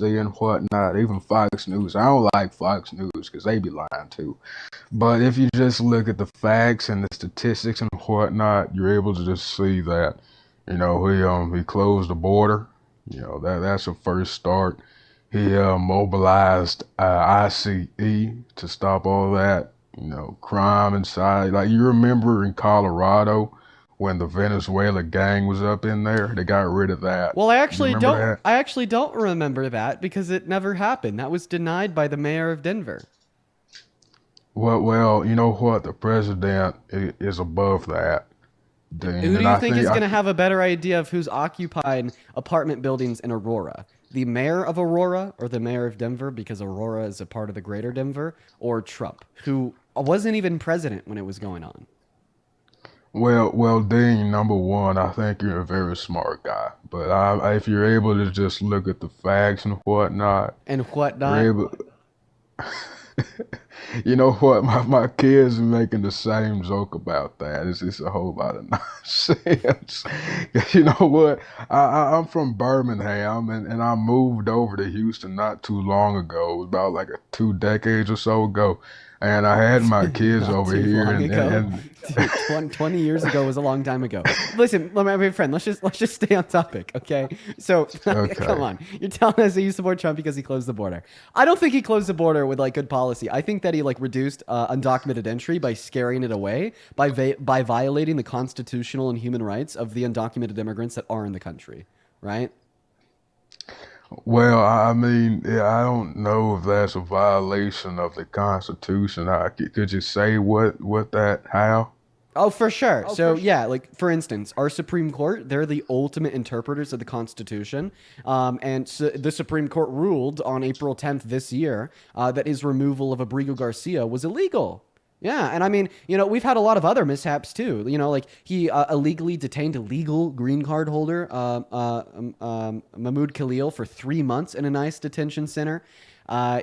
and whatnot, even Fox News. I don't like Fox News because they be lying too. But if you just look at the facts and the statistics and whatnot, you're able to just see that, he closed the border. That's a first start. He mobilized ICE to stop all that, crime inside. Like you remember in Colorado when the Venezuela gang was up in there, they got rid of that. Well, I You actually remember don't. that? I actually don't remember that because it never happened. That was denied by the mayor of Denver. Well, you know what? The president is above that, Dean, Who do and you I think think is I going to have a better idea of who's occupying apartment buildings in Aurora? The mayor of Aurora or the mayor of Denver, because Aurora is a part of the greater Denver, or Trump, who wasn't even president when it was going on? well, Dean, number one, I think you're a very smart guy, but if you're able to just look at the facts and whatnot, And you're whatnot. able. You know what? My kids are making the same joke about that. It's just a whole lot of nonsense. You know what? I'm from Birmingham and I moved over to Houston not too long ago. It was about like 2 decades or so ago. And I had my kids Not over too here long ago. and Dude, 20 years ago was a long time ago. Listen, my friend, let's just stay on topic, okay? So, come okay. on. You're telling us that you support Trump because he closed the border. I don't think he closed the border with like good policy. I think that he like reduced undocumented entry by scaring it away, by violating the constitutional and human rights of the undocumented immigrants that are in the country, right? Well, I mean, yeah, I don't know if that's a violation of the Constitution. Could you say what that how? Oh, for sure. So, yeah, like for instance, our Supreme Court, they're the ultimate interpreters of the Constitution. And so the Supreme Court ruled on April 10th this year that his removal of Abrigo Garcia was illegal. Yeah, and I mean, we've had a lot of other mishaps too. Like he illegally detained a legal green card holder, Mahmoud Khalil, for 3 months in a nice detention center.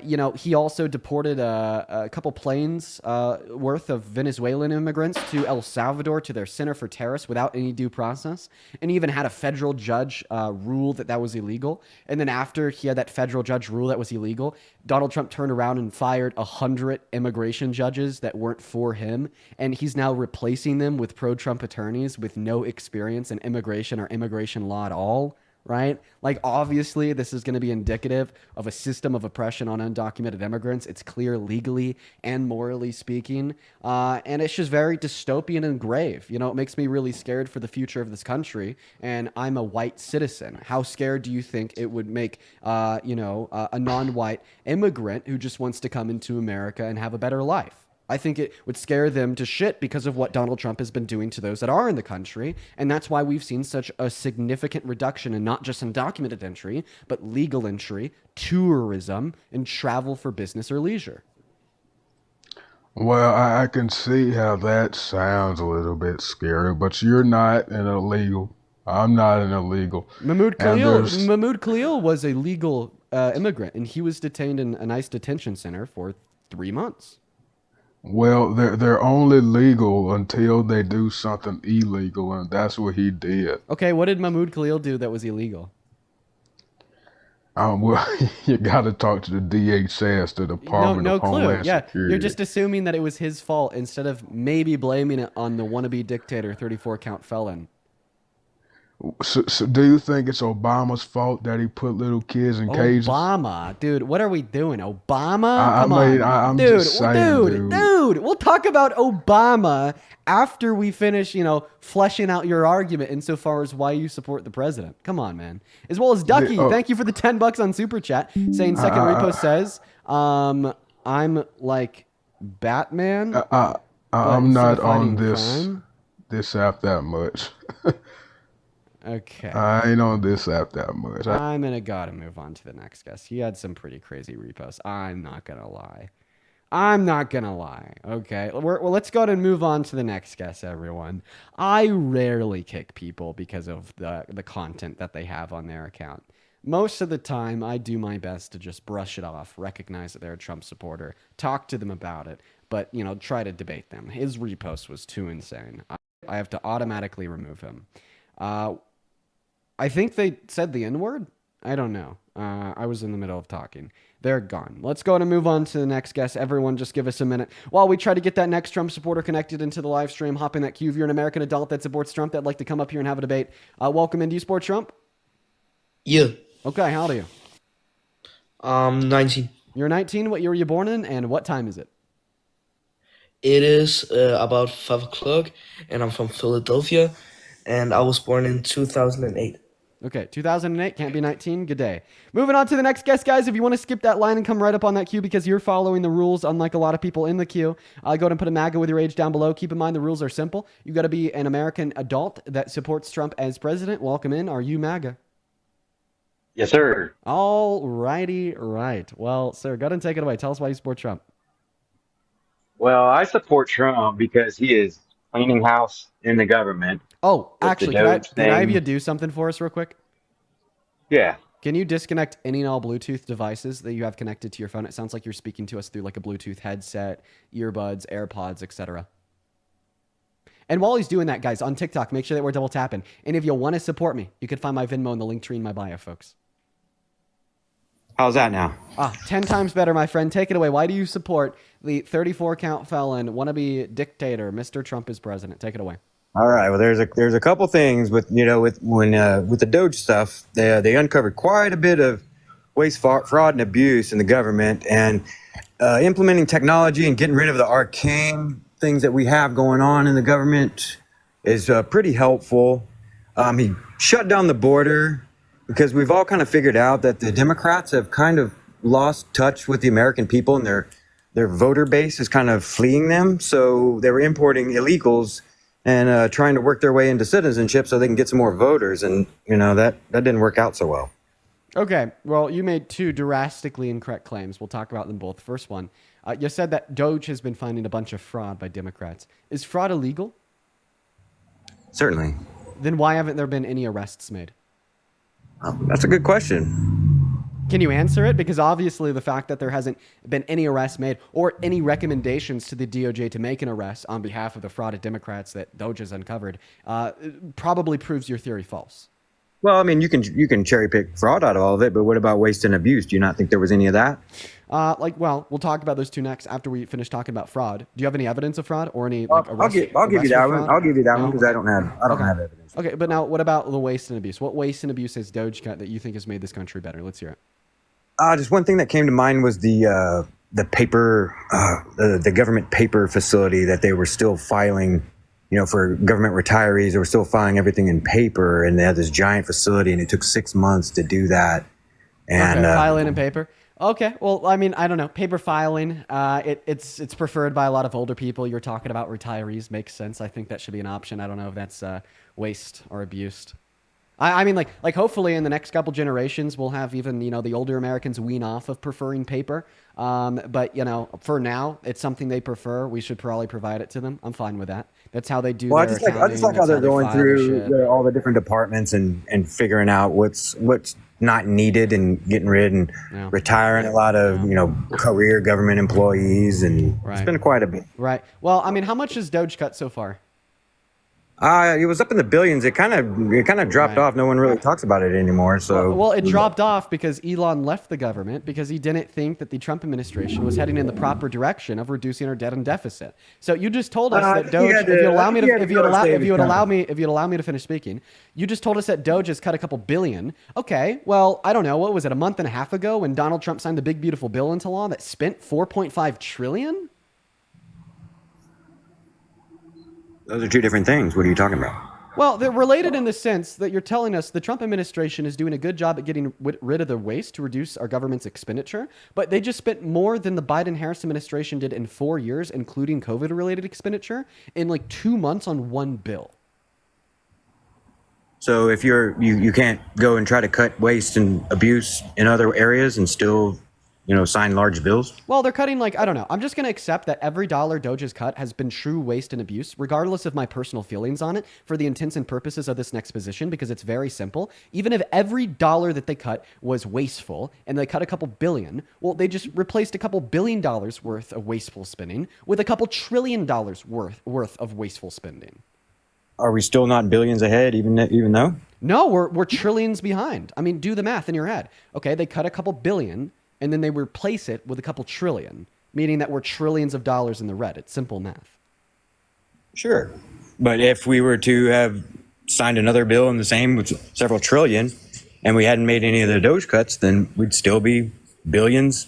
He also deported a couple planes worth of Venezuelan immigrants to El Salvador to their center for terrorists without any due process, and even had a federal judge rule that that was illegal. And then after he had that federal judge rule that was illegal, Donald Trump turned around and fired 100 immigration judges that weren't for him, and he's now replacing them with pro-Trump attorneys with no experience in immigration or immigration law at all, right? Like, obviously, this is going to be indicative of a system of oppression on undocumented immigrants. It's clear legally and morally speaking. And it's just very dystopian and grave. It makes me really scared for the future of this country. And I'm a white citizen. How scared do you think it would make, a non white immigrant who just wants to come into America and have a better life? I think it would scare them to shit because of what Donald Trump has been doing to those that are in the country. And that's why we've seen such a significant reduction in not just undocumented entry, but legal entry, tourism, and travel for business or leisure. Well, I can see how that sounds a little bit scary, but you're not an illegal. I'm not an illegal. Mahmoud And Khalil, there's Mahmoud Khalil was a legal immigrant, and he was detained in a nice detention center for 3 months. Well, they're only legal until they do something illegal, and that's what he did. Okay, what did Mahmoud Khalil do that was illegal? Well, you got to talk to the DHS, the No, Department of no clue. Homeland Yeah, you're Security. just assuming that it was his fault instead of maybe blaming it on the wannabe dictator, 34 count felon. So do you think it's Obama's fault that he put little kids in cages? Obama, dude, what are we doing? Obama, I come mean, on, I'm dude, just saying, dude. dude. We'll talk about Obama after we finish, fleshing out your argument insofar as why you support the president. Come on, man. As well as Yeah, Ducky, thank you for the $10 on super chat. Saying I, second repo I, says, I'm like Batman, I, but I'm instead not of on fighting this crime. this app that much. Okay. I ain't on this app that much. I'm gonna gotta move on to the next guest. He had some pretty crazy reposts. I'm not gonna lie. I'm not gonna lie. Okay, well, let's go ahead and move on to the next guest, everyone. I rarely kick people because of the content that they have on their account. Most of the time, I do my best to just brush it off, recognize that they're a Trump supporter, talk to them about it, but try to debate them. His repost was too insane. I have to automatically remove him. Uh, I think they said the N word. I don't know. I was in the middle of talking. They're gone. Let's go and move on to the next guest. Everyone, just give us a minute while we try to get that next Trump supporter connected into the live stream. Hop in that queue. If you're an American adult that supports Trump, that'd like to come up here and have a debate. Welcome in. Do you support Trump? Yeah. Okay, how old are you? 19. You're 19. What year were you born in, and what time is it? It is about 5 o'clock, and I'm from Philadelphia, and I was born in 2008. Okay, 2008, can't be 19. Good day. Moving on to the next guest, guys. If you want to skip that line and come right up on that queue because you're following the rules, unlike a lot of people in the queue, go ahead and put a MAGA with your age down below. Keep in mind the rules are simple. You got to be an American adult that supports Trump as president. Welcome in. Are you MAGA? Yes, sir. All righty, right. Well, sir, go ahead and take it away. Tell us why you support Trump. Well, I support Trump because he is cleaning house in the government Oh, with the actually, Doge can I have you thing. do something for us real quick? Yeah. Can you disconnect any and all Bluetooth devices that you have connected to your phone? It sounds like you're speaking to us through like a Bluetooth headset, earbuds, AirPods, etc. And while he's doing that, guys, on TikTok, make sure that we're double tapping. And if you want to support me, you can find my Venmo in the link tree in my bio, folks. How's that now? 10 times better, my friend. Take it away. Why do you support the 34 count felon, wannabe dictator, Mr. Trump as president? Take it away. All right. Well, there's a couple things with with the Doge stuff. They uncovered quite a bit of waste, fraud, and abuse in the government, and implementing technology and getting rid of the arcane things that we have going on in the government is pretty helpful. He shut down the border because we've all kind of figured out that the Democrats have kind of lost touch with the American people, and their voter base is kind of fleeing them. So they were importing illegals and trying to work their way into citizenship so they can get some more voters. And, that didn't work out so well. Okay, well, you made two drastically incorrect claims. We'll talk about them both. First one, you said that Doge has been finding a bunch of fraud by Democrats. Is fraud illegal? Certainly. Then why haven't there been any arrests made? That's a good question. Can you answer it? Because obviously the fact that there hasn't been any arrests made or any recommendations to the DOJ to make an arrest on behalf of the frauded Democrats that Doge has uncovered probably proves your theory false. Well, I mean, you can cherry pick fraud out of all of it, but what about waste and abuse? Do you not think there was any of that? We'll talk about those two next after we finish talking about fraud. Do you have any evidence of fraud or any arrest? I'll give you that one. I'll give you that one No? because I don't have evidence. Okay, but now what about the waste and abuse? What waste and abuse has Doge got that you think has made this country better? Let's hear it. Just one thing that came to mind was the paper, the government paper facility that they were still filing. For government retirees, they were still filing everything in paper, and they had this giant facility, and it took 6 months to do that. And okay, filing in paper. Okay, well, I mean, I don't know. Paper filing, it's preferred by a lot of older people. You're talking about retirees, makes sense. I think that should be an option. I don't know if that's waste or abused. I mean, like hopefully in the next couple generations, we'll have even, the older Americans wean off of preferring paper. But, for now, it's something they prefer. We should probably provide it to them. I'm fine with that. That's how they do I their just like how they're going through all the different departments and figuring out what's not needed and getting rid and retiring a lot of, career government employees. And It's been quite a bit. Right. Well, I mean, how much has Doge cut so far? It was up in the billions. It kind of dropped off. No one really talks about it anymore. So well, it dropped off because Elon left the government because he didn't think that the Trump administration was heading in the proper direction of reducing our debt and deficit. So you just told us that Doge. If you'd allow me to finish speaking, you just told us that Doge has cut a couple billion. Okay, well, I don't know. What was it? A month and a half ago when Donald Trump signed the big beautiful bill into law that spent $4.5 trillion. Those are two different things. What are you talking about? Well, they're related in the sense that you're telling us the Trump administration is doing a good job at getting rid of the waste to reduce our government's expenditure, but they just spent more than the Biden-Harris administration did in 4 years, including COVID-related expenditure, in like 2 months on one bill. So if you can't go and try to cut waste and abuse in other areas and still sign large bills? Well, they're cutting I don't know. I'm just going to accept that every dollar Doge has cut has been true waste and abuse, regardless of my personal feelings on it, for the intents and purposes of this next position, because it's very simple. Even if every dollar that they cut was wasteful and they cut a couple billion, well, they just replaced a couple $1 billion worth of wasteful spending with a couple $1 trillion worth of wasteful spending. Are we still not billions ahead, even though? No, we're trillions behind. I mean, do the math in your head. Okay, they cut a couple billion, and then they replace it with a couple trillion, meaning that we're trillions of dollars in the red. It's simple math. Sure. But if we were to have signed another bill in the same with several trillion, and we hadn't made any of the Doge cuts, then we'd still be billions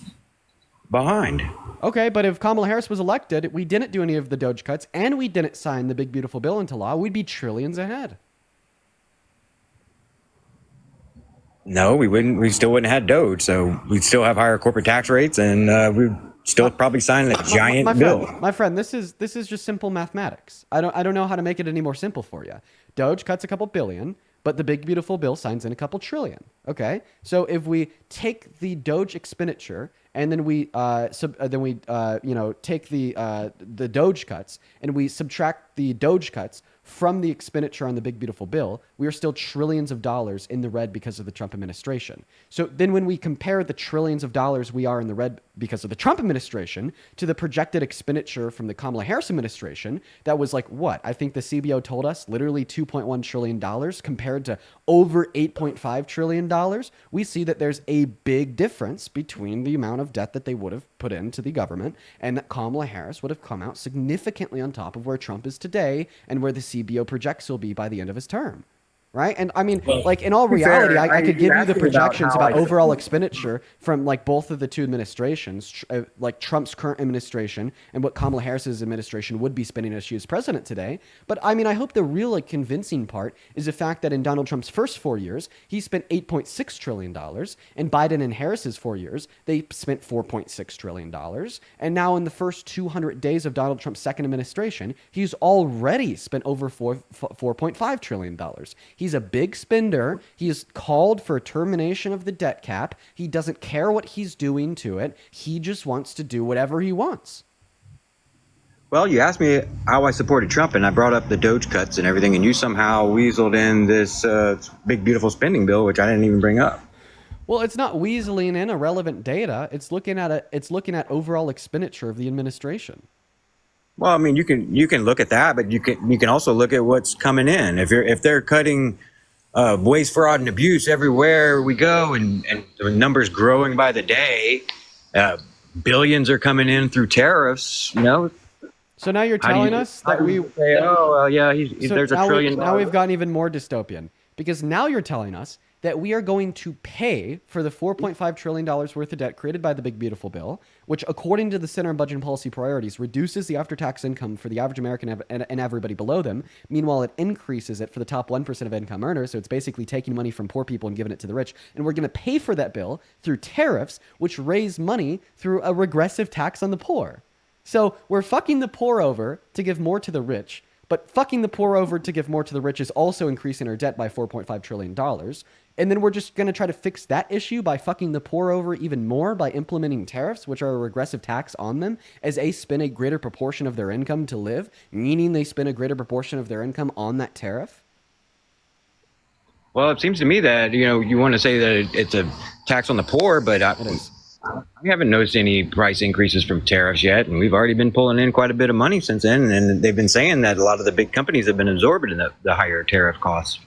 behind. Okay, but if Kamala Harris was elected, we didn't do any of the Doge cuts, and we didn't sign the big beautiful bill into law, we'd be trillions ahead. No, we wouldn't. We still wouldn't have had Doge, so we'd still have higher corporate tax rates, and we'd still probably sign a giant bill. My friend, this is just simple mathematics. I don't know how to make it any more simple for you. Doge cuts a couple billion, but the big beautiful bill signs in a couple trillion. Okay, so if we take the Doge expenditure and then we take the Doge cuts and we subtract the Doge cuts from the expenditure on the big beautiful bill, we are still trillions of dollars in the red because of the Trump administration. So then when we compare the trillions of dollars we are in the red because of the Trump administration to the projected expenditure from the Kamala Harris administration, that was like what? I think the CBO told us literally $2.1 trillion compared to over $8.5 trillion. We see that there's a big difference between the amount of debt that they would have put into the government and that Kamala Harris would have come out significantly on top of where Trump is today and where the CBO projects he'll be by the end of his term. Right. And I mean, like in all reality, I could give you the projections about overall expenditure from like both of the two administrations, like Trump's current administration and what Kamala Harris's administration would be spending as she is president today. But I mean, I hope the real like convincing part is the fact that in Donald Trump's first 4 years, he spent $8.6 trillion. In Biden and Harris's 4 years, they spent $4.6 trillion. And now in the first 200 days of Donald Trump's second administration, he's already spent over $4.5 trillion. He's a big spender. He has called for a termination of the debt cap. He doesn't care what he's doing to it. He just wants to do whatever he wants. Well, you asked me how I supported Trump, and I brought up the Doge cuts and everything, and you somehow weaseled in this big, beautiful spending bill, which I didn't even bring up. Well, it's not weaseling in irrelevant data. It's looking at overall expenditure of the administration. Well, I mean, you can look at that, but you can also look at what's coming in. If they're cutting waste, fraud, and abuse everywhere we go, and the numbers growing by the day, billions are coming in through tariffs. So now you're telling us that we say, there's $1 trillion. Now we've gotten even more dystopian because now you're telling us that we are going to pay for the $4.5 trillion worth of debt created by the big beautiful bill, which according to the Center on Budget and Policy Priorities reduces the after-tax income for the average American and everybody below them. Meanwhile, it increases it for the top 1% of income earners. So it's basically taking money from poor people and giving it to the rich. And we're going to pay for that bill through tariffs, which raise money through a regressive tax on the poor. So we're fucking the poor over to give more to the rich. But fucking the poor over to give more to the rich is also increasing our debt by $4.5 trillion. And then we're just going to try to fix that issue by fucking the poor over even more by implementing tariffs, which are a regressive tax on them, as they spend a greater proportion of their income to live, meaning they spend a greater proportion of their income on that tariff. Well, it seems to me that, you want to say that it's a tax on the poor, but It is. we haven't noticed any price increases from tariffs yet, and we've already been pulling in quite a bit of money since then, and they've been saying that a lot of the big companies have been absorbing the higher tariff costs.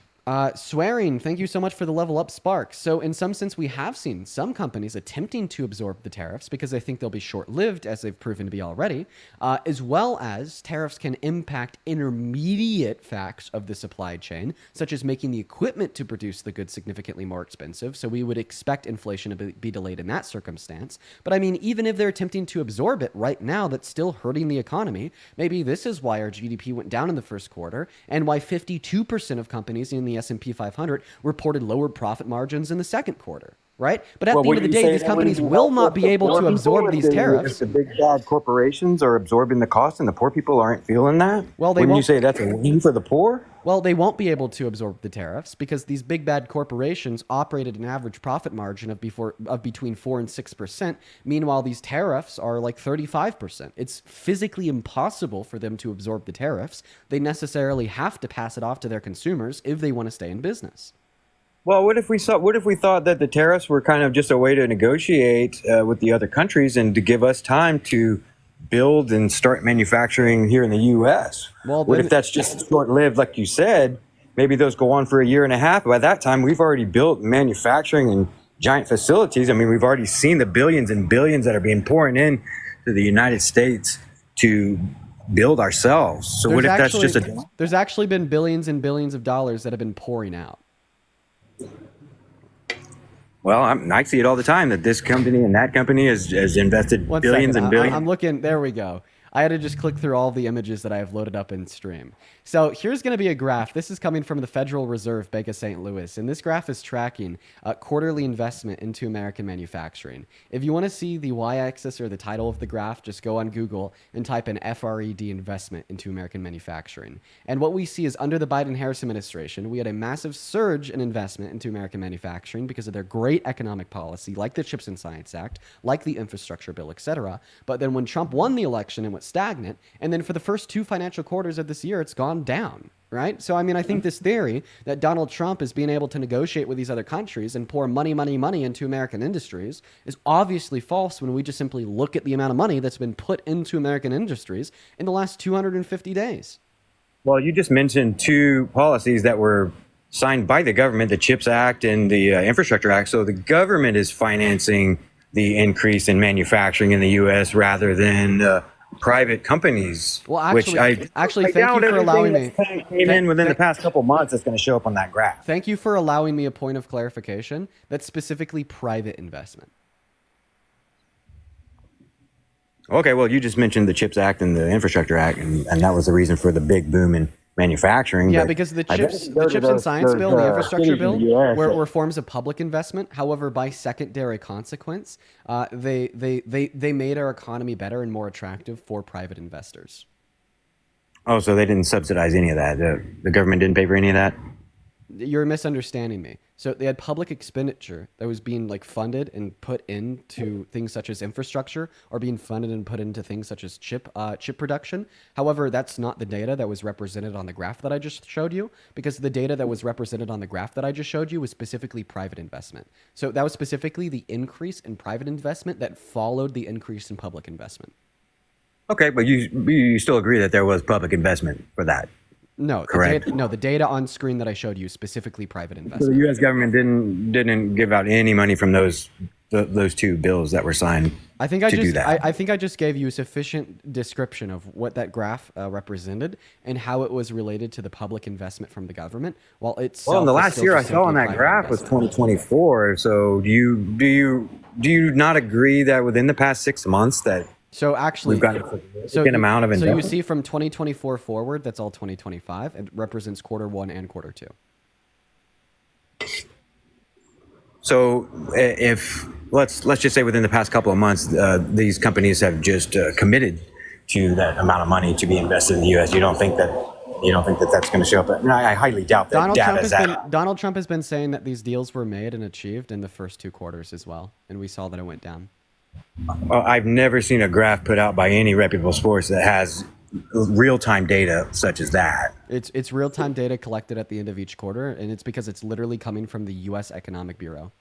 Swearing, thank you so much for the level up spark. So in some sense, we have seen some companies attempting to absorb the tariffs because they think they'll be short-lived, as they've proven to be already, as well as tariffs can impact intermediate facts of the supply chain, such as making the equipment to produce the goods significantly more expensive. So we would expect inflation to be delayed in that circumstance. But I mean, even if they're attempting to absorb it right now, that's still hurting the economy. Maybe this is why our GDP went down in the first quarter and why 52% of companies in the S&P 500 reported lower profit margins in the second quarter, right? But at the end of the day, these companies will not be able to absorb these tariffs. If the big bad corporations are absorbing the cost and the poor people aren't feeling that, well, wouldn't you say that's a win for the poor? Well, they won't be able to absorb the tariffs because these big bad corporations operate at an average profit margin of between 4 and 6%. Meanwhile, these tariffs are like 35%. It's physically impossible for them to absorb the tariffs. They necessarily have to pass it off to their consumers if they want to stay in business. Well, what if we thought that the tariffs were kind of just a way to negotiate with the other countries and to give us time to build and start manufacturing here in the U.S. Well, What then- if that's just short-lived, like you said? Maybe those go on for a year and a half. By that time, we've already built manufacturing and giant facilities. I mean, we've already seen the billions and billions that are being pouring in to the United States to build ourselves. So what if that's just a... There's actually been billions and billions of dollars that have been pouring out. Well, I see it all the time that this company and that company has invested One billions second. and billions. I'm looking. There we go. I had to just click through all the images that I have loaded up in stream. So here's going to be a graph. This is coming from the Federal Reserve Bank of St. Louis, and this graph is tracking quarterly investment into American manufacturing. If you want to see the y-axis or the title of the graph, just go on Google and type in FRED investment into American manufacturing. And what we see is under the Biden-Harris administration, we had a massive surge in investment into American manufacturing because of their great economic policy, like the Chips and Science Act, like the infrastructure bill, etc. But then when Trump won the election and went stagnant, and then for the first 2 financial quarters of this year, it's gone down, right? So, I mean, I think this theory that Donald Trump is being able to negotiate with these other countries and pour money into American industries is obviously false when we just simply look at the amount of money that's been put into American industries in the last 250 days. Well, you just mentioned 2 policies that were signed by the government, the CHIPS Act and the Infrastructure Act. So the government is financing the increase in manufacturing in the U.S. rather than private companies. Well, actually, thank you for allowing me. Came in within the past couple months. It's going to show up on that graph. Thank you for allowing me a point of clarification. That's specifically private investment. Okay, well, you just mentioned the CHIPS Act and the Infrastructure Act, and that was the reason for the big boom in manufacturing. Yeah, because the Chips and Science Bill, the Infrastructure Bill, were forms of public investment. However, by secondary consequence, they made our economy better and more attractive for private investors. Oh, so they didn't subsidize any of that? The government didn't pay for any of that? You're misunderstanding me. So they had public expenditure that was being funded and put into things such as infrastructure, or being funded and put into things such as chip production. However, that's not the data that was represented on the graph that I just showed you, because the data that was represented on the graph that I just showed you was specifically private investment. So that was specifically the increase in private investment that followed the increase in public investment. Okay, but you still agree that there was public investment for that? No, correct. The data on screen that I showed you is specifically private investment. So the U.S. government didn't give out any money from those 2 bills that were signed. I think I just gave you a sufficient description of what that graph represented and how it was related to the public investment from the government. While it's in the last year I saw on that graph was 2024. So do you not agree that within the past 6 months that actually, we've got a significant amount of investment? So you see from 2024 forward, that's all 2025. It represents Q1 and Q2. So if let's just say within the past couple of months, these companies have just committed to that amount of money to be invested in the U.S. You don't think that that's going to show up? I highly doubt that. Donald Trump has been saying that these deals were made and achieved in the first 2 quarters as well, and we saw that it went down. I've never seen a graph put out by any reputable source that has real-time data such as that. It's real-time data collected at the end of each quarter, and it's because it's literally coming from the U.S. Economic Bureau.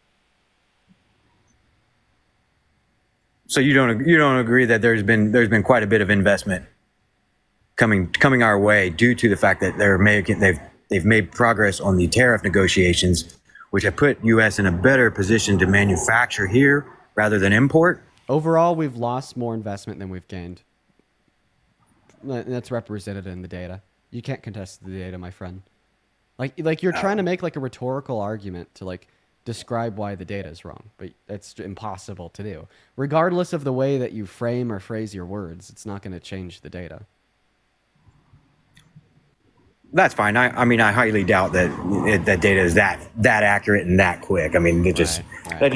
So you don't agree that there's been quite a bit of investment coming our way due to the fact that they've made progress on the tariff negotiations, which have put U.S. in a better position to manufacture here rather than import? Overall, we've lost more investment than we've gained. That's represented in the data. You can't contest the data, my friend. Like you're trying to make a rhetorical argument to describe why the data is wrong, but that's impossible to do. Regardless of the way that you frame or phrase your words, it's not going to change the data. That's fine. I mean, I highly doubt that data is that accurate and that quick. I mean, it just... Right.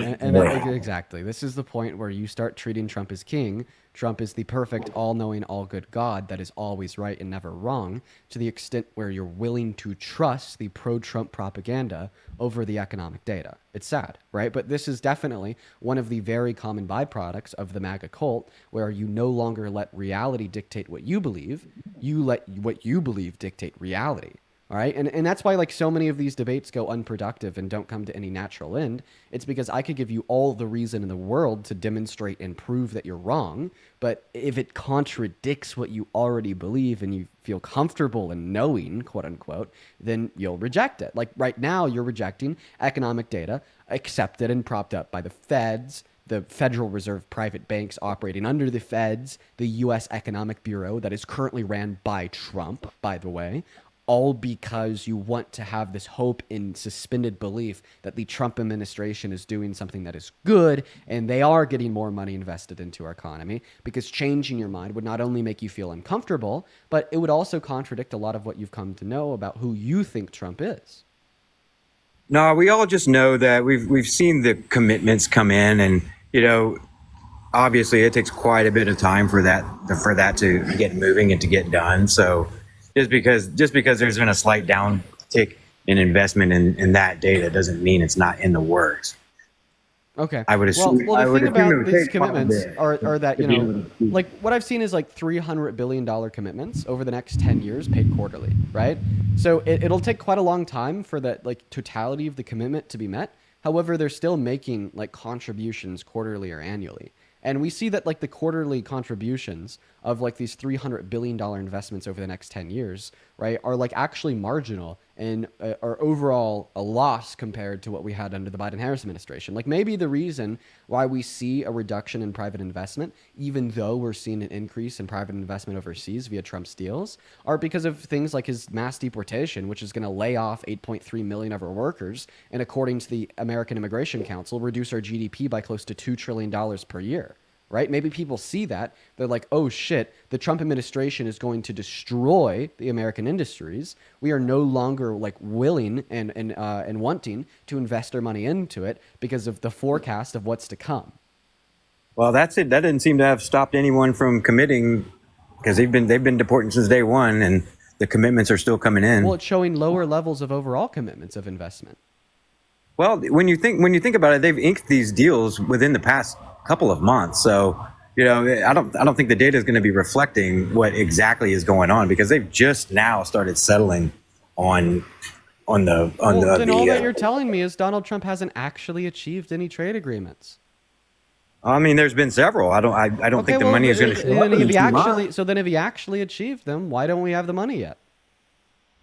Exactly. This is the point where you start treating Trump as king. Trump is the perfect, all-knowing, all-good God that is always right and never wrong, to the extent where you're willing to trust the pro-Trump propaganda over the economic data. It's sad, right? But this is definitely one of the very common byproducts of the MAGA cult, where you no longer let reality dictate what you believe. You let what you believe dictate reality. All right. And that's why like so many of these debates go unproductive and don't come to any natural end. It's because I could give you all the reason in the world to demonstrate and prove that you're wrong. But if it contradicts what you already believe and you feel comfortable in knowing, quote unquote, then you'll reject it. Like right now, you're rejecting economic data accepted and propped up by the feds, the Federal Reserve private banks operating under the feds, the U.S. Economic Bureau that is currently ran by Trump, by the way, all because you want to have this hope in suspended belief that the Trump administration is doing something that is good and they are getting more money invested into our economy, because changing your mind would not only make you feel uncomfortable, but it would also contradict a lot of what you've come to know about who you think Trump is. No, we all just know that we've seen the commitments come in, and obviously it takes quite a bit of time for that to get moving and to get done. So just because there's been a slight downtick in investment in that data doesn't mean it's not in the works. Okay. I would assume. Well, the thing about these take quite a commitments bit are that, to be able to- like what I've seen is like $300 billion commitments over the next 10 years paid quarterly, right? So it'll take quite a long time for that like totality of the commitment to be met. However, they're still making like contributions quarterly or annually. And we see that like the quarterly contributions of like these $300 billion investments over the next 10 years, right, are like actually marginal and are overall a loss compared to what we had under the Biden-Harris administration. Like maybe the reason why we see a reduction in private investment, even though we're seeing an increase in private investment overseas via Trump's deals, are because of things like his mass deportation, which is going to lay off 8.3 million of our workers, and according to the American Immigration Council, reduce our GDP by close to $2 trillion per year. Right? Maybe people see that. They're like, oh shit, the Trump administration is going to destroy the American industries. We are no longer like willing and wanting to invest our money into it because of the forecast of what's to come. Well, that's it. That didn't seem to have stopped anyone from committing, because they've been deporting since day one, and the commitments are still coming in. Well, it's showing lower levels of overall commitments of investment. Well, when you think about it, they've inked these deals within the past couple of months. So, I don't think the data is going to be reflecting what exactly is going on, because they've just now started settling on Then all that you're telling me is Donald Trump hasn't actually achieved any trade agreements. I mean, there's been several. I don't think the money is going to show up in 2 months. So then if he actually achieved them, why don't we have the money yet?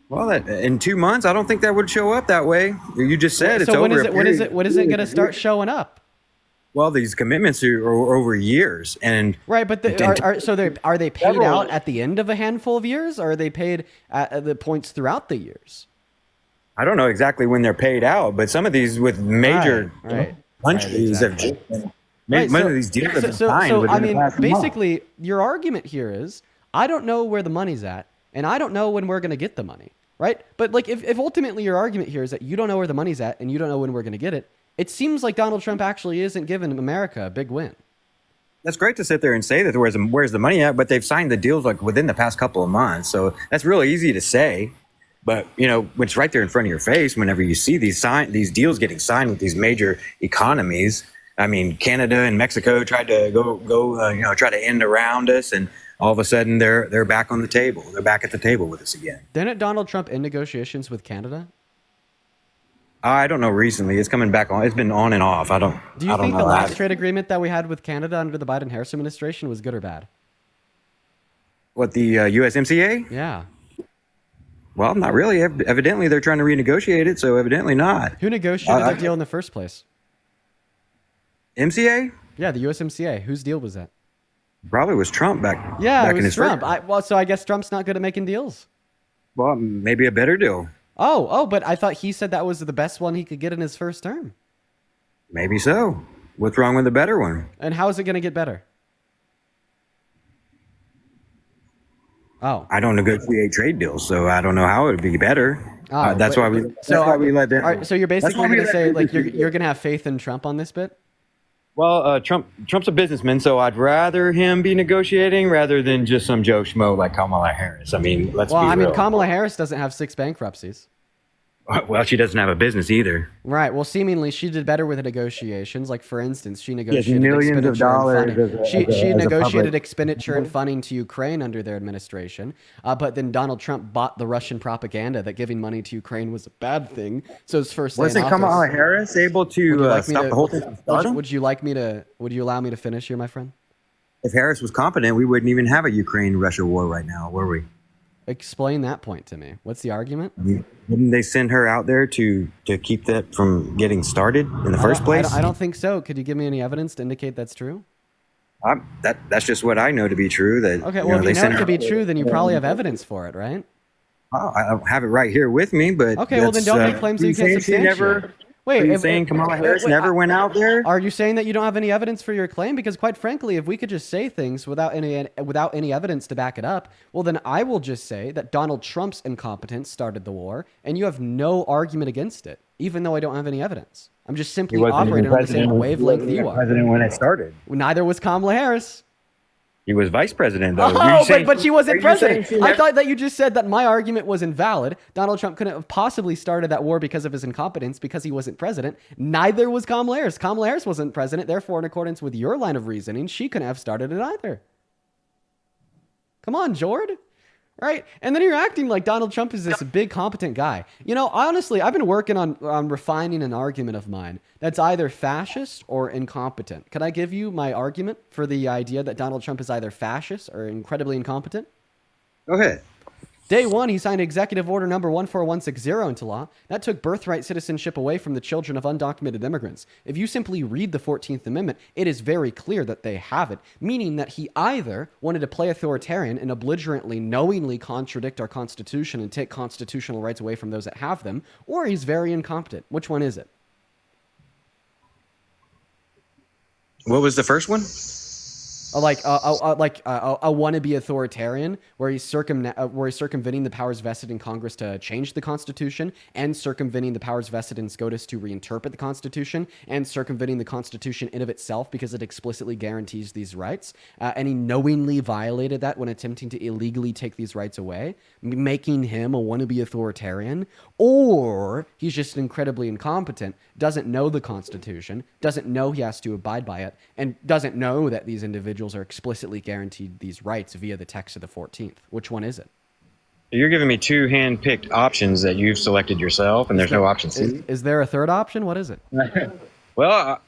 Well, in 2 months, I don't think that would show up that way. You just said it's so over. When is it going to start showing up? Well, these commitments are over years, and right. But are they paid out at the end of a handful of years, or are they paid at the points throughout the years? I don't know exactly when they're paid out, but some of these with major countries have just been. Many of these deals have been signed within the past month. Basically, your argument here is I don't know where the money's at, and I don't know when we're going to get the money, right? But like, if ultimately your argument here is that you don't know where the money's at and you don't know when we're going to get it, it seems like Donald Trump actually isn't giving America a big win. That's great to sit there and say that where's the money at, but they've signed the deals like within the past couple of months, so that's really easy to say. But it's right there in front of your face whenever you see these deals getting signed with these major economies. I mean, Canada and Mexico tried to try to end around us, and all of a sudden they're back on the table. They're back at the table with us again. Didn't Donald Trump end negotiations with Canada? I don't know. Recently, it's coming back on. It's been on and off. Do you think the last trade agreement that we had with Canada under the Biden-Harris administration was good or bad? What, the USMCA? Yeah. Well, not really. Evidently, they're trying to renegotiate it, so evidently not. Who negotiated that deal in the first place? MCA? Yeah, the USMCA. Whose deal was that? Probably was Trump back. Yeah, back it in was his Trump. first. So I guess Trump's not good at making deals. Well, maybe a better deal. Oh, but I thought he said that was the best one he could get in his first term. Maybe so. What's wrong with the better one? And how is it going to get better? Oh, I don't negotiate trade deals, so I don't know how it would be better. That's why we let them. All right, so you're basically going to say like you're going to have faith in Trump on this bit? Well, Trump's a businessman, so I'd rather him be negotiating rather than just some Joe Schmo like Kamala Harris. I mean, let's be real. Kamala Harris doesn't have 6 bankruptcies. Well, she doesn't have a business either. Right. Well, seemingly she did better with the negotiations. Like for instance, she Yes, negotiated millions of expenditure and dollars funding. She as a negotiated public. expenditure and funding to Ukraine under their administration. But then Donald Trump bought the Russian propaganda that giving money to Ukraine was a bad thing. So his first day in Wasn't office. Kamala Harris able Would you to like me stop to? the whole thing from starting? Would you like me to? Would you allow me to finish here, my friend? If Harris was competent, we wouldn't even have a Ukraine-Russia war right now, were we? Explain that point to me. What's the argument? Didn't they send her out there to keep that from getting started in the first place? I don't think so. Could you give me any evidence to indicate that's true? That's just what I know to be true. That Okay, well, if you know sent it to her. be true, then you probably have evidence for it, right? Oh, I don't have it right here with me, but Okay, well, then don't make claims that you can't substantiate. Wait, Are you saying Kamala Harris never went out there? Are you saying that you don't have any evidence for your claim? Because quite frankly, if we could just say things without any evidence to back it up, well, then I will just say that Donald Trump's incompetence started the war, and you have no argument against it, even though I don't have any evidence. I'm just simply operating on the same wavelength you are. President when it started. Neither was Kamala Harris. He was vice president, though. Oh, but she are wasn't you president. saying she I never- thought that you just said that my argument was invalid. Donald Trump couldn't have possibly started that war because of his incompetence, because he wasn't president. Neither was Kamala Harris. Kamala Harris wasn't president. Therefore, in accordance with your line of reasoning, she couldn't have started it either. Come on, Jord. Right? And then you're acting like Donald Trump is this big, competent guy. You know, honestly, I've been working on refining an argument of mine that's either fascist or incompetent. Can I give you my argument for the idea that Donald Trump is either fascist or incredibly incompetent? Go ahead. Day one, he signed Executive Order number 14160 into law. That took birthright citizenship away from the children of undocumented immigrants. If you simply read the 14th Amendment, it is very clear that they have it, meaning that he either wanted to play authoritarian and belligerently, knowingly contradict our Constitution and take constitutional rights away from those that have them, or he's very incompetent. Which one is it? What was the first one? A wannabe authoritarian, where he's circumventing the powers vested in Congress to change the Constitution, and circumventing the powers vested in SCOTUS to reinterpret the Constitution, and circumventing the Constitution in of itself because it explicitly guarantees these rights. And he knowingly violated that when attempting to illegally take these rights away, making him a wannabe authoritarian. Or he's just incredibly incompetent, doesn't know the Constitution, doesn't know he has to abide by it, and doesn't know that these individuals are explicitly guaranteed these rights via the text of the 14th. Which one is it? You're giving me two hand-picked options that you've selected yourself, and there's no option C. Is there a third option? What is it? Well,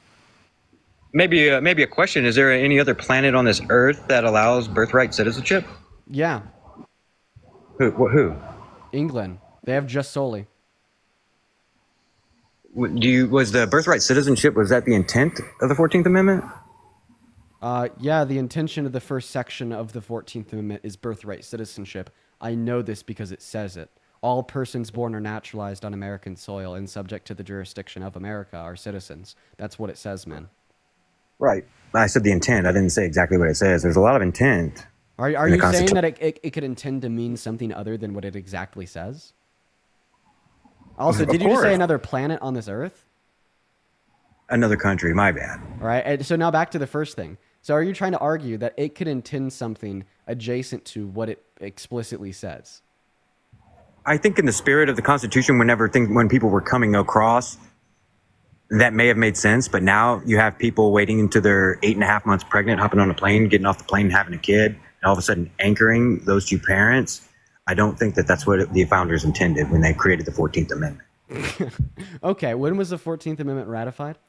maybe a question. Is there any other planet on this Earth that allows birthright citizenship? Yeah, Who? England. They have just solely. Was the birthright citizenship, was that the intent of the 14th Amendment? Yeah, the intention of the first section of the 14th Amendment is birthright citizenship. I know this because it says it. All persons born or naturalized on American soil and subject to the jurisdiction of America are citizens. That's what it says, man. Right. I said the intent. I didn't say exactly what it says. There's a lot of intent. Are you saying that it could intend to mean something other than what it exactly says? Also, did you just say another planet on this Earth? Another country, my bad. All right, and so now back to the first thing. So are you trying to argue that it could intend something adjacent to what it explicitly says? I think in the spirit of the Constitution, when people were coming across, that may have made sense. But now you have people waiting until they're 8.5 months pregnant, hopping on a plane, getting off the plane, having a kid, and all of a sudden anchoring those two parents. I don't think that that's what the founders intended when they created the 14th Amendment. Okay, when was the 14th Amendment ratified?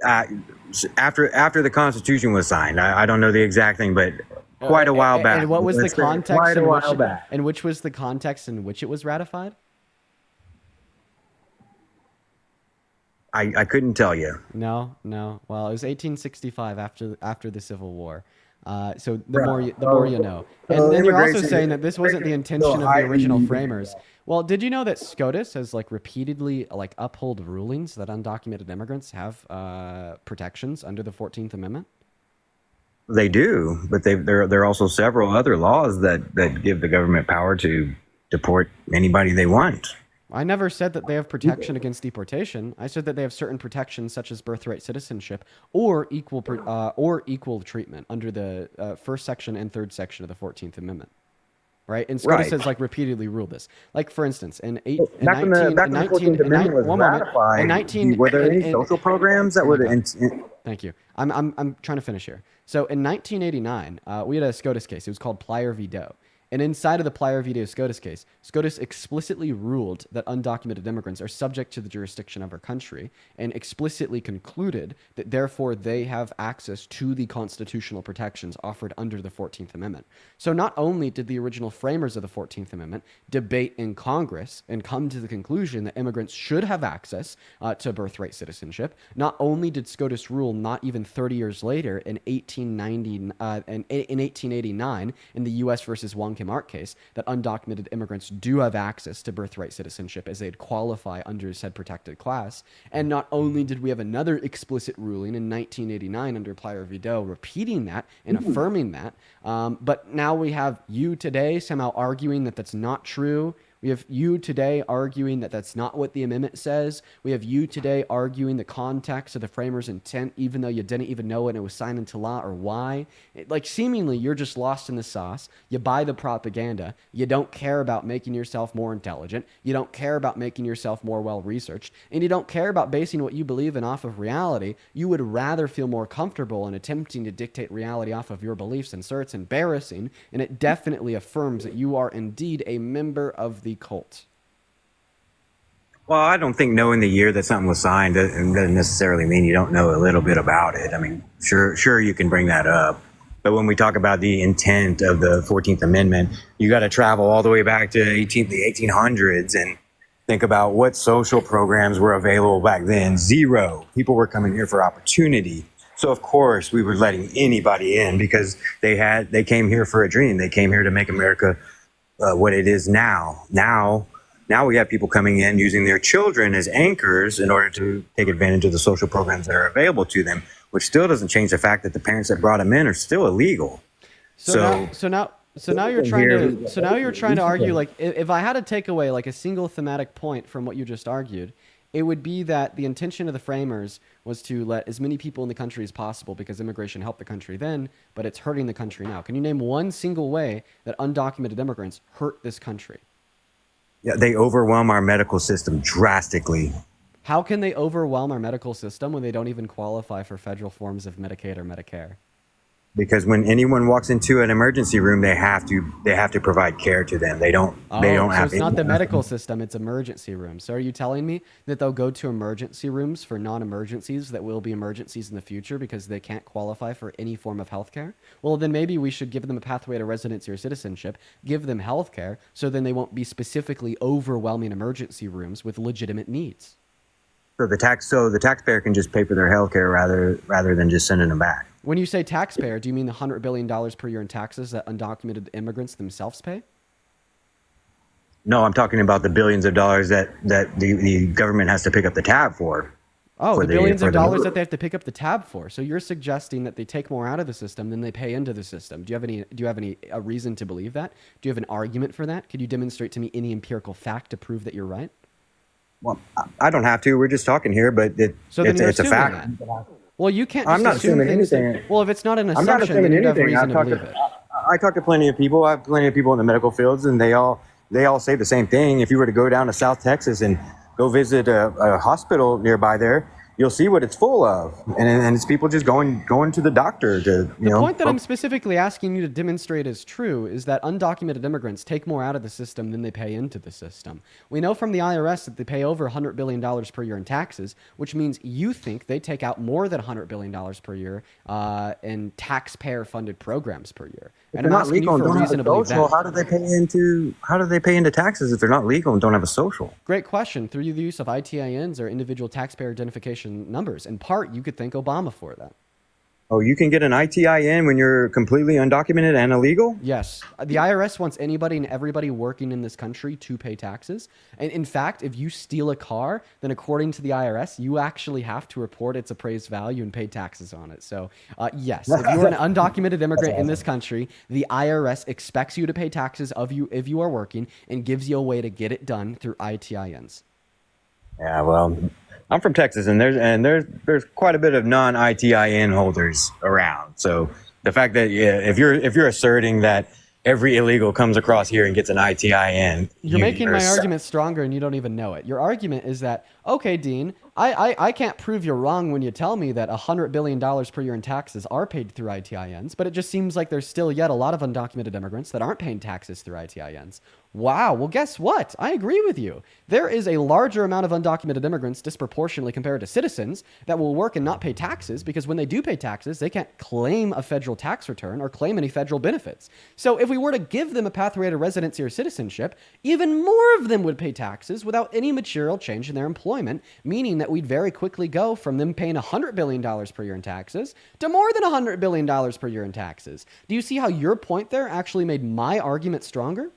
After the Constitution was signed. I don't know the exact thing, but quite a while back. And what was the context? Quite a while back. And which was the context in which it was ratified? I couldn't tell you. No. Well, it was 1865 after the Civil War. So the more you know. And then you're also saying that this wasn't the intention of the original framers. Well, did you know that SCOTUS has repeatedly upheld rulings that undocumented immigrants have protections under the 14th Amendment? They do, but there are also several other laws that give the government power to deport anybody they want. I never said that they have protection against deportation. I said that they have certain protections such as birthright citizenship or equal treatment under the first section and third section of the 14th Amendment. right? And SCOTUS Right. has like repeatedly ruled this. Like for instance, in Back when the 14th Amendment was ratified, in 19 were there any in- social programs that oh my would? God. Thank you. I'm trying to finish here. So in 1989, we had a SCOTUS case. It was called Plyer v. Doe. And inside of the Plyer v. Doe SCOTUS case, SCOTUS explicitly ruled that undocumented immigrants are subject to the jurisdiction of our country and explicitly concluded that therefore they have access to the constitutional protections offered under the 14th Amendment. So not only did the original framers of the 14th Amendment debate in Congress and come to the conclusion that immigrants should have access to birthright citizenship, not only did SCOTUS rule not even 30 years later in 1889 in the U.S. versus Wonka Mark case that undocumented immigrants do have access to birthright citizenship as they'd qualify under said protected class. And not only did we have another explicit ruling in 1989 under Plyer v. Doe repeating that and affirming that, but now we have you today somehow arguing that that's not true. We have you today arguing that that's not what the amendment says. We have you today arguing the context of the framers' intent, even though you didn't even know it and it was signed into law or why. Like seemingly you're just lost in the sauce. You buy the propaganda. You don't care about making yourself more intelligent. You don't care about making yourself more well-researched. And you don't care about basing what you believe in off of reality. You would rather feel more comfortable in attempting to dictate reality off of your beliefs. And sir, it's embarrassing. And it definitely affirms that you are indeed a member of the cult. Well, I don't think knowing the year that something was signed doesn't necessarily mean you don't know a little bit about it. I mean, sure you can bring that up. But when we talk about the intent of the 14th Amendment, you got to travel all the way back to the 1800s and think about what social programs were available back then. Zero. People were coming here for opportunity. So of course we were letting anybody in because they came here for a dream. They came here to make America what it is now. Now we have people coming in using their children as anchors in order to take advantage of the social programs that are available to them, which still doesn't change the fact that the parents that brought them in are still illegal. So now you're trying to argue, like, if I had to take away like a single thematic point from what you just argued, it would be that the intention of the framers was to let as many people in the country as possible because immigration helped the country then, but it's hurting the country now. Can you name one single way that undocumented immigrants hurt this country? Yeah, they overwhelm our medical system drastically. How can they overwhelm our medical system when they don't even qualify for federal forms of Medicaid or Medicare? Because when anyone walks into an emergency room, they have to provide care to them. They don't So have. it's not the medical system; it's emergency rooms. So are you telling me that they'll go to emergency rooms for non-emergencies that will be emergencies in the future because they can't qualify for any form of health care? Well, then maybe we should give them a pathway to residency or citizenship, give them health care, so then they won't be specifically overwhelming emergency rooms with legitimate needs. So the taxpayer can just pay for their health care rather than just sending them back. When you say taxpayer, do you mean the $100 billion per year in taxes that undocumented immigrants themselves pay? No, I'm talking about the billions of dollars that the government has to pick up the tab for. Oh, for the billions of dollars move. that they have to pick up the tab for. So you're suggesting that they take more out of the system than they pay into the system. Do you have any reason to believe that? Do you have an argument for that? Could you demonstrate to me any empirical fact to prove that you're right? Well, I don't have to. We're just talking here, but it's a fact. That. Well, you can't just I'm not assume assuming things anything. that, well, if it's not an I'm not assumption, then assuming you have anything. reason to believe it. I talk to plenty of people. I have plenty of people in the medical fields, and they all say the same thing. If you were to go down to South Texas and go visit a hospital nearby there, you'll see what it's full of, and it's people just going to the doctor to The point that I'm specifically asking you to demonstrate is true is that undocumented immigrants take more out of the system than they pay into the system. We know from the IRS that they pay over $100 billion per year in taxes, which means you think they take out more than $100 billion per year in taxpayer-funded programs per year. And I'm asking you for a reason to believe that. How do they pay into taxes if they're not legal and don't have a social? Great question. Through the use of ITINs or individual taxpayer identification numbers. In part, you could thank Obama for that. Oh, you can get an ITIN when you're completely undocumented and illegal? Yes. The IRS wants anybody and everybody working in this country to pay taxes. And in fact, if you steal a car, then according to the IRS, you actually have to report its appraised value and pay taxes on it. So yes, if you're an undocumented immigrant in this country, the IRS expects you to pay taxes if you are working and gives you a way to get it done through ITINs. Yeah, well, I'm from Texas, and there's quite a bit of non-ITIN holders around. So the fact that if you're asserting that every illegal comes across here and gets an ITIN. You're making my argument stronger and you don't even know it. Your argument is that, okay, Dean, I can't prove you're wrong when you tell me that $100 billion per year in taxes are paid through ITINs, but it just seems like there's still yet a lot of undocumented immigrants that aren't paying taxes through ITINs. Wow, well, guess what? I agree with you. There is a larger amount of undocumented immigrants disproportionately compared to citizens that will work and not pay taxes because when they do pay taxes, they can't claim a federal tax return or claim any federal benefits. So if we were to give them a pathway to residency or citizenship, even more of them would pay taxes without any material change in their employment, meaning that we'd very quickly go from them paying $100 billion per year in taxes to more than $100 billion per year in taxes. Do you see how your point there actually made my argument stronger?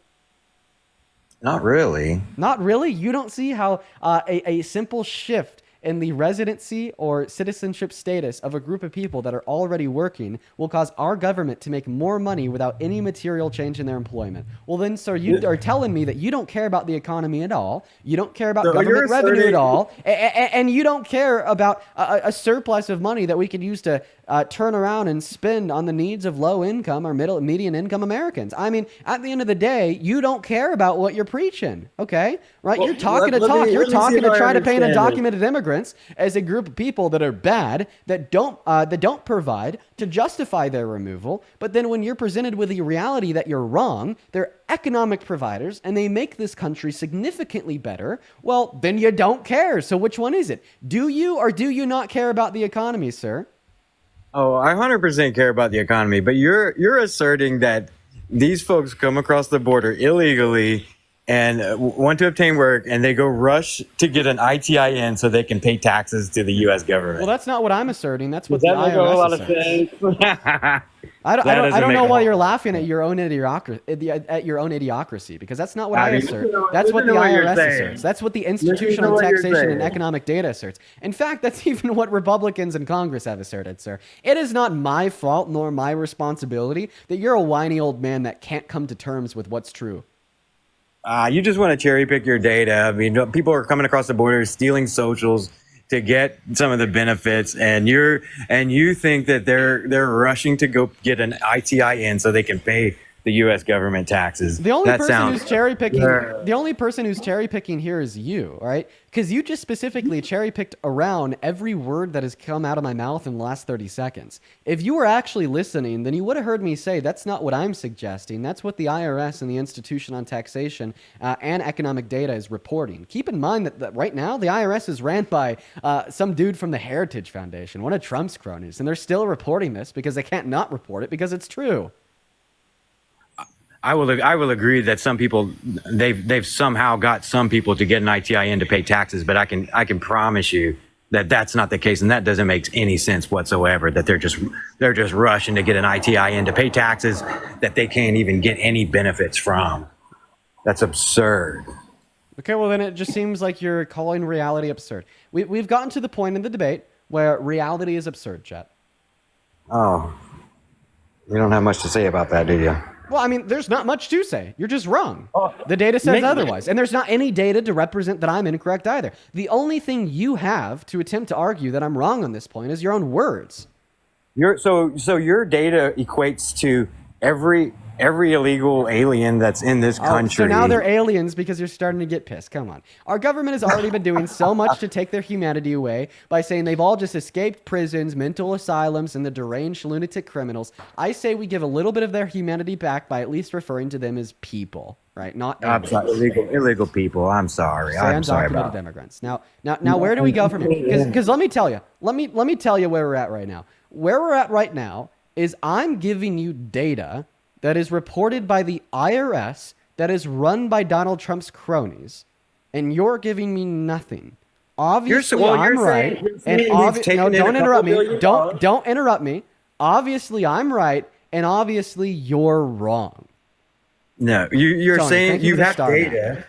Not really. Not really? You don't see how a simple shift in the residency or citizenship status of a group of people that are already working will cause our government to make more money without any material change in their employment. Well then, sir, you are telling me that you don't care about the economy at all, you don't care about government revenue at all, and you don't care about a surplus of money that we could use to turn around and spend on the needs of low income or median income Americans. I mean, at the end of the day, you don't care about what you're preaching, okay? Right? Well, you're talking You're talking to try to paint undocumented immigrants as a group of people that are bad, that don't provide to justify their removal. But then when you're presented with the reality that you're wrong, they're economic providers and they make this country significantly better, well, then you don't care. So which one is it? Do you or do you not care about the economy, sir? Oh, I 100% care about the economy, but you're asserting that these folks come across the border illegally and want to obtain work, and they go rush to get an ITIN so they can pay taxes to the U.S. government. Well, that's not what I'm asserting. That's what Does the that make a IRS whole lot of asserts. sense? I don't know why you're laughing at your own idiocracy, because that's not what I assert. That's what the IRS asserts. That's what the Institution on Taxation and Economic Data asserts. In fact, that's even what Republicans in Congress have asserted, sir. It is not my fault nor my responsibility that you're a whiny old man that can't come to terms with what's true. You just want to cherry pick your data. I mean, people are coming across the border, stealing socials to get some of the benefits, and you think that they're rushing to go get an ITIN so they can pay the U.S. government taxes. The only person who's cherry picking here is you, all right? Because you just specifically cherry picked around every word that has come out of my mouth in the last 30 seconds. If you were actually listening, then you would have heard me say that's not what I'm suggesting. That's what the IRS and the Institution on Taxation and Economic Data is reporting. Keep in mind that right now the IRS is ran by some dude from the Heritage Foundation, one of Trump's cronies, and they're still reporting this because they can't not report it because it's true. I will agree that some people they've somehow got some people to get an ITIN to pay taxes, but I can promise you that that's not the case, and that doesn't make any sense whatsoever. That they're just rushing to get an ITIN to pay taxes that they can't even get any benefits from. That's absurd. Okay, well then it just seems like you're calling reality absurd. We've gotten to the point in the debate where reality is absurd, Chet. Oh, you don't have much to say about that, do you? Well, I mean, there's not much to say. You're just wrong. The data says otherwise. And there's not any data to represent that I'm incorrect either. The only thing you have to attempt to argue that I'm wrong on this point is your own words. So your data equates to every illegal alien that's in this country. So now they're aliens because you're starting to get pissed. Come on. Our government has already been doing so much to take their humanity away by saying they've all just escaped prisons, mental asylums, and the deranged lunatic criminals. I say we give a little bit of their humanity back by at least referring to them as people, right? Not I'm sorry, illegal people. I'm sorry. I'm sorry about undocumented immigrants. Now, where do we go from here? Because let me tell you. Let me tell you where we're at right now. Where we're at right now is I'm giving you data that is reported by the IRS, that is run by Donald Trump's cronies, and you're giving me nothing. Obviously, I'm right. Don't interrupt me. Don't interrupt me. Obviously, I'm right, and obviously, you're wrong. No, you're Tony, saying you have data.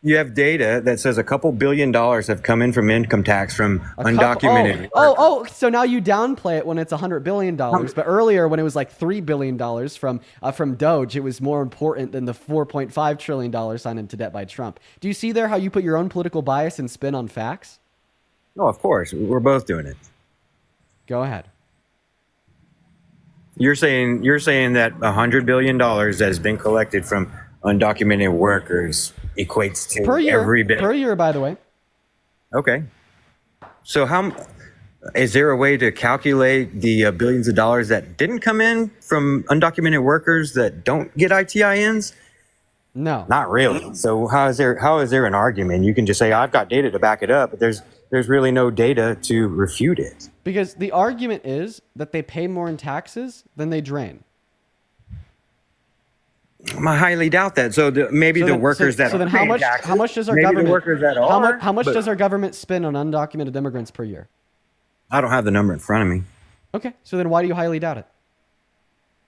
You have data that says a couple $1 billion have come in from income tax from undocumented. So now you downplay it when it's $100 billion. But earlier when it was like $3 billion from Doge, it was more important than the $4.5 trillion signed into debt by Trump. Do you see there how you put your own political bias and spin on facts? No, of course. We're both doing it. Go ahead. You're saying that $100 billion that has been collected from undocumented workers equates to Per year. every bit. Per year, by the way. Okay. So is there a way to calculate the billions of dollars that didn't come in from undocumented workers that don't get ITINs? No. Not really. So how is there an argument? You can just say I've got data to back it up, but there's really no data to refute it. Because the argument is that they pay more in taxes than they drain. I highly doubt that. So maybe the workers that so then are how paying much taxes, how much does our maybe government the workers that are, how much but does our government spend on undocumented immigrants per year? I don't have the number in front of me. Okay, so then why do you highly doubt it?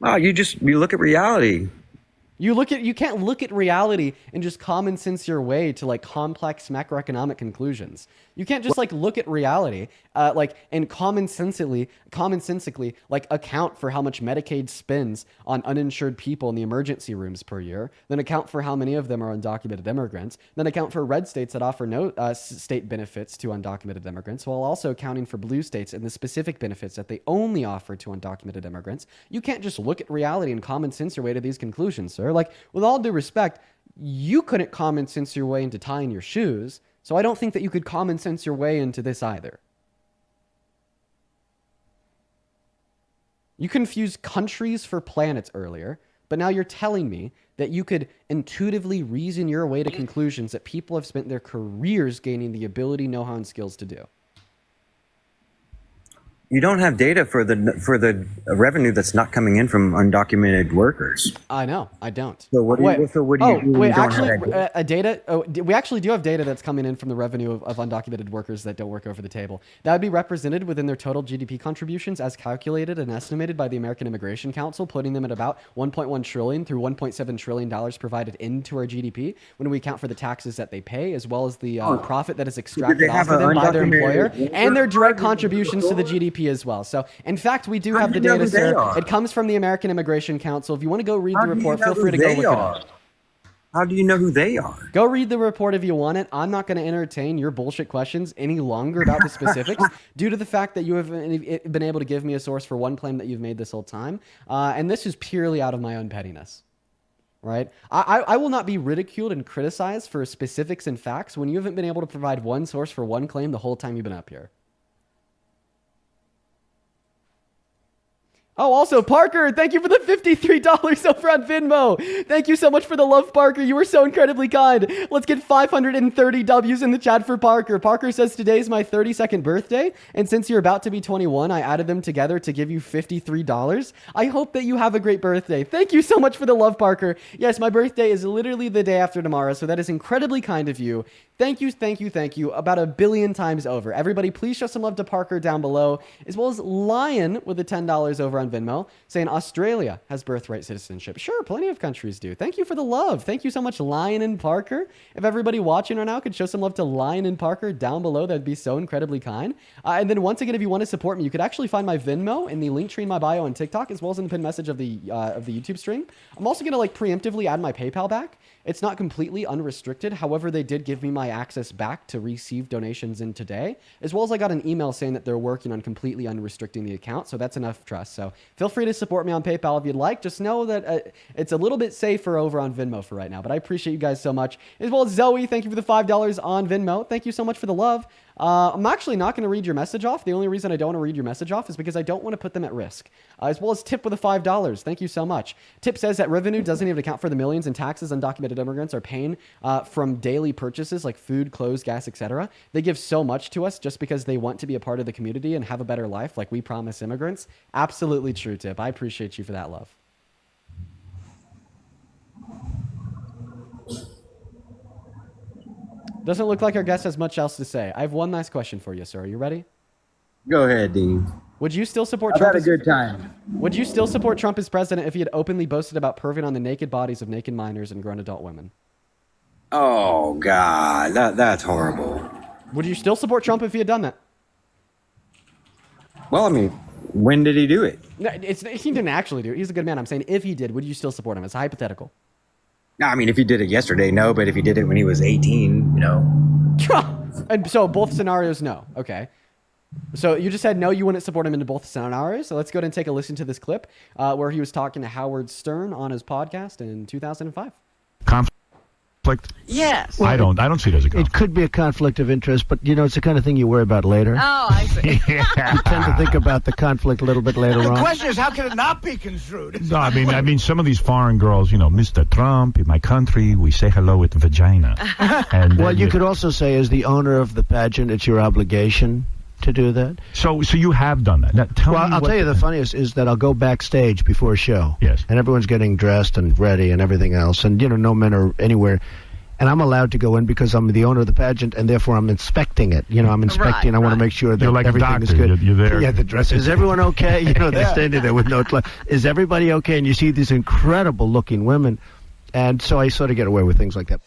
Oh, you look at reality. You can't look at reality and just common sense your way to like complex macroeconomic conclusions. You can't just like look at reality, and commonsensically like account for how much Medicaid spends on uninsured people in the emergency rooms per year, then account for how many of them are undocumented immigrants, then account for red states that offer no state benefits to undocumented immigrants, while also accounting for blue states and the specific benefits that they only offer to undocumented immigrants. You can't just look at reality and common sense your way to these conclusions, sir. Like, with all due respect, you couldn't common sense your way into tying your shoes. So I don't think that you could common sense your way into this either. You confused countries for planets earlier, but now you're telling me that you could intuitively reason your way to conclusions that people have spent their careers gaining the ability, know-how, and skills to do. You don't have data for the revenue that's not coming in from undocumented workers. I know, I don't. So what do you do? Wait, You don't actually, have that data? we actually do have data that's coming in from the revenue of undocumented workers that don't work over the table. That would be represented within their total GDP contributions as calculated and estimated by the American Immigration Council, putting them at about $1.1 trillion through $1.7 trillion provided into our GDP when we account for the taxes that they pay, as well as the profit that is extracted off of them by their employer, and their direct contributions to the GDP as well. So, in fact, we do have the data, sir. It comes from the American Immigration Council. If you want to go read the report, feel free to go look it up. How do you know who they are? Go read the report if you want it. I'm not going to entertain your bullshit questions any longer about the specifics due to the fact that you have been able to give me a source for one claim that you've made this whole time. And this is purely out of my own pettiness. Right? I will not be ridiculed and criticized for specifics and facts when you haven't been able to provide one source for one claim the whole time you've been up here. Oh, also, Parker, thank you for the $53 over on Venmo. Thank you so much for the love, Parker. You were so incredibly kind. Let's get 530 W's in the chat for Parker. Parker says, today's my 32nd birthday, and since you're about to be 21, I added them together to give you $53. I hope that you have a great birthday. Thank you so much for the love, Parker. Yes, my birthday is literally the day after tomorrow, so that is incredibly kind of you. Thank you, thank you, thank you, about 1 billion times over. Everybody, please show some love to Parker down below, as well as Lion with the $10 over on Venmo, saying Australia has birthright citizenship. Sure, plenty of countries do. Thank you for the love. Thank you so much, Lion and Parker. If everybody watching right now could show some love to Lion and Parker down below, that'd be so incredibly kind. And then once again, if you want to support me, you could actually find my Venmo in the link tree in my bio on TikTok, as well as in the pinned message of the YouTube stream. I'm also going to preemptively add my PayPal back. It's not completely unrestricted. However, they did give me my access back to receive donations in today, as well as I got an email saying that they're working on completely unrestricting the account. So that's enough trust. So feel free to support me on PayPal if you'd like. Just know that it's a little bit safer over on Venmo for right now, but I appreciate you guys so much. As well as Zoe, thank you for the $5 on Venmo. Thank you so much for the love. I'm actually not going to read your message off. The only reason I don't want to read your message off is because I don't want to put them at risk. As well as Tip with the $5. Thank you so much. Tip says that revenue doesn't even account for the millions in taxes undocumented immigrants are paying from daily purchases like food, clothes, gas, etc. They give so much to us just because they want to be a part of the community and have a better life like we promise immigrants. Absolutely true, Tip. I appreciate you for that love. Doesn't look like our guest has much else to say. I have one last question for you, sir. Are you ready? Go ahead, Dean. Would you still support I've Trump? had a good time. Would you still support Trump as president if he had openly boasted about perving on the naked bodies of naked minors and grown adult women? Oh God, that's horrible. Would you still support Trump if he had done that? Well, I mean, when did he do it? No, he didn't actually do it. He's a good man. I'm saying if he did, would you still support him? It's hypothetical. No, I mean, if he did it yesterday, no. But if he did it when he was 18, And so both scenarios, no. Okay. So you just said no, you wouldn't support him in both scenarios. So let's go ahead and take a listen to this clip where he was talking to Howard Stern on his podcast in 2005. Conflict? Yes. I don't see it as a conflict. It could be a conflict of interest, but it's the kind of thing you worry about later. Oh, I see. You tend to think about the conflict a little bit later on. The question is, how can it not be construed? No, I mean, some of these foreign girls, Mr. Trump, in my country, we say hello with vagina. And, Well, you could also say, as the owner of the pageant, it's your obligation to do that. So you have done that. Now, tell me I'll what tell you the funniest is that I'll go backstage before a show. Yes. And everyone's getting dressed and ready and everything else. And, no men are anywhere. And I'm allowed to go in because I'm the owner of the pageant, and therefore I'm inspecting it. I'm inspecting. I want to make sure that You're like a everything is doctor. good. You're there. Yeah, the dress. Is everyone okay? They're standing there with no clothes. Is everybody okay? And you see these incredible-looking women. And so I sort of get away with things like that.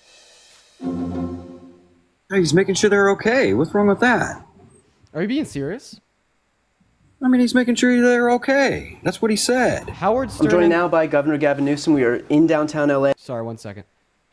He's making sure they're okay. What's wrong with that? Are you being serious? I mean, he's making sure they're okay. That's what he said. Howard Stern. I'm joined now by Governor Gavin Newsom. We are in downtown LA. Sorry, 1 second.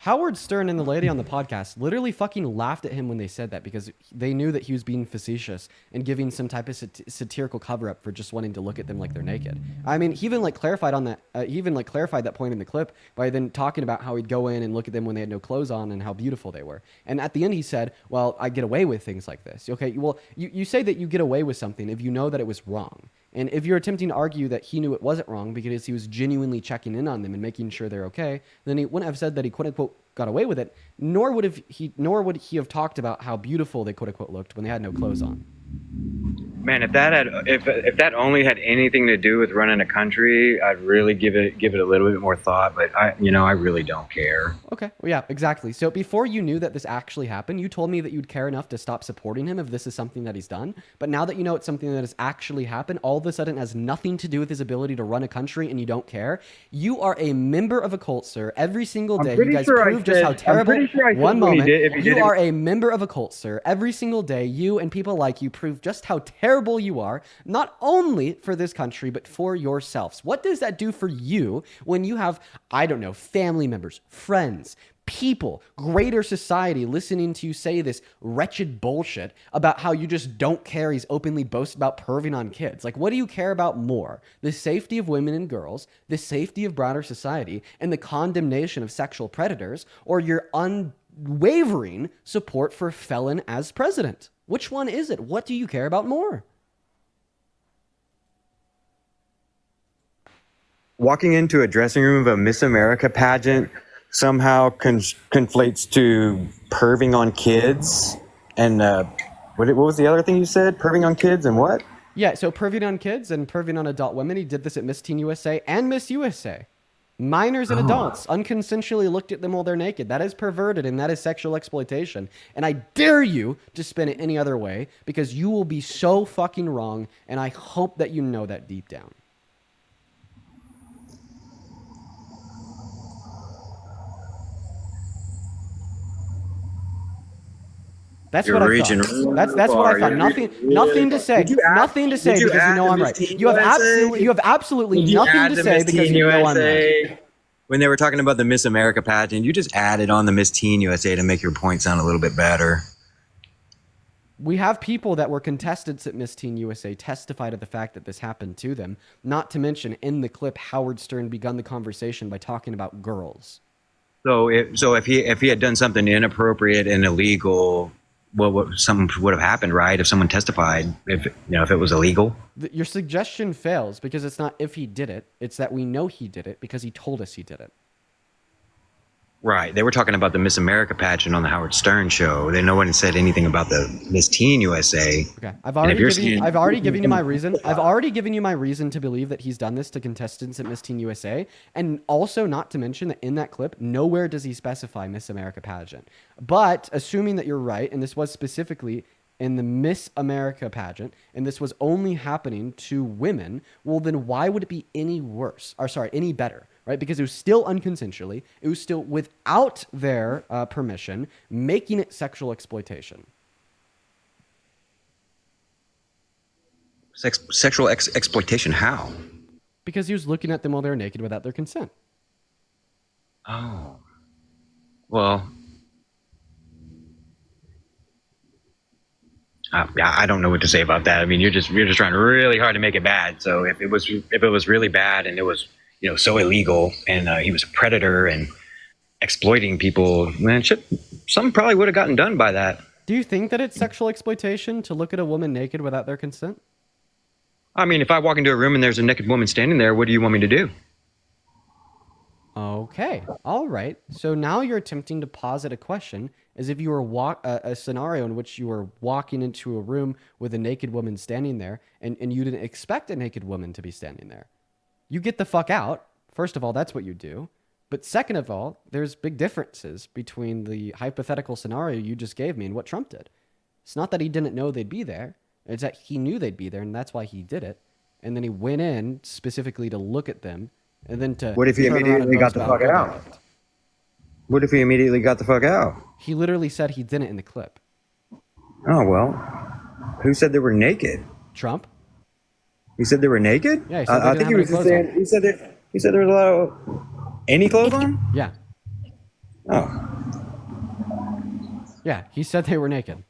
Howard Stern and the lady on the podcast literally fucking laughed at him when they said that because they knew that he was being facetious and giving some type of satirical cover-up for just wanting to look at them like they're naked. I mean, he even clarified on that. He even clarified that point in the clip by then talking about how he'd go in and look at them when they had no clothes on and how beautiful they were. And at the end, he said, "Well, I get away with things like this." Okay, well, you say that you get away with something if you know that it was wrong. And if you're attempting to argue that he knew it wasn't wrong because he was genuinely checking in on them and making sure they're okay, then he wouldn't have said that he quote unquote got away with it, nor would he have talked about how beautiful they quote unquote looked when they had no clothes on. Man, if that only had anything to do with running a country, I'd really give it a little bit more thought. But I really don't care. Okay, well, yeah, exactly. So before you knew that this actually happened, you told me that you'd care enough to stop supporting him if this is something that he's done. But now that you know it's something that has actually happened, all of a sudden it has nothing to do with his ability to run a country, and you don't care. You are a member of a cult, sir. Every single day, you guys prove just how terrible. One moment, you are a member of a cult, sir. Every single day, you and people like you prove just how terrible you are, not only for this country, but for yourselves. What does that do for you when you have, I don't know, family members, friends, people, greater society listening to you say this wretched bullshit about how you just don't care? He's openly boasts about perving on kids. Like, what do you care about more? The safety of women and girls, the safety of broader society, and the condemnation of sexual predators, or your unwavering support for felon as president? Which one is it? What do you care about more? Walking into a dressing room of a Miss America pageant somehow conflates to perving on kids. And what was the other thing you said? Perving on kids and what? Yeah, so perving on kids and perving on adult women. He did this at Miss Teen USA and Miss USA. Minors and adults unconsensually looked at them while they're naked. That is perverted and that is sexual exploitation. And I dare you to spin it any other way because you will be so fucking wrong. And I hope that you know that deep down. That's what I thought. That's what I thought. Nothing to say. Nothing to say because you know I'm right. You have absolutely nothing to say because you know I'm right. When they were talking about the Miss America pageant, you just added on the Miss Teen USA to make your point sound a little bit better. We have people that were contestants at Miss Teen USA testify to the fact that this happened to them. Not to mention, in the clip, Howard Stern begun the conversation by talking about girls. So if he had done something inappropriate and illegal, something would have happened, right? If someone testified, if it was illegal. Your suggestion fails because it's not if he did it; it's that we know he did it because he told us he did it. Right. They were talking about the Miss America pageant on the Howard Stern show. No one said anything about the Miss Teen USA. Okay. I've already given you my reason. I've already given you my reason to believe that he's done this to contestants at Miss Teen USA. And also not to mention that in that clip, nowhere does he specify Miss America pageant. But assuming that you're right, and this was specifically in the Miss America pageant, and this was only happening to women, well, then why would it be any better? Right? Because it was still unconsensually. It was still without their permission, making it sexual exploitation. Sexual exploitation, how? Because he was looking at them while they were naked without their consent. Oh. Well, I don't know what to say about that. I mean, you're just trying really hard to make it bad. So if it was really bad and it was so illegal and he was a predator and exploiting people, man, something probably would have gotten done by that. Do you think that it's sexual exploitation to look at a woman naked without their consent? I mean, if I walk into a room and there's a naked woman standing there, what do you want me to do? Okay, all right. So now you're attempting to posit a question as if you were a scenario in which you were walking into a room with a naked woman standing there and you didn't expect a naked woman to be standing there. You get the fuck out. First of all, that's what you do. But second of all, there's big differences between the hypothetical scenario you just gave me and what Trump did. It's not that he didn't know they'd be there. It's that he knew they'd be there, and that's why he did it. And then he went in specifically to look at them, and then to... What if he immediately got the fuck out? What if he immediately got the fuck out? He literally said he didn't in the clip. Oh, well. Who said they were naked? Trump. He said they were naked? Yeah, he said they I didn't think he have was any just clothes saying, he said there was a lot of... Any clothes on? Yeah. Oh. Yeah, he said they were naked. You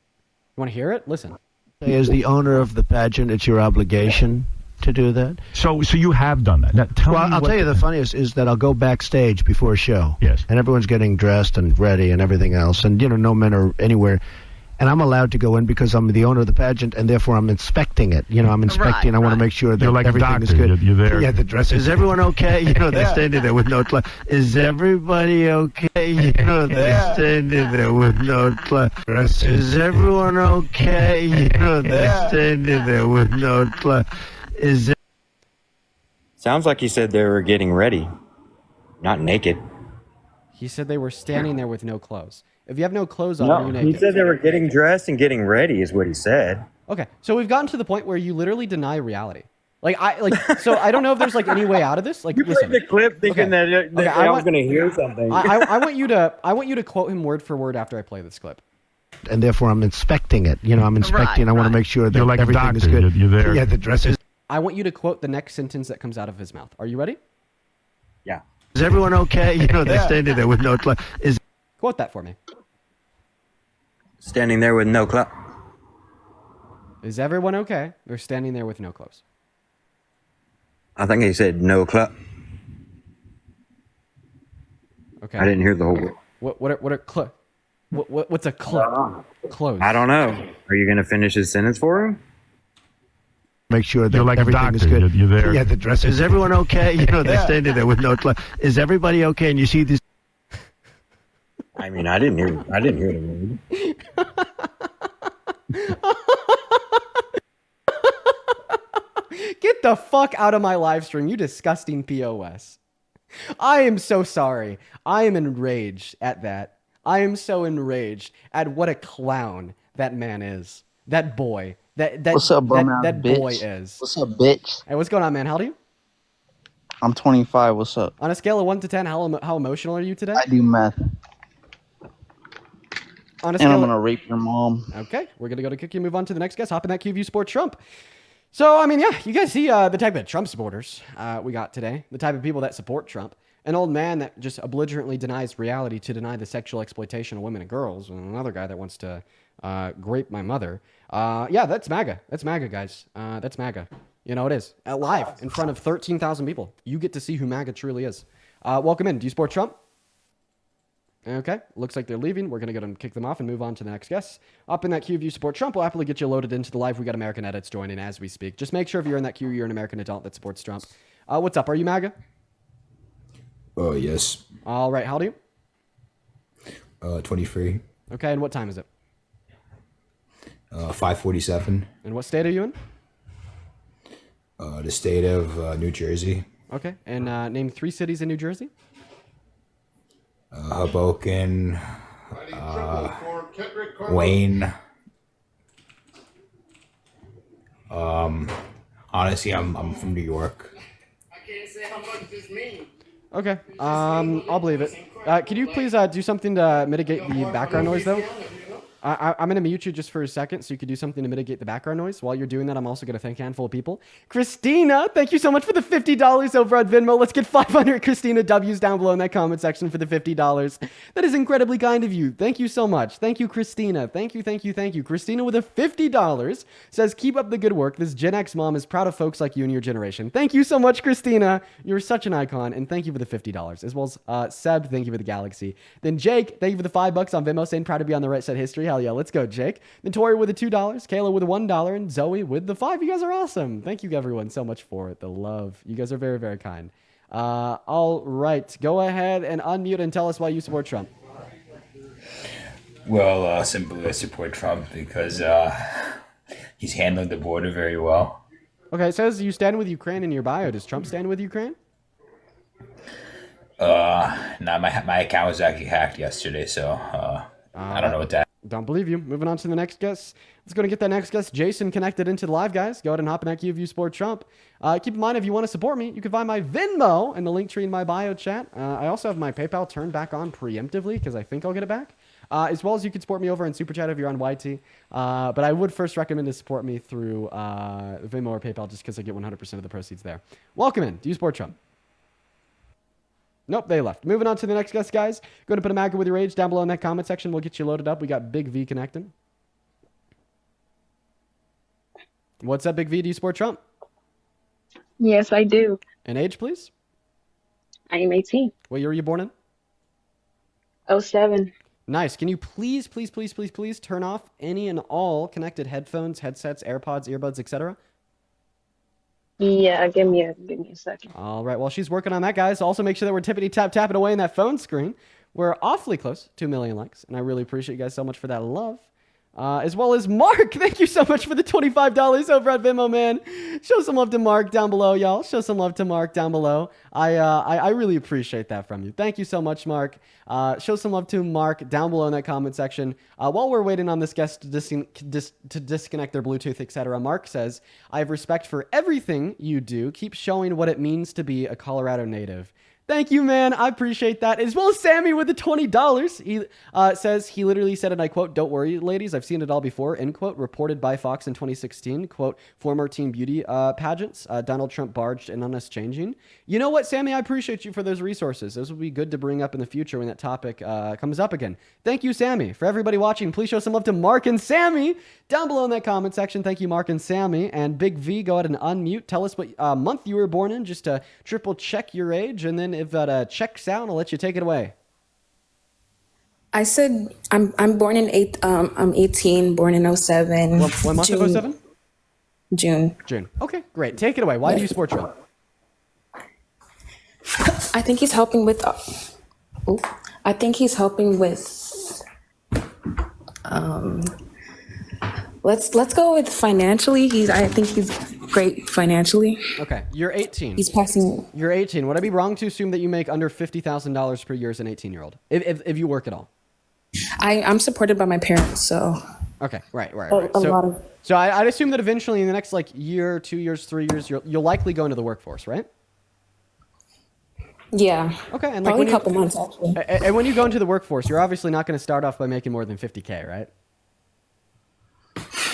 want to hear it? Listen. As the owner of the pageant, it's your obligation to do that. So you have done that. Now, tell me I'll tell you the funniest is that I'll go backstage before a show. Yes. And everyone's getting dressed and ready and everything else. And, no men are anywhere. And I'm allowed to go in because I'm the owner of the pageant, and therefore I'm inspecting it. I'm inspecting. I want to make sure that You're like everything a doctor. is good. You're there. Yeah, the dress. Is everyone okay? They're standing there with no clothes. Is everybody okay? They're standing there with no clothes. Is everyone okay? They're standing there with no clothes. Sounds like he said they were getting ready, not naked. He said they were standing there with no clothes. If you have no clothes on, are you No, naked? he said they were getting dressed and getting ready is what he said. Okay, so we've gotten to the point where you literally deny reality. So I don't know if there's any way out of this. You played the clip thinking that I was going to hear something. I want you to quote him word for word after I play this clip. And therefore I'm inspecting it. I'm inspecting. I want to make sure that You're like everything a doctor. is good. You're there. Yeah, the dress is. I want you to quote the next sentence that comes out of his mouth. Are you ready? Yeah. Is everyone okay? They're standing there with no clothes. Quote that for me. Standing there with no clothes. Is everyone okay? They're standing there with no clothes. I think he said no clothes. Okay. I didn't hear the whole word. What's a clothes? Clothes. I don't know. Are you going to finish his sentence for him? Make sure that You're like a everything doctor. is good. You're there. Yeah, the dress. Is everyone okay? They're standing there with no clothes. Is everybody okay? And you see this. I mean, I didn't hear the word. Get the fuck out of my live stream, you disgusting POS. I am so sorry. I am enraged at that. I am so enraged at what a clown that man is. That boy. That What's up, bro, man? that Bitch. boy is. What's up, bitch? Hey, what's going on, man? How old are you? I'm 25. What's up? On a scale of 1 to 10, how emotional are you today? I do math. On a And scale I'm gonna rape your mom. Okay, we're gonna go to Cookie and move on to the next guest. Hop in that QView Sport Trump. So, I mean, yeah, you guys see the type of Trump supporters we got today, the type of people that support Trump. An old man that just belligerently denies reality to deny the sexual exploitation of women and girls, and another guy that wants to grape my mother. Yeah, that's MAGA. That's MAGA, guys. That's MAGA. It is. Live in front of 13,000 people. You get to see who MAGA truly is. Welcome in. Do you support Trump? Okay, looks like they're leaving. We're going to go and kick them off and move on to the next guest. Up in that queue, if you support Trump, we'll happily get you loaded into the live. We got American Edits joining as we speak. Just make sure if you're in that queue, you're an American adult that supports Trump. What's up? Are you MAGA? Oh, yes. All right, how old are you? 23. Okay, and what time is it? 5:47. And what state are you in? The state of New Jersey. Okay, and name 3 cities in New Jersey. Hoboken, Wayne. Honestly, I'm from New York. Okay, I'll believe it. Could you please do something to mitigate the background noise, though? I'm going to mute you just for a second so you could do something to mitigate the background noise. While you're doing that, I'm also going to thank a handful of people. Christina, thank you so much for the $50 over at Venmo. Let's get 500 Christina W's down below in that comment section for the $50. That is incredibly kind of you. Thank you so much. Thank you, Christina. Thank you, thank you, thank you. Christina with a $50 says, keep up the good work. This Gen X mom is proud of folks like you and your generation. Thank you so much, Christina. You're such an icon. And thank you for the $50. As well as Seb, thank you for the Galaxy. Then Jake, thank you for the $5 on Venmo, saying proud to be on the right side history. Hell yeah, let's go, Jake. Then Tori with the $2, Kayla with the $1, and Zoe with the $5. You guys are awesome. Thank you, everyone, so much for the love. You guys are very, very kind. All right, go ahead and unmute and tell us why you support Trump. Well, simply I support Trump because he's handling the border very well. Okay, it says you stand with Ukraine in your bio. Does Trump stand with Ukraine? Nah, my account was actually hacked yesterday, so I don't know what that. Don't believe you. Moving on to the next guest. Let's go to get that next guest, Jason, connected into the live, guys. Go ahead and hop in that queue if you support Trump. Keep in mind, if you want to support me, you can find my Venmo in the link tree in my bio chat. I also have my PayPal turned back on preemptively because I think I'll get it back. As well as you can support me over in Super Chat if you're on YT. But I would first recommend to support me through Venmo or PayPal just because I get 100% of the proceeds there. Welcome in. Do you support Trump? Nope, they left. Moving on to the next guest, guys. Go to put a MAGA with your age down below in that comment section. We'll get you loaded up. We got Big V connecting. What's up, Big V? Do you support Trump? Yes, I do. And age, please? I am 18. What year were you born in? 07. Nice. Can you please turn off any and all connected headphones, headsets, AirPods, earbuds, etc.? Yeah, give me a second. All right. While she's working on that, guys, also make sure that we're tapping away in that phone screen. We're awfully close to 1 million likes, and I really appreciate you guys so much for that love. As well as Mark, thank you so much for the $25 over at Venmo, man. Show some love to Mark down below, y'all. Show some love to Mark down below. I really appreciate that from you. Thank you so much, Mark. Show some love to Mark down below in that comment section. While we're waiting on this guest to disconnect their Bluetooth, etc., Mark says, I have respect for everything you do. Keep showing what it means to be a Colorado native. Thank you, man. I appreciate that. As well as Sammy with the $20. He says, he literally said, and I quote, don't worry, ladies, I've seen it all before, end quote, reported by Fox in 2016, quote, former teen beauty pageants, Donald Trump barged in on us changing. You know what, Sammy? I appreciate you for those resources. Those will be good to bring up in the future when that topic comes up again. Thank you, Sammy. For everybody watching, please show some love to Mark and Sammy down below in that comment section. Thank you, Mark and Sammy. And Big V, go ahead and unmute. Tell us what month you were born in, just to triple check your age, and then if that checks out, I'll let you take it away. I said I'm born in I'm 18, born in 07. What month of 07? June. Okay, great. Take it away. Why do you support Trump? I think he's helping with. Let's go with financially. I think he's great financially. Okay, you're 18. He's passing. You're 18. Would I be wrong to assume that you make under $50,000 per year as an 18-year-old, if you work at all? I'm supported by my parents, so. Okay, right. So I'd assume that eventually in the next year, 2 years, 3 years, you'll likely go into the workforce, right? Yeah. Okay, and probably a couple months actually. And when you go into the workforce, you're obviously not going to start off by making more than $50K, right?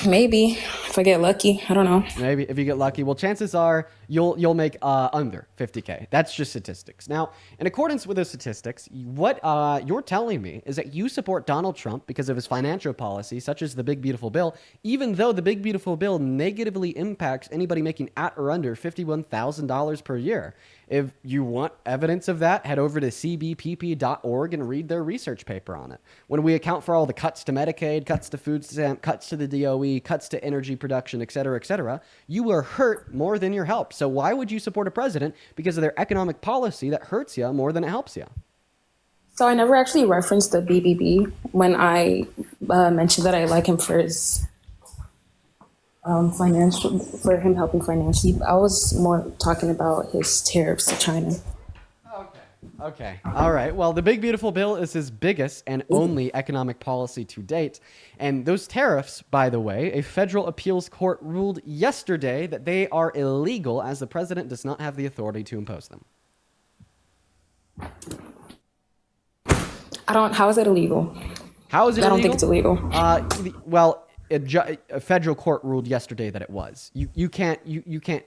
Maybe if I get lucky. I don't know. Maybe if you get lucky. Well, chances are you'll make under 50K. That's just statistics. Now, in accordance with those statistics, what you're telling me is that you support Donald Trump because of his financial policy, such as the Big Beautiful Bill, even though the Big Beautiful Bill negatively impacts anybody making at or under $51,000 per year. If you want evidence of that, head over to cbpp.org and read their research paper on it. When we account for all the cuts to Medicaid, cuts to food stamp, cuts to the DOE, cuts to energy production, et cetera, you are hurt more than you're helped. So why would you support a president because of their economic policy that hurts you more than it helps you? So I never actually referenced the BBB when I mentioned that I like him for his for him helping financially. I was more talking about his tariffs to China. Okay. All right. Well, the Big Beautiful Bill is his biggest and only economic policy to date. And those tariffs, by the way, a federal appeals court ruled yesterday that they are illegal as the president does not have the authority to impose them. How is it illegal? How is it I illegal? don't think it's illegal. Well, a federal court ruled yesterday that it was. You can't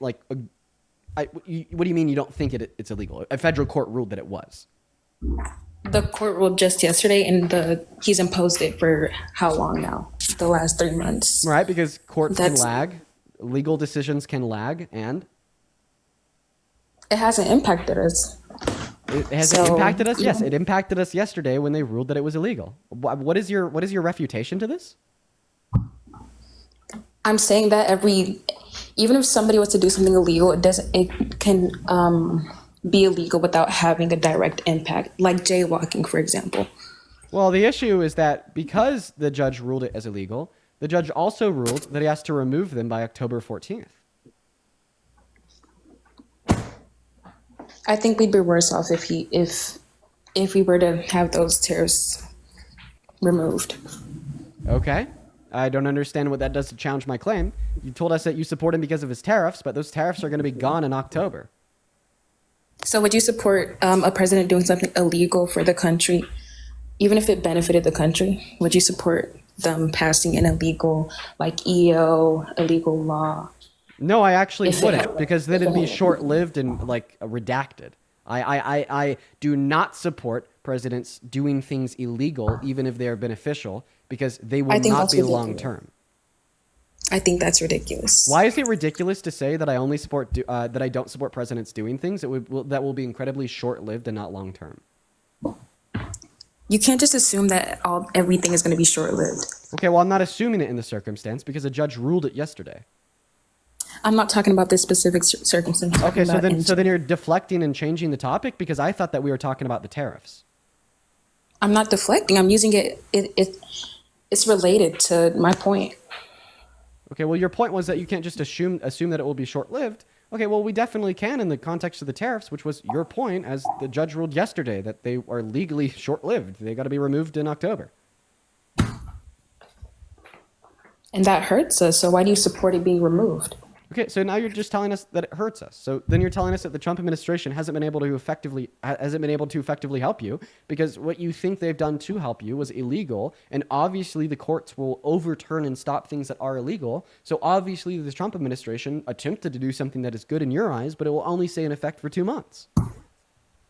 like. What do you mean you don't think it's illegal? A federal court ruled that it was. The court ruled just yesterday, and he's imposed it for how long now? The last 3 months. Right, because courts can lag, legal decisions can lag, and it hasn't impacted us. It hasn't impacted us. Yes, it impacted us yesterday when they ruled that it was illegal. What is your refutation to this? I'm saying that even if somebody was to do something illegal, it can be illegal without having a direct impact, like jaywalking, for example. Well, the issue is that because the judge ruled it as illegal, the judge also ruled that he has to remove them by October 14th. I think we'd be worse off if we were to have those tariffs removed. Okay. I don't understand what that does to challenge my claim. You told us that you support him because of his tariffs, but those tariffs are going to be gone in October. So would you support a president doing something illegal for the country, even if it benefited the country? Would you support them passing an illegal, like EO, illegal law? No, I actually wouldn't, because then it'd be short-lived and like redacted. I do not support presidents doing things illegal, even if they are beneficial, because they will not be long-term. I think that's ridiculous. Why is it ridiculous to say that I only support that I don't support presidents doing things that will be incredibly short-lived and not long-term? You can't just assume that everything is going to be short-lived. Okay, well, I'm not assuming it in the circumstance because a judge ruled it yesterday. I'm not talking about this specific circumstance. Okay, so then you're deflecting and changing the topic because I thought that we were talking about the tariffs. I'm not deflecting. I'm using it. It's related to my point. Okay, well, your point was that you can't just assume that it will be short-lived. Okay, well, we definitely can in the context of the tariffs, which was your point, as the judge ruled yesterday that they are legally short-lived. They got to be removed in October. And that hurts us. So why do you support it being removed? Okay, so now you're just telling us that it hurts us. So then you're telling us that the Trump administration hasn't been able to effectively help you because what you think they've done to help you was illegal, and obviously the courts will overturn and stop things that are illegal. So obviously the Trump administration attempted to do something that is good in your eyes, but it will only stay in effect for 2 months.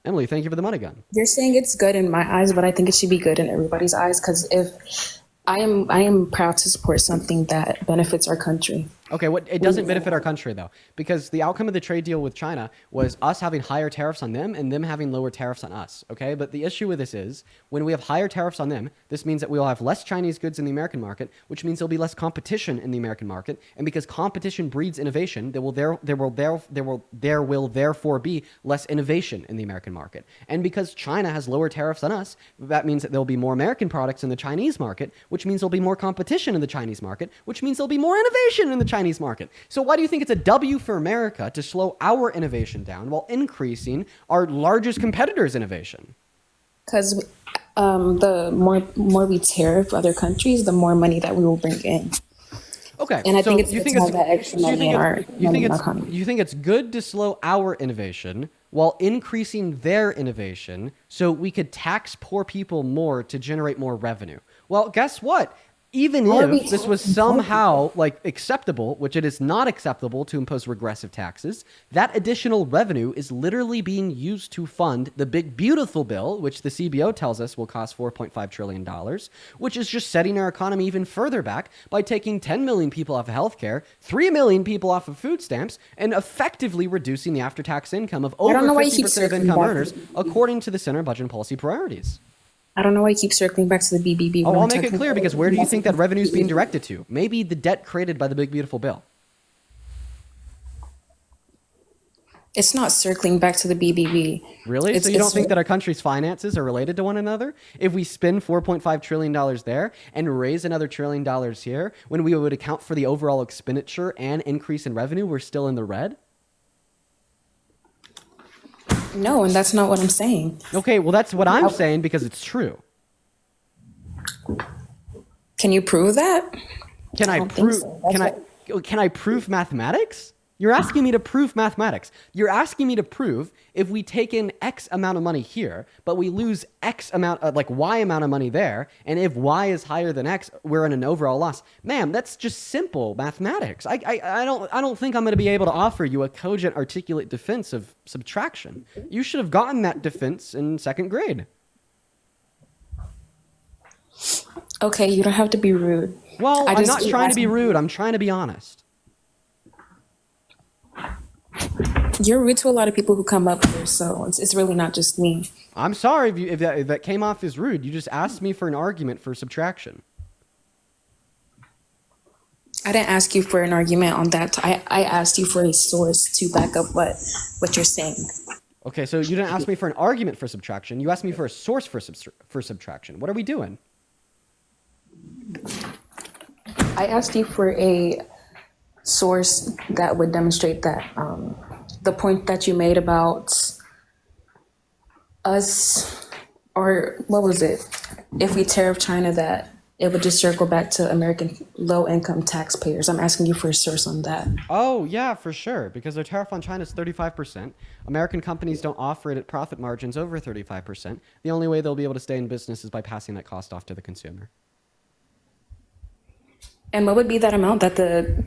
Emily, thank you for the money gun. You're saying it's good in my eyes, but I think it should be good in everybody's eyes because if I am proud to support something that benefits our country. Okay, it doesn't benefit our country, though, because the outcome of the trade deal with China was us having higher tariffs on them and them having lower tariffs on us, okay? But the issue with this is when we have higher tariffs on them, this means that we will have less Chinese goods in the American market, which means there'll be less competition in the American market. And because competition breeds innovation, there will therefore be less innovation in the American market. And because China has lower tariffs on us, that means that there'll be more American products in the Chinese market, which means there'll be more competition in the Chinese market, which means there'll be more innovation in the Chinese market. So why do you think it's a W for America to slow our innovation down while increasing our largest competitors' innovation? Because the more we tariff other countries, the more money that we will bring in. Okay, and I so think it's good to have that extra money in our economy. You think it's good to slow our innovation while increasing their innovation so we could tax poor people more to generate more revenue? Well, guess what? Even if this was somehow acceptable, which it is not acceptable to impose regressive taxes, that additional revenue is literally being used to fund the big beautiful bill, which the CBO tells us will cost $4.5 trillion, which is just setting our economy even further back by taking 10 million people off of healthcare, 3 million people off of food stamps, and effectively reducing the after-tax income of over 50% of income earners, according to the Center of Budget and Policy Priorities. I don't know why I keep circling back to the BBB. Oh, I'll make it clear, because where do you think that revenue is being directed to? Maybe the debt created by the big, beautiful bill. It's not circling back to the BBB. Really? So you don't think that our country's finances are related to one another? If we spend $4.5 trillion there and raise another $1 trillion here, when we would account for the overall expenditure and increase in revenue, we're still in the red? No, and that's not what I'm saying. Okay, well, that's what I'm saying because it's true. Can you prove that? Can I prove? Can I prove mathematics? You're asking me to prove mathematics. You're asking me to prove if we take in X amount of money here, but we lose X amount, like Y amount of money there, and if Y is higher than X, we're in an overall loss. Ma'am, that's just simple mathematics. I don't think I'm going to be able to offer you a cogent, articulate defense of subtraction. You should have gotten that defense in second grade. Okay, you don't have to be rude. Well, I'm not trying to be rude. I'm trying to be honest. You're rude to a lot of people who come up here, so it's really not just me. I'm sorry if that came off as rude. You just asked me for an argument for subtraction. I didn't ask you for an argument on that. I asked you for a source to back up what you're saying. Okay, so you didn't ask me for an argument for subtraction. You asked me for a source for subtraction. What are we doing? I asked you for a source that would demonstrate that the point that you made about us, or what was it? If we tariff China, that it would just circle back to American low-income taxpayers. I'm asking you for a source on that. Oh, yeah, for sure, because their tariff on China is 35%. American companies don't offer it at profit margins over 35%. The only way they'll be able to stay in business is by passing that cost off to the consumer. And what would be that amount that the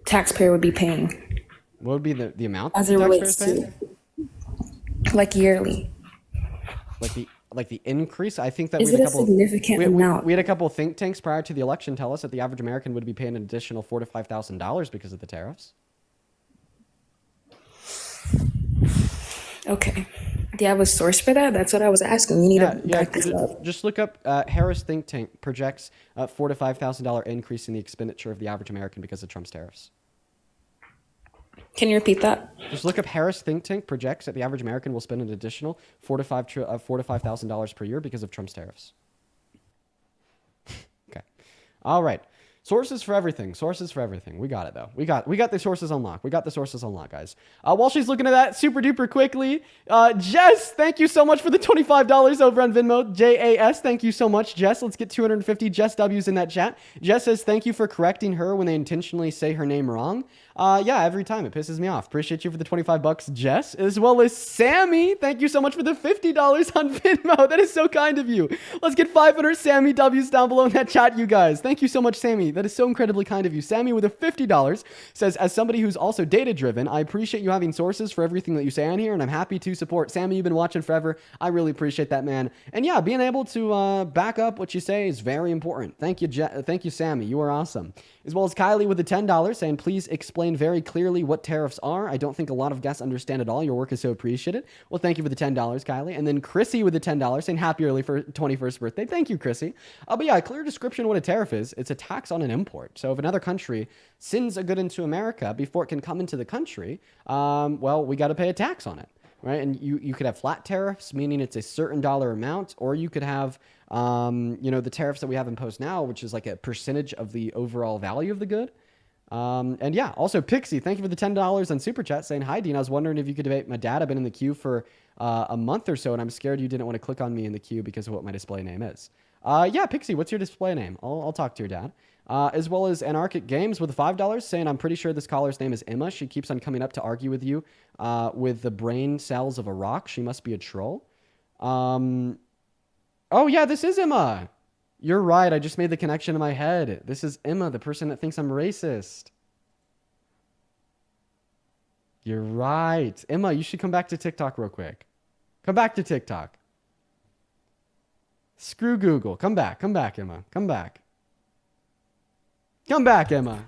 taxpayer would be paying? What would be the amount as that it the relates taxpayer's to, like yearly? Like the increase? I think that Is we had it a a couple significant amount? we had a couple think tanks prior to the election tell us that the average American would be paying an additional $4,000 to $5,000 because of the tariffs. Okay. Do you have a source for that? That's what I was asking. You need to back this up. Just look up Harris think tank projects $4,000 to $5,000 increase in the expenditure of the average American because of Trump's tariffs. Can you repeat that? Just look up Harris think tank projects that the average American will spend an additional $4,000 to $5,000 per year because of Trump's tariffs. Okay. All right. Sources for everything. Sources for everything. We got it though. We got the sources unlocked. We got the sources unlocked, guys. While she's looking at that super duper quickly, Jess, thank you so much for the $25 over on Venmo. JAS, thank you so much, Jess. Let's get 250 Jess W's in that chat. Jess says thank you for correcting her when they intentionally say her name wrong. Yeah, every time it pisses me off. Appreciate you for the $25, Jess, as well as Sammy. Thank you so much for the $50 on Venmo. That is so kind of you. Let's get 500 Sammy W's down below in that chat, you guys. Thank you so much, Sammy. That is so incredibly kind of you. Sammy with a $50 says, as somebody who's also data-driven, I appreciate you having sources for everything that you say on here, and I'm happy to support. Sammy, you've been watching forever. I really appreciate that, man. And yeah, being able to back up what you say is very important. Thank you, thank you, Sammy. You are awesome. As well as Kylie with the $10 saying, please explain very clearly what tariffs are. I don't think a lot of guests understand at all. Your work is so appreciated. Well, thank you for the $10, Kylie. And then Chrissy with the $10 saying, happy early for 21st birthday. Thank you, Chrissy. But yeah, a clear description of what a tariff is. It's a tax on an import. So if another country sends a good into America before it can come into the country, well, we got to pay a tax on it. Right? And you could have flat tariffs, meaning it's a certain dollar amount, or you could have, the tariffs that we have imposed now, which is like a percentage of the overall value of the good. And yeah, also Pixie, thank you for the $10 on Super Chat saying, hi, Dean. I was wondering if you could debate my dad. I've been in the queue for a month or so, and I'm scared you didn't want to click on me in the queue because of what my display name is. Yeah, Pixie, what's your display name? I'll talk to your dad. As well as Anarchic Games with the $5 saying, I'm pretty sure this caller's name is Emma. She keeps on coming up to argue with you with the brain cells of a rock. She must be a troll. Oh, yeah, this is Emma. You're right. I just made the connection in my head. This is Emma, the person that thinks I'm racist. You're right. Emma, you should come back to TikTok real quick. Come back to TikTok. Screw Google. Come back, Emma. Come back. Come back, Emma.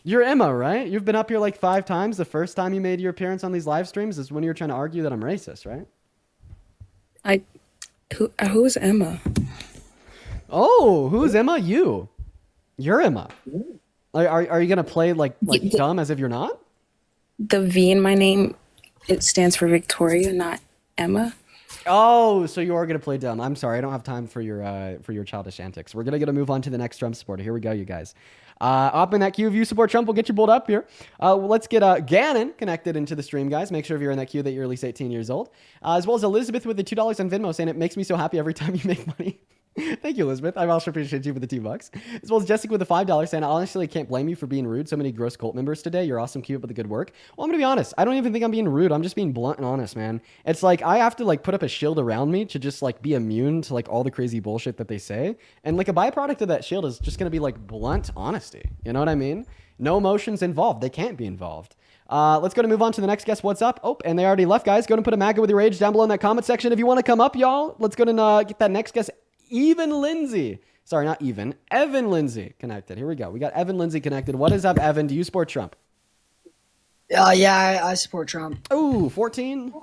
You're Emma, right? You've been up here like 5 times. The first time you made your appearance on these live streams is when you were trying to argue that I'm racist, right? Who's Emma? Oh, who's Emma? You're Emma. Are you gonna play like dumb as if you're not? The V in my name, it stands for Victoria, not Emma. Oh, so you are gonna play dumb. I'm sorry, I don't have time for your childish antics. We're gonna move on to the next Trump supporter. Here we go, you guys. Up in that queue, if you support Trump, we'll get you pulled up here. Let's get Gannon connected into the stream, guys. Make sure if you're in that queue that you're at least 18 years old. As well as Elizabeth with the $2 on Venmo saying, it makes me so happy every time you make money. Thank you, Elizabeth. I also appreciate you for the $2. As well as Jessica with the $5 saying, honestly, I can't blame you for being rude. So many gross cult members today. You're awesome, keep up with the good work. Well, I'm going to be honest. I don't even think I'm being rude. I'm just being blunt and honest, man. It's like I have to like put up a shield around me to just like be immune to like all the crazy bullshit that they say. And like a byproduct of that shield is just going to be like blunt honesty. You know what I mean? No emotions involved. They can't be involved. Let's go to move on to the next guest. What's up? Oh, and they already left, guys. Go and put a MAGA with your age down below in that comment section if you want to come up, y'all. Let's go and get that next guest. Evan Lindsay. Sorry, not even. Evan Lindsay connected. Here we go. We got Evan Lindsay connected. What is up, Evan? Do you support Trump? Yeah, I support Trump. Ooh, 14?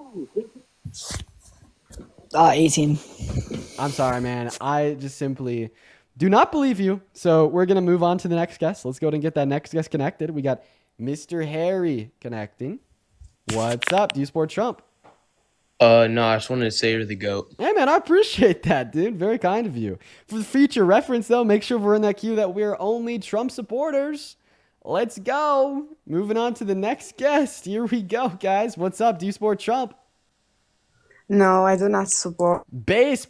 18. I'm sorry, man. I just simply do not believe you. So we're going to move on to the next guest. Let's go and get that next guest connected. We got Mr. Harry connecting. What's up? Do you support Trump? No, I just wanted to say you're the GOAT. Hey, man, I appreciate that, dude. Very kind of you. For the future reference, though, make sure we're in that queue that we're only Trump supporters. Let's go. Moving on to the next guest. Here we go, guys. What's up? Do you support Trump? No, I do not support. Base.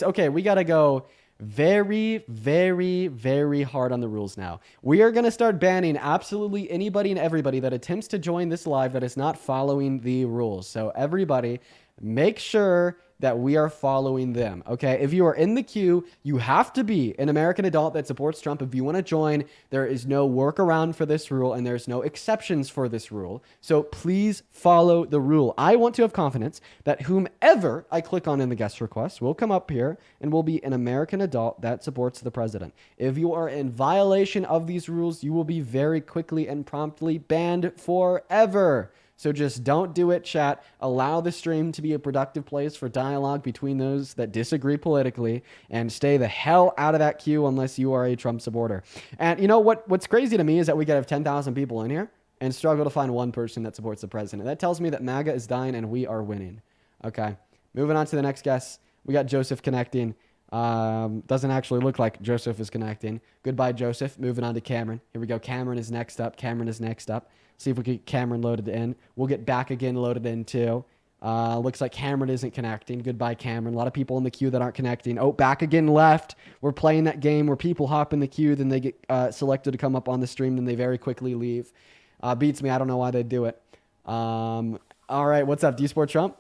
Okay, we got to go very, very, very hard on the rules now. We are going to start banning absolutely anybody and everybody that attempts to join this live that is not following the rules. So everybody, make sure that we are following them, okay? If you are in the queue, you have to be an American adult that supports Trump. If you want to join, there is no workaround for this rule and there's no exceptions for this rule. So please follow the rule. I want to have confidence that whomever I click on in the guest request will come up here and will be an American adult that supports the president. If you are in violation of these rules, you will be very quickly and promptly banned forever. So just don't do it, chat. Allow the stream to be a productive place for dialogue between those that disagree politically, and stay the hell out of that queue unless you are a Trump supporter. And you know what's crazy to me is that we could have 10,000 people in here and struggle to find one person that supports the president. That tells me that MAGA is dying and we are winning. Okay, moving on to the next guest. We got Joseph connecting. Doesn't actually look like Joseph is connecting. Goodbye, Joseph. Moving on to Cameron. Here we go. Cameron is next up. See if we can get Cameron loaded in. We'll get back again loaded in too. Looks like Cameron isn't connecting. Goodbye, Cameron. A lot of people in the queue that aren't connecting. Oh, back again left. We're playing that game where people hop in the queue, then they get selected to come up on the stream, then they very quickly leave. Beats me. I don't know why they do it. All right, what's up? Do you support Trump?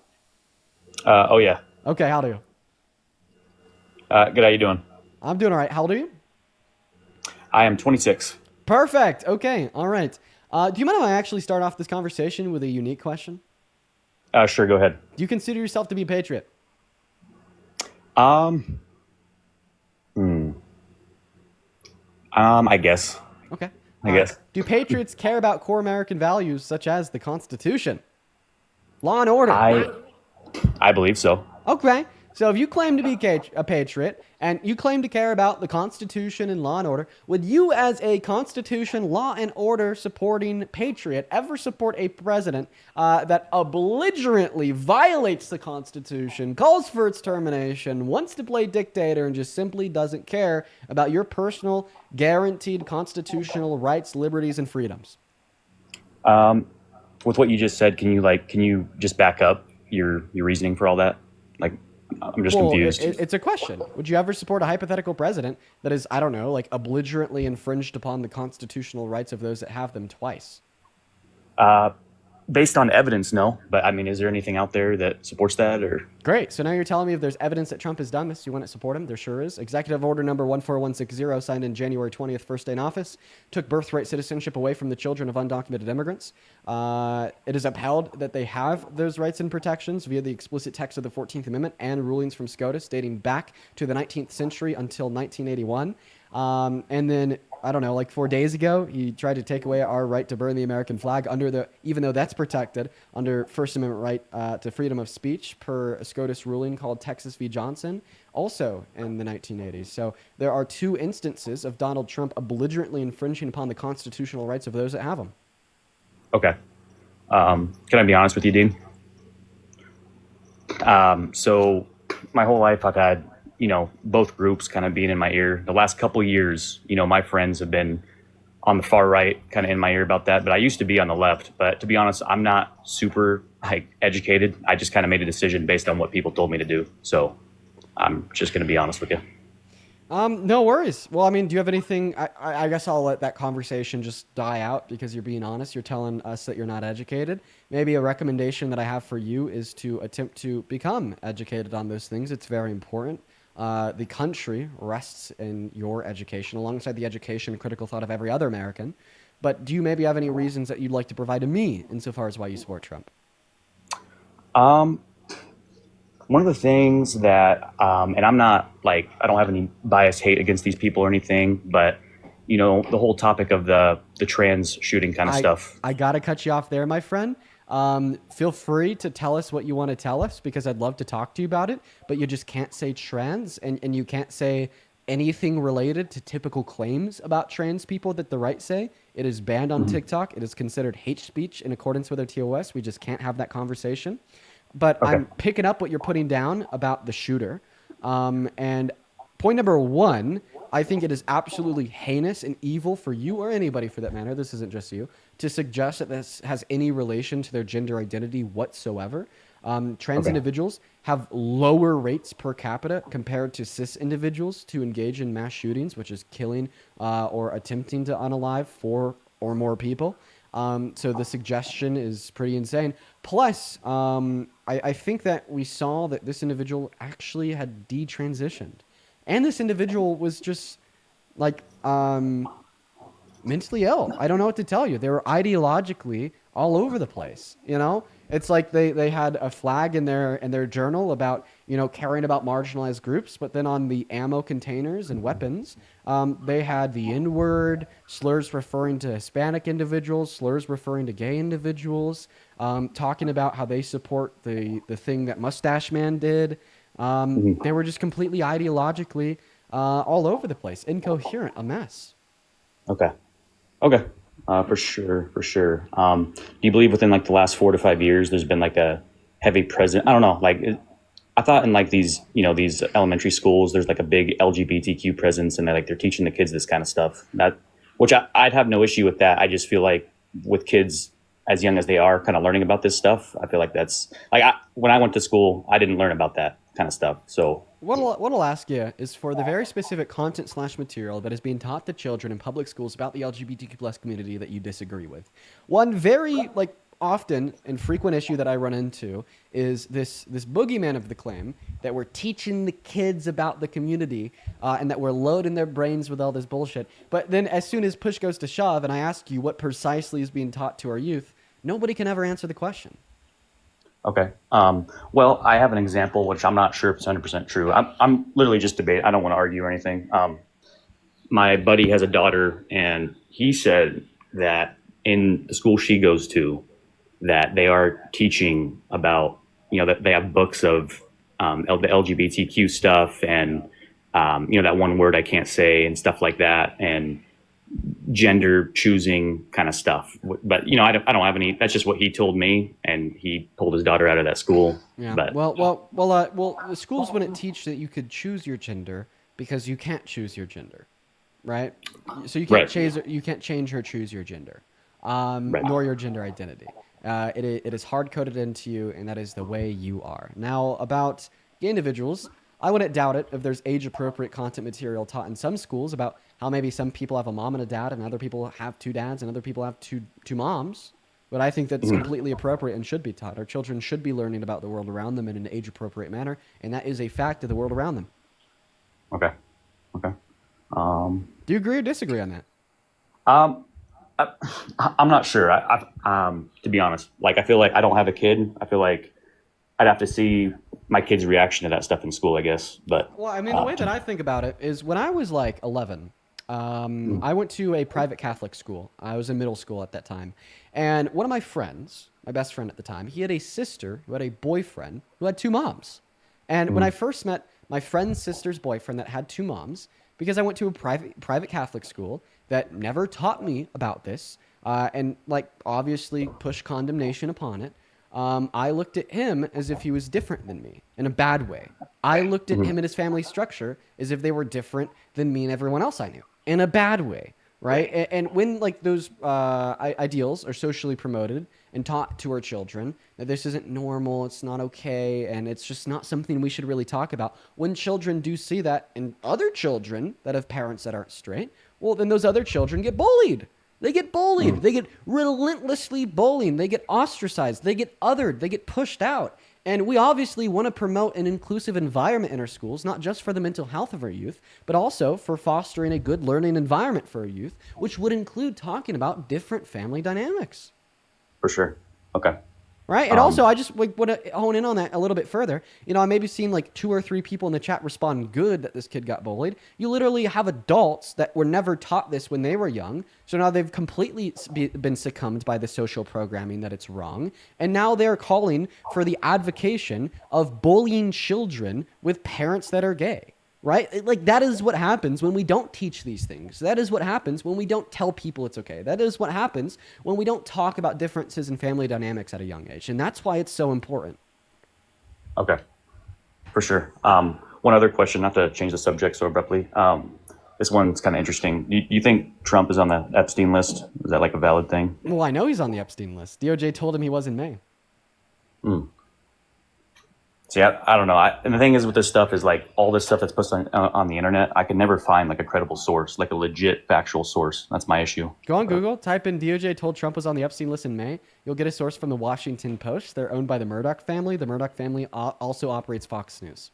Oh, yeah. Okay, how do you? Good, how you doing? I'm doing all right. How old are you? I am 26. Perfect. Okay, all right. Do you mind if I actually start off this conversation with a unique question? Sure, go ahead. Do you consider yourself to be a patriot? I guess. Okay. I guess. Do patriots care about core American values such as the Constitution? Law and order? I believe so. Okay. So if you claim to be a patriot and you claim to care about the Constitution and law and order, would you as a Constitution, law and order supporting patriot ever support a president that belligerently violates the Constitution, calls for its termination, wants to play dictator, and just simply doesn't care about your personal guaranteed constitutional rights, liberties, and freedoms? With what you just said, can you just back up your reasoning for all that? Like, I'm just confused. It's a question. Would you ever support a hypothetical president that is, I don't know, like belligerently infringed upon the constitutional rights of those that have them twice? Based on evidence, no. But I mean, is there anything out there that supports that? Or Great. So now you're telling me if there's evidence that Trump has done this, you want to support him? There sure is. Executive Order number 14160, signed in January 20th, first day in office, took birthright citizenship away from the children of undocumented immigrants. It is upheld that they have those rights and protections via the explicit text of the 14th Amendment and rulings from SCOTUS dating back to the 19th century until 1981. And then, I don't know, like 4 days ago, he tried to take away our right to burn the American flag even though that's protected under First Amendment right to freedom of speech per a SCOTUS ruling called Texas v. Johnson, also in the 1980s. So there are two instances of Donald Trump belligerently infringing upon the constitutional rights of those that have them. Okay. Can I be honest with you, Dean? So my whole life I've had, both groups kind of being in my ear. The last couple of years, my friends have been on the far right, kind of in my ear about that. But I used to be on the left. But to be honest, I'm not super educated. I just kind of made a decision based on what people told me to do. So I'm just going to be honest with you. No worries. Well, I mean, do you have anything? I guess I'll let that conversation just die out because you're being honest. You're telling us that you're not educated. Maybe a recommendation that I have for you is to attempt to become educated on those things. It's very important. The country rests in your education alongside the education and critical thought of every other American. But do you maybe have any reasons that you'd like to provide to me insofar as why you support Trump? One of the things that, and I'm not like, I don't have any bias hate against these people or anything, but you know, the whole topic of the trans shooting kind of stuff. I gotta cut you off there, my friend. Feel free to tell us what you want to tell us because I'd love to talk to you about it, but you just can't say trans and you can't say anything related to typical claims about trans people that the right say. It is banned on TikTok. It is considered hate speech in accordance with our TOS. We just can't have that conversation. But I'm picking up what you're putting down about the shooter. And point number one, I think it is absolutely heinous and evil for you or anybody for that matter, this isn't just you, to suggest that this has any relation to their gender identity whatsoever. Trans individuals have lower rates per capita compared to cis individuals to engage in mass shootings, which is killing or attempting to unalive 4 or more people. So the suggestion is pretty insane. Plus, I think that we saw that this individual actually had detransitioned. And this individual was just like mentally ill. I don't know what to tell you. They were ideologically all over the place. You know, it's like they had a flag in their journal about, you know, caring about marginalized groups, but then on the ammo containers and weapons, they had the N-word, slurs referring to Hispanic individuals, slurs referring to gay individuals, talking about how they support the thing that Mustache Man did. They were just completely ideologically all over the place, incoherent, a mess. Okay. For sure. Do you believe within like the last 4 to 5 years, there's been like a heavy presence? I don't know. I thought in like these, you know, these elementary schools, there's like a big LGBTQ presence and they're teaching the kids this kind of stuff. Which I'd have no issue with that. I just feel like with kids as young as they are kind of learning about this stuff, I feel like that's like, when I went to school, I didn't learn about that kind of stuff. So what I'll ask you is for the very specific content / material that is being taught to children in public schools about the LGBTQ plus community that you disagree with. One very like often and frequent issue that I run into is this boogeyman of the claim that we're teaching the kids about the community and that we're loading their brains with all this bullshit. But then as soon as push goes to shove and I ask you what precisely is being taught to our youth, nobody can ever answer the question. Okay. Well, I have an example, which I'm not sure if it's 100% true. I'm literally just debating. I don't want to argue or anything. My buddy has a daughter, and he said that in the school she goes to, that they are teaching about, you know, that they have books of the LGBTQ stuff and, you know, that one word I can't say and stuff like that, and gender choosing kind of stuff. But you know, I don't have any. That's just what he told me, and he pulled his daughter out of that school. Yeah. But Well, the schools wouldn't teach that you could choose your gender because you can't choose your gender, right? So you can't change or choose your gender, nor your gender identity. It is hard coded into you, and that is the way you are. Now, about gay individuals, I wouldn't doubt it if there's age-appropriate content material taught in some schools about how maybe some people have a mom and a dad, and other people have 2 dads, and other people have two moms. But I think that's completely appropriate and should be taught. Our children should be learning about the world around them in an age-appropriate manner, and that is a fact of the world around them. Okay. Do you agree or disagree on that? I'm not sure. To be honest, like I feel like I don't have a kid. I feel like I'd have to see my kid's reaction to that stuff in school, I guess. But well, I mean, the way that I think about it is when I was like 11, I went to a private Catholic school. I was in middle school at that time. And one of my friends, my best friend at the time, he had a sister who had a boyfriend who had 2 moms. And when I first met my friend's sister's boyfriend that had 2 moms, because I went to a private Catholic school that never taught me about this, and like obviously pushed condemnation upon it, I looked at him as if he was different than me in a bad way. I looked at him and his family structure as if they were different than me and everyone else I knew in a bad way, right? And when like those ideals are socially promoted and taught to our children that this isn't normal, it's not okay, and it's just not something we should really talk about. When children do see that in other children that have parents that aren't straight, well, then those other children get bullied. They get bullied. They get relentlessly bullied. They get ostracized. They get othered. They get pushed out. And we obviously want to promote an inclusive environment in our schools, not just for the mental health of our youth, but also for fostering a good learning environment for our youth, which would include talking about different family dynamics. For sure. Okay. Right. And also, I just want to hone in on that a little bit further. You know, I maybe seen like 2 or 3 people in the chat respond good that this kid got bullied. You literally have adults that were never taught this when they were young. So now they've completely been succumbed by the social programming that it's wrong. And now they're calling for the advocation of bullying children with parents that are gay. Right? Like, that is what happens when we don't teach these things. That is what happens when we don't tell people it's okay. That is what happens when we don't talk about differences in family dynamics at a young age. And that's why it's so important. Okay. For sure. One other question, not to change the subject so abruptly. This one's kind of interesting. You think Trump is on the Epstein list? Is that like a valid thing? Well, I know he's on the Epstein list. DOJ told him he was in May. See, I don't know. And the thing is with this stuff is like all this stuff that's posted on the internet, I can never find like a credible source, like a legit factual source. That's my issue. Go on Google, type in DOJ told Trump was on the Epstein list in May. You'll get a source from the Washington Post. They're owned by the Murdoch family. The Murdoch family also operates Fox News.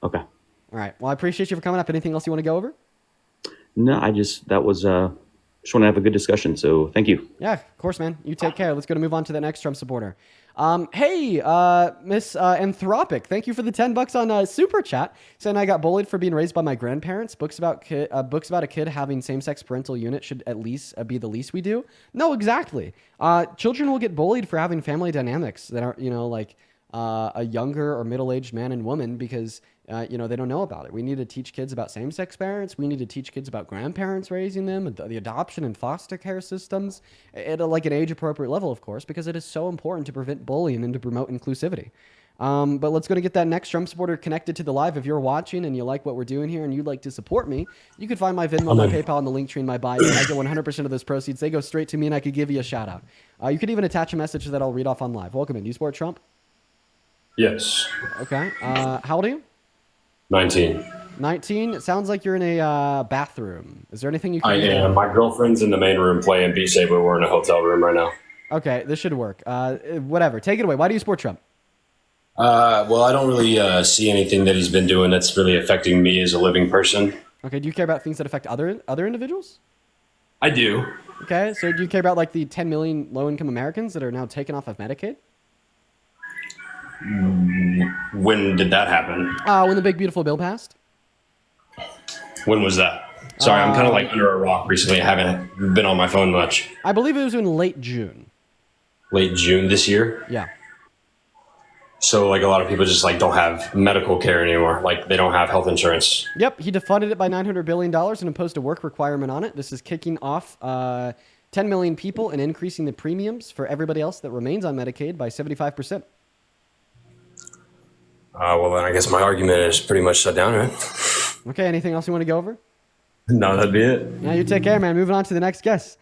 Okay. All right. Well, I appreciate you for coming up. Anything else you want to go over? No, just want to have a good discussion. So thank you. Yeah, of course, man. You take care. Let's go to move on to the next Trump supporter. Hey, Miss Anthropic, thank you for the $10 on Super Chat. Saying I got bullied for being raised by my grandparents. Books about a kid having same-sex parental unit should at least be the least we do. No, exactly. Children will get bullied for having family dynamics that aren't, like a younger or middle-aged man and woman because they don't know about it. We need to teach kids about same-sex parents. We need to teach kids about grandparents raising them, the adoption and foster care systems at like an age-appropriate level, of course, because it is so important to prevent bullying and to promote inclusivity. But let's go to get that next Trump supporter connected to the live. If you're watching and you like what we're doing here and you'd like to support me, you can find my Venmo, my PayPal, and the link tree in my bio. I get 100% of those proceeds. They go straight to me, and I could give you a shout-out. You could even attach a message that I'll read off on live. Welcome in. Do you support Trump? Yes. Okay. How old are you? 19. 19? It sounds like you're in a bathroom. Is there anything you can do? I am. My girlfriend's in the main room playing Beat Saber. We're in a hotel room right now. Okay, this should work. Whatever. Take it away. Why do you support Trump? Well, I don't really see anything that he's been doing that's really affecting me as a living person. Okay, do you care about things that affect other individuals? I do. Okay, so do you care about like the 10 million low-income Americans that are now taken off of Medicaid? When did that happen? When the big beautiful bill passed. When was that? Sorry, I'm kind of like under a rock recently. I haven't been on my phone much. I believe it was in late June. Late June this year? Yeah. So like a lot of people just like don't have medical care anymore. Like they don't have health insurance. Yep, he defunded it by $900 billion and imposed a work requirement on it. This is kicking off 10 million people and increasing the premiums for everybody else that remains on Medicaid by 75%. Well, then I guess my argument is pretty much shut down, right? Okay, anything else you want to go over? No, that'd be it. Yeah, you take care, man. Moving on to the next guest.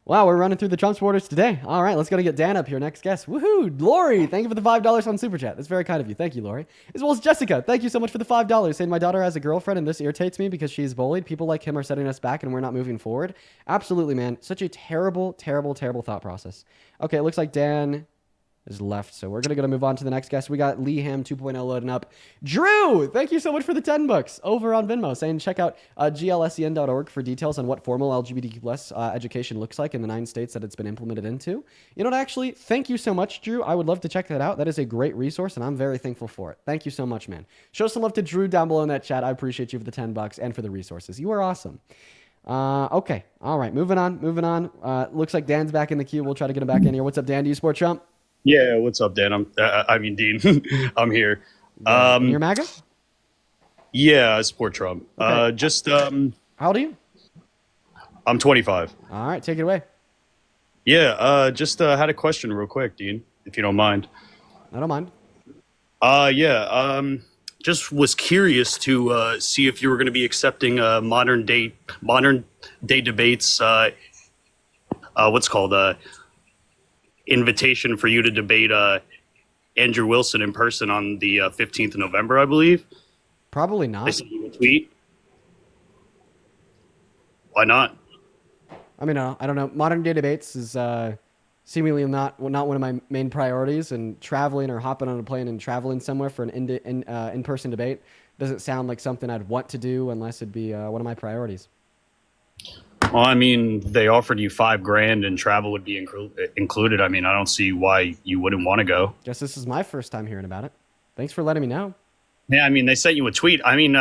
Wow, we're running through the Trump supporters today. All right, let's go to get Dan up here. Next guest. Woohoo! Lori, thank you for the $5 on Super Chat. That's very kind of you. Thank you, Lori. As well as Jessica, thank you so much for the $5. Saying my daughter has a girlfriend and this irritates me because she's bullied. People like him are setting us back and we're not moving forward. Absolutely, man. Such a terrible, terrible, terrible thought process. Okay, it looks like Dan is left, so we're gonna move on to the next guest. We got Lee Ham 2.0 loading up. Drew, thank you so much for the $10 over on Venmo, saying check out glsen.org for details on what formal LGBTQ+ education looks like in the 9 states that it's been implemented into. You know what, actually, thank you so much, Drew. I would love to check that out. That is a great resource, and I'm very thankful for it. Thank you so much, man. Show some love to Drew down below in that chat. I appreciate you for the $10 and for the resources. You are awesome. Okay, all right, moving on. Looks like Dan's back in the queue. We'll try to get him back in here. What's up, Dan? Do you support Trump? Yeah, what's up, Dan? Dean. I'm here. You're MAGA? Yeah, I support Trump. Okay. How old are you? I'm 25. All right, take it away. Yeah, just had a question real quick, Dean, if you don't mind. I don't mind. Just was curious to see if you were going to be accepting modern day debates. invitation for you to debate Andrew Wilson in person on the 15th of November, I believe. Probably They not. sent you a tweet. Why not? I mean, I don't know. Modern day debates is seemingly not one of my main priorities, and traveling or hopping on a plane and traveling somewhere for an in-person debate doesn't sound like something I'd want to do unless it'd be one of my priorities. Well, I mean, they offered you $5,000 and travel would be included. I mean, I don't see why you wouldn't want to go. Guess this is my first time hearing about it. Thanks for letting me know. Yeah, I mean, they sent you a tweet. I mean,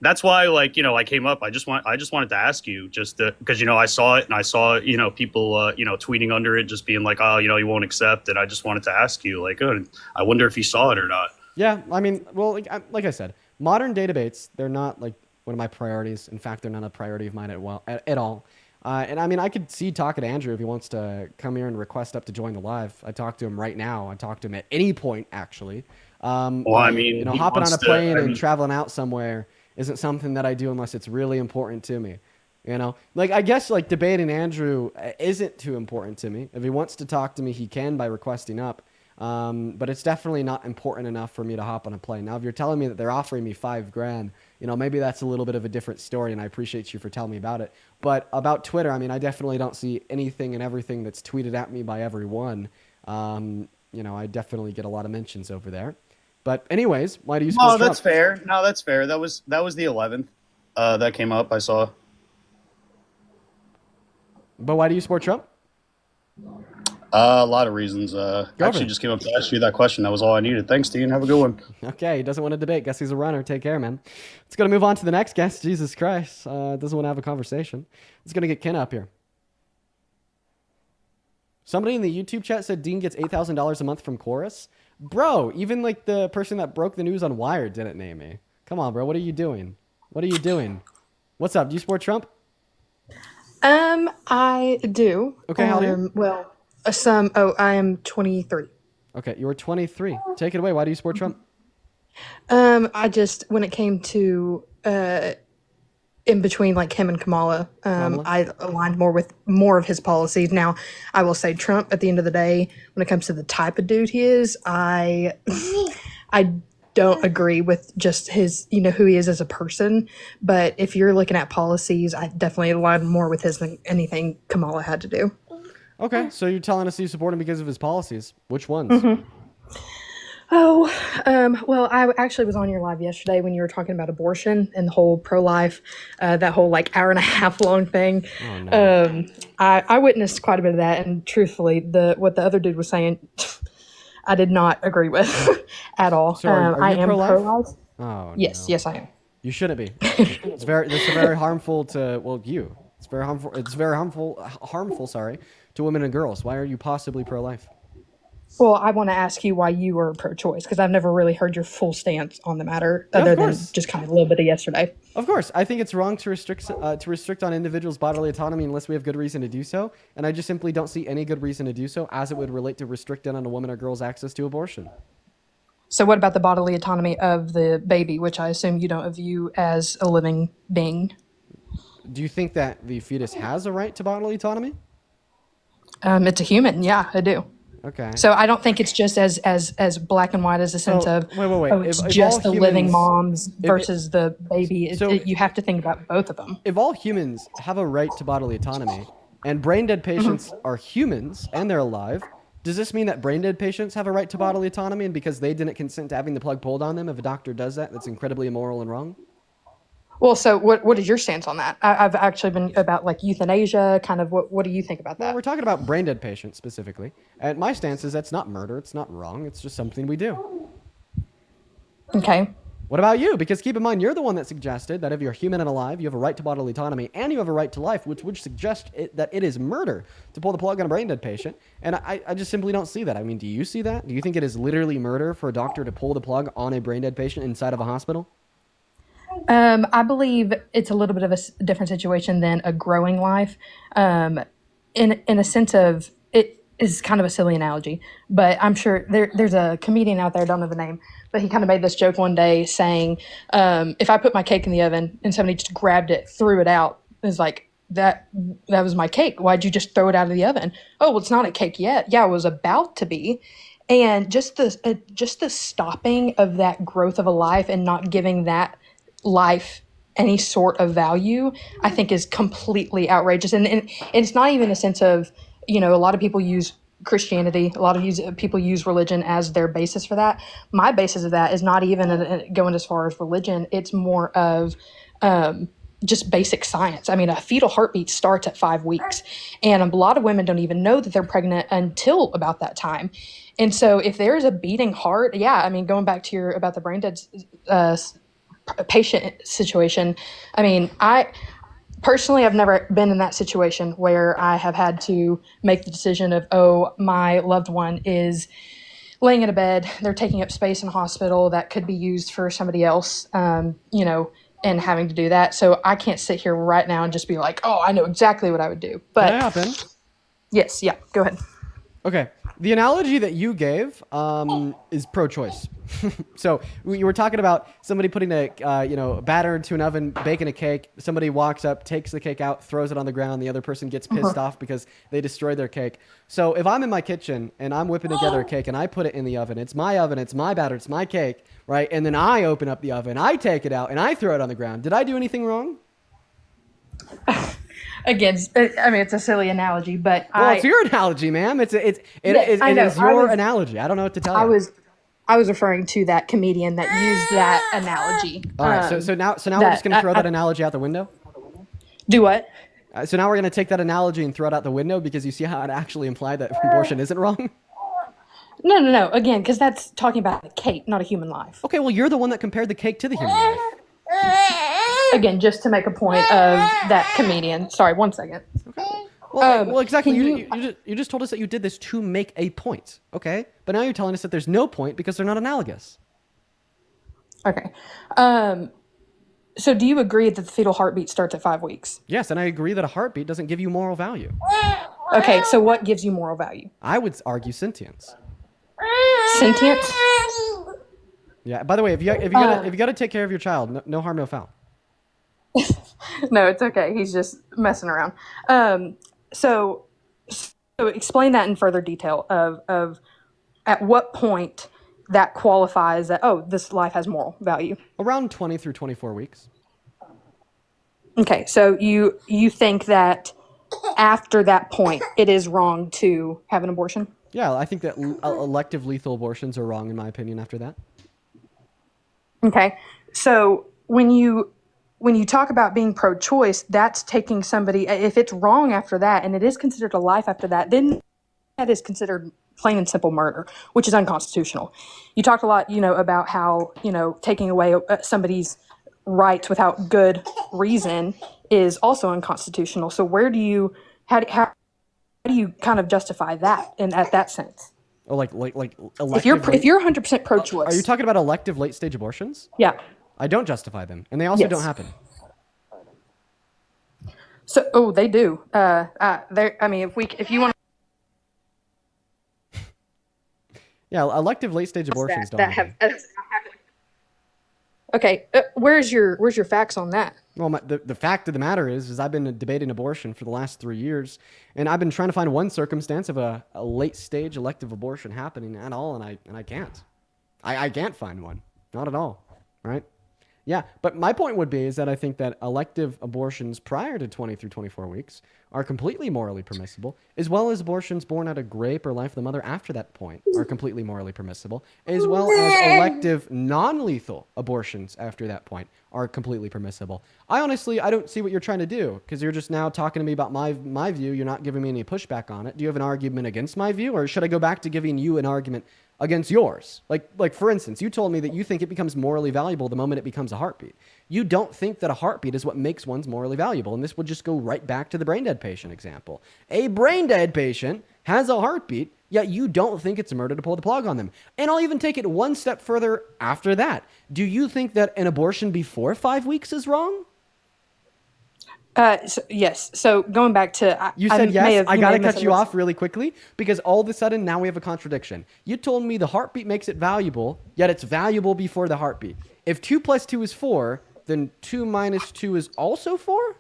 that's why, like, you know, I came up. I just wanted to ask you, just because, you know, I saw it and I saw, you know, people, you know, tweeting under it, just being like, oh, you know, you won't accept. And I just wanted to ask you, like, I wonder if you saw it or not. Yeah, I mean, well, like I said, modern day debates, they're not like one of my priorities. In fact, they're not a priority of mine at all. And I mean, I could see talking to Andrew if he wants to come here and request up to join the live. I talk to him right now. I talk to him at any point, actually. Well, I mean, you know, he hopping on wants a plane to- and traveling out somewhere isn't something that I do unless it's really important to me. You know, like, I guess like debating Andrew isn't too important to me. If he wants to talk to me, he can by requesting up. But it's definitely not important enough for me to hop on a plane. Now, if you're telling me that they're offering me $5,000, you know, maybe that's a little bit of a different story, and I appreciate you for telling me about it. But about Twitter, I mean, I definitely don't see anything and everything that's tweeted at me by everyone. You know, I definitely get a lot of mentions over there. But anyways, why do you support No, that's Trump? fair. No, that's fair. That was the 11th. That came up. I saw. But why do you support Trump? A lot of reasons. for Actually, it. just came up to ask you that question. That was all I needed. Thanks, Dean. Have a good one. Okay, he doesn't want to debate. Guess he's a runner. Take care, man. Let's go to move on to the next guest. Jesus Christ. Doesn't want to have a conversation. Let's going to get Ken up here. Somebody in the YouTube chat said Dean gets $8,000 a month from Chorus. Bro, even like the person that broke the news on Wired didn't name me. Come on, bro. What are you doing? What are you doing? What's up? Do you support Trump? I do. Okay, how old are you? Well, I am 23. Okay, you were 23. Take it away. Why do you support Trump? I just, when it came to, in between like him and Kamala, I aligned more of his policies. Now, I will say Trump at the end of the day, when it comes to the type of dude he is, I don't agree with just his, you know, who he is as a person. But if you're looking at policies, I definitely align more with his than anything Kamala had to do. Okay, so you're telling us you support him because of his policies. Which ones? Well, I actually was on your live yesterday when you were talking about abortion and the whole pro-life, that whole like hour and a half long thing. Oh, no. I witnessed quite a bit of that, and truthfully, what the other dude was saying, I did not agree with at all. So are I you am pro-life? pro-life. Oh, Yes, no. yes, I am. You shouldn't be. It's very harmful to, well, you. It's very harmful, sorry, to women and girls. Why are you possibly pro-life? Well, I want to ask you why you were pro-choice, because I've never really heard your full stance on the matter, other than just kind of a little bit of yesterday. Of course, I think it's wrong to restrict on individuals' bodily autonomy unless we have good reason to do so, and I just simply don't see any good reason to do so as it would relate to restricting on a woman or girl's access to abortion. So what about the bodily autonomy of the baby, which I assume you don't view as a living being? Do you think that the fetus has a right to bodily autonomy? It's a human, yeah, I do. Okay. So I don't think it's just as black and white as a sense of wait. oh, it's If just all the living humans- moms if it- versus the baby. You have to think about both of them. If all humans have a right to bodily autonomy, and brain dead patients are humans and they're alive, does this mean that brain dead patients have a right to bodily autonomy, and because they didn't consent to having the plug pulled on them, if a doctor does that, that's incredibly immoral and wrong? Well, so what is your stance on that? I've actually been about like euthanasia, kind of what do you think about that? Well, we're talking about brain dead patients specifically. And my stance is that's not murder, it's not wrong, it's just something we do. Okay. What about you? Because keep in mind, you're the one that suggested that if you're human and alive, you have a right to bodily autonomy and you have a right to life, which would suggest that it is murder to pull the plug on a brain dead patient. And I just simply don't see that. I mean, do you see that? Do you think it is literally murder for a doctor to pull the plug on a brain dead patient inside of a hospital? I believe it's a little bit of a different situation than a growing life, in a sense of it is kind of a silly analogy, but I'm sure there's a comedian out there, don't know the name, but he kind of made this joke one day saying, if I put my cake in the oven and somebody just grabbed it, threw it out, it's like that was my cake. Why'd you just throw it out of the oven? Oh, well, it's not a cake yet. Yeah, it was about to be. And just the stopping of that growth of a life and not giving that life any sort of value, I think is completely outrageous. And it's not even a sense of, a lot of people use Christianity, a lot of people use religion as their basis for that. My basis of that is not even going as far as religion. It's more of just basic science. I mean, a fetal heartbeat starts at 5 weeks, and a lot of women don't even know that they're pregnant until about that time. And so if there is a beating heart, yeah, I mean, going back to about the brain dead patient situation, I mean, personally, I've never been in that situation where I have had to make the decision of, oh, my loved one is laying in a bed, they're taking up space in a hospital that could be used for somebody else, and having to do that. So I can't sit here right now and just be like, oh, I know exactly what I would do. But Can I hop in? Yes, yeah, go ahead. Okay. The analogy that you gave is pro-choice. So you were talking about somebody putting a batter into an oven, baking a cake. Somebody walks up, takes the cake out, throws it on the ground. The other person gets pissed off because they destroyed their cake. So if I'm in my kitchen and I'm whipping together a cake and I put it in the oven, it's my batter, it's my cake, right? And then I open up the oven, I take it out, and I throw it on the ground. Did I do anything wrong? Again, I mean, it's a silly analogy, but it's your analogy, ma'am. It is your analogy. I don't know what to tell you. I was referring to that comedian that used that analogy. All right. So now we're just going to throw that analogy out the window. Do what? So now we're going to take that analogy and throw it out the window because you see how it actually implied that abortion isn't wrong. No. Again, because that's talking about a cake, not a human life. Okay. Well, you're the one that compared the cake to the human life. Again, just to make a point of that comedian. Sorry, 1 second. Okay. Well, exactly. You just told us that you did this to make a point, okay? But now you're telling us that there's no point because they're not analogous. Okay. So do you agree that the fetal heartbeat starts at 5 weeks? Yes, and I agree that a heartbeat doesn't give you moral value. Okay, so what gives you moral value? I would argue sentience. Sentience? Yeah. By the way, if you got to take care of your child, no harm, no foul. No, it's okay. He's just messing around. So explain that in further detail of at what point that qualifies that, oh, this life has moral value. Around 20 through 24 weeks. Okay, so you think that after that point, it is wrong to have an abortion? Yeah, I think that elective lethal abortions are wrong, in my opinion, after that. Okay, so when you talk about being pro-choice, that's taking somebody, if it's wrong after that, and it is considered a life after that, then that is considered plain and simple murder, which is unconstitutional. You talked a lot, about how, taking away somebody's rights without good reason is also unconstitutional. So how do you kind of justify that at that sense? Oh, like if you're 100% pro-choice. Are you talking about elective late-stage abortions? Yeah. I don't justify them, and they also don't happen. So, they do. I mean, if you want. Yeah, elective late-stage abortions don't happen. Okay, where's your facts on that? Well, the fact of the matter is I've been debating abortion for the last 3 years, and I've been trying to find one circumstance of a late-stage elective abortion happening at all, and I can't. I can't find one. Not at all, right? Yeah, but my point would be is that I think that elective abortions prior to 20 through 24 weeks are completely morally permissible, as well as abortions born out of rape or life of the mother after that point are completely morally permissible, as well as elective non-lethal abortions after that point are completely permissible. I don't see what you're trying to do, because you're just now talking to me about my view. You're not giving me any pushback on it. Do you have an argument against my view, or should I go back to giving you an argument against yours? Like for instance, you told me that you think it becomes morally valuable the moment it becomes a heartbeat. You don't think that a heartbeat is what makes one's morally valuable. And this would just go right back to the brain dead patient example. A brain dead patient has a heartbeat, yet you don't think it's murder to pull the plug on them. And I'll even take it one step further after that. Do you think that an abortion before 5 weeks is wrong? Yes. So going back to you said yes. I gotta cut you off really quickly because all of a sudden now we have a contradiction. You told me the heartbeat makes it valuable, yet it's valuable before the heartbeat. If 2 plus 2 is 4, then 2 minus 2 is also 4?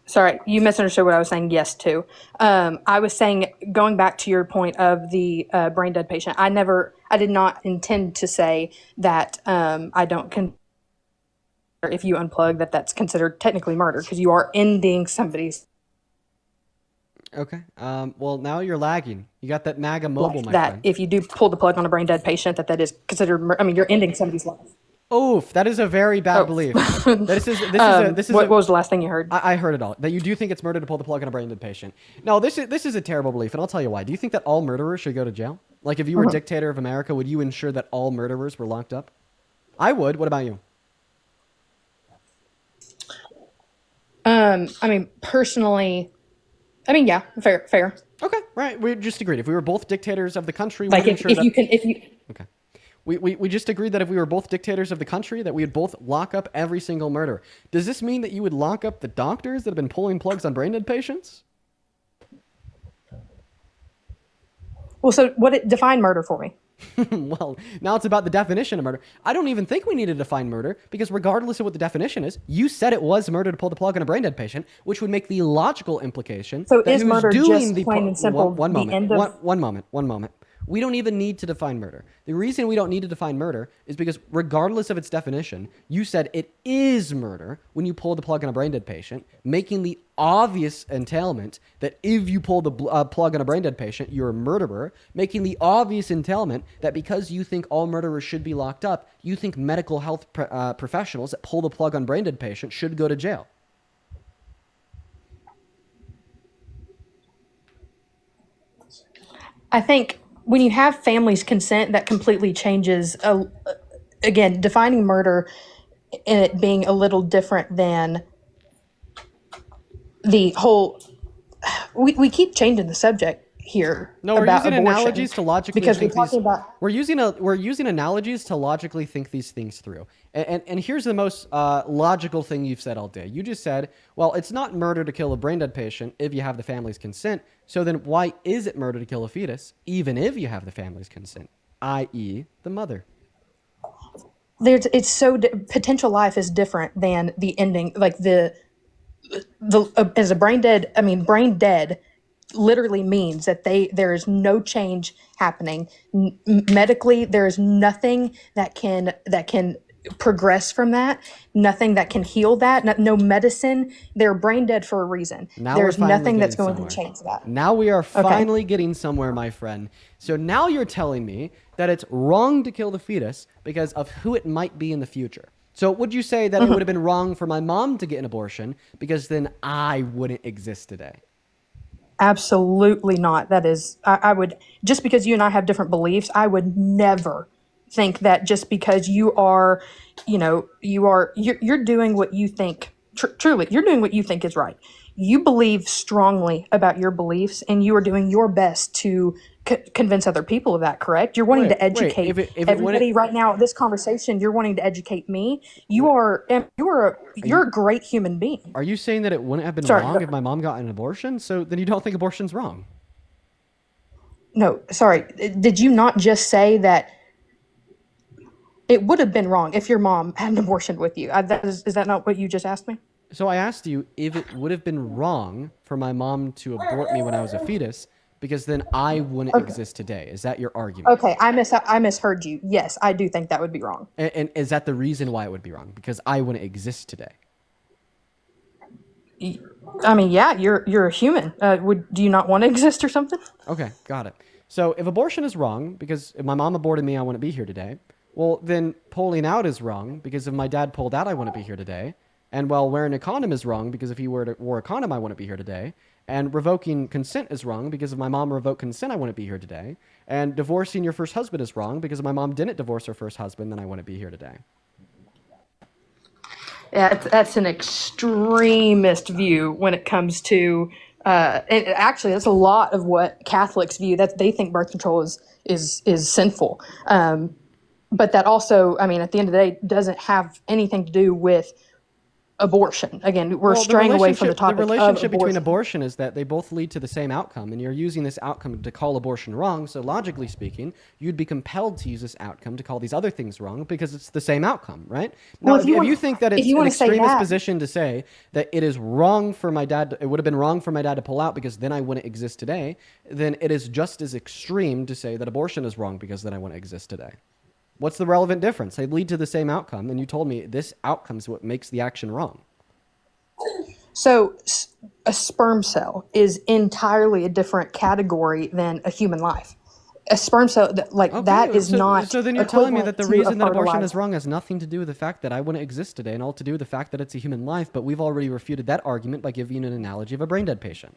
Sorry, you misunderstood what I was saying yes to. I was saying, going back to your point of the brain dead patient, I did not intend to say that I don't consider if you unplug that's considered technically murder because you are ending somebody's Okay. Well, now you're lagging. You got that MAGA mobile, life. my That friend. if you do pull the plug on a brain dead patient, that is considered. I mean, you're ending somebody's life. Oof, that is a very bad belief. This is what was the last thing you heard? I heard it all. That you do think it's murder to pull the plug on a brain dead patient. No, this is a terrible belief, and I'll tell you why. Do you think that all murderers should go to jail? Like, if you were dictator of America, would you ensure that all murderers were locked up? I would. What about you? I mean, personally, yeah, fair. Okay, right. We just agreed. If we were both dictators of the country, Like, if you can. Okay. We just agreed that if we were both dictators of the country, that we would both lock up every single murderer. Does this mean that you would lock up the doctors that have been pulling plugs on brain dead patients? Well, so define murder for me? Well, now it's about the definition of murder. I don't even think we need to define murder because regardless of what the definition is, you said it was murder to pull the plug on a brain dead patient, which would make the logical implication. So that is who's murder doing just plain and simple one the moment, end of... one moment. We don't even need to define murder. The reason we don't need to define murder is because regardless of its definition, you said it is murder when you pull the plug on a brain dead patient, making the obvious entailment that if you pull the plug on a brain dead patient, you're a murderer, making the obvious entailment that because you think all murderers should be locked up, you think medical health professionals that pull the plug on brain dead patients should go to jail. I think when you have families consent, that completely changes, again, defining murder and it being a little different than the whole, we keep changing the subject here. No, we're about using abortion analogies to logically because think we're talking these, about we're using analogies to logically think these things through. And here's the most logical thing you've said all day. You just said, well, it's not murder to kill a brain dead patient if you have the family's consent. So then why is it murder to kill a fetus even if you have the family's consent, i.e. the mother? it's so potential life is different than the ending, like the as a brain dead. I mean, brain dead literally means that there is no change happening medically. There is nothing that can progress from that, nothing that can heal that, no medicine. They're brain dead for a reason. Now There's we're finally nothing that's getting going to change that. Now we are finally getting somewhere, my friend. So now you're telling me that it's wrong to kill the fetus because of who it might be in the future. So would you say that it would have been wrong for my mom to get an abortion because then I wouldn't exist today? Absolutely not. That is, I would, just because you and I have different beliefs, I would never think that just because you are, you're doing what you think, truly, you're doing what you think is right. You believe strongly about your beliefs and you are doing your best to convince other people of that, correct? You're wanting to educate everybody right now. This conversation, you're wanting to educate me. You're a great human being. Are you saying that it wouldn't have been wrong if my mom got an abortion? So then you don't think abortion's wrong? No, sorry. Did you not just say that it would have been wrong if your mom had an abortion with you? Is that not what you just asked me? So I asked you if it would have been wrong for my mom to abort me when I was a fetus, because then I wouldn't exist today. Is that your argument? Okay, I misheard you. Yes, I do think that would be wrong. And is that the reason why it would be wrong? Because I wouldn't exist today. I mean, yeah, you're a human. Do you not want to exist or something? Okay, got it. So if abortion is wrong, because if my mom aborted me, I wouldn't be here today. Well, then pulling out is wrong, because if my dad pulled out, I wouldn't be here today. And well, wearing a condom is wrong, because if he wore a condom, I wouldn't be here today. And revoking consent is wrong, because if my mom revoked consent, I wouldn't be here today. And divorcing your first husband is wrong, because if my mom didn't divorce her first husband, then I wouldn't be here today. Yeah, that's an extremist view when it comes to, and actually that's a lot of what Catholics view, that they think birth control is sinful. But that also, I mean, at the end of the day, doesn't have anything to do with abortion. Again, we're Well, straying away from the topic The relationship of between abortion. abortion is that they both lead to the same outcome, and you're using this outcome to call abortion wrong. So logically speaking, you'd be compelled to use this outcome to call these other things wrong because it's the same outcome, right? Now, Well, if you think that if it's you an wanna say extremist that- position to say that it is wrong for my dad, it would have been wrong for my dad to pull out because then I wouldn't exist today, then it is just as extreme to say that abortion is wrong because then I wouldn't exist today. What's the relevant difference? They lead to the same outcome, and you told me this outcome is what makes the action wrong. So a sperm cell is entirely a different category than a human life. A sperm cell, that is not. So then you're telling me that the equivalent to a reason that abortion fertilizer. is wrong has nothing to do with the fact that I wouldn't exist today, and all to do with the fact that it's a human life. But we've already refuted that argument by giving you an analogy of a brain dead patient.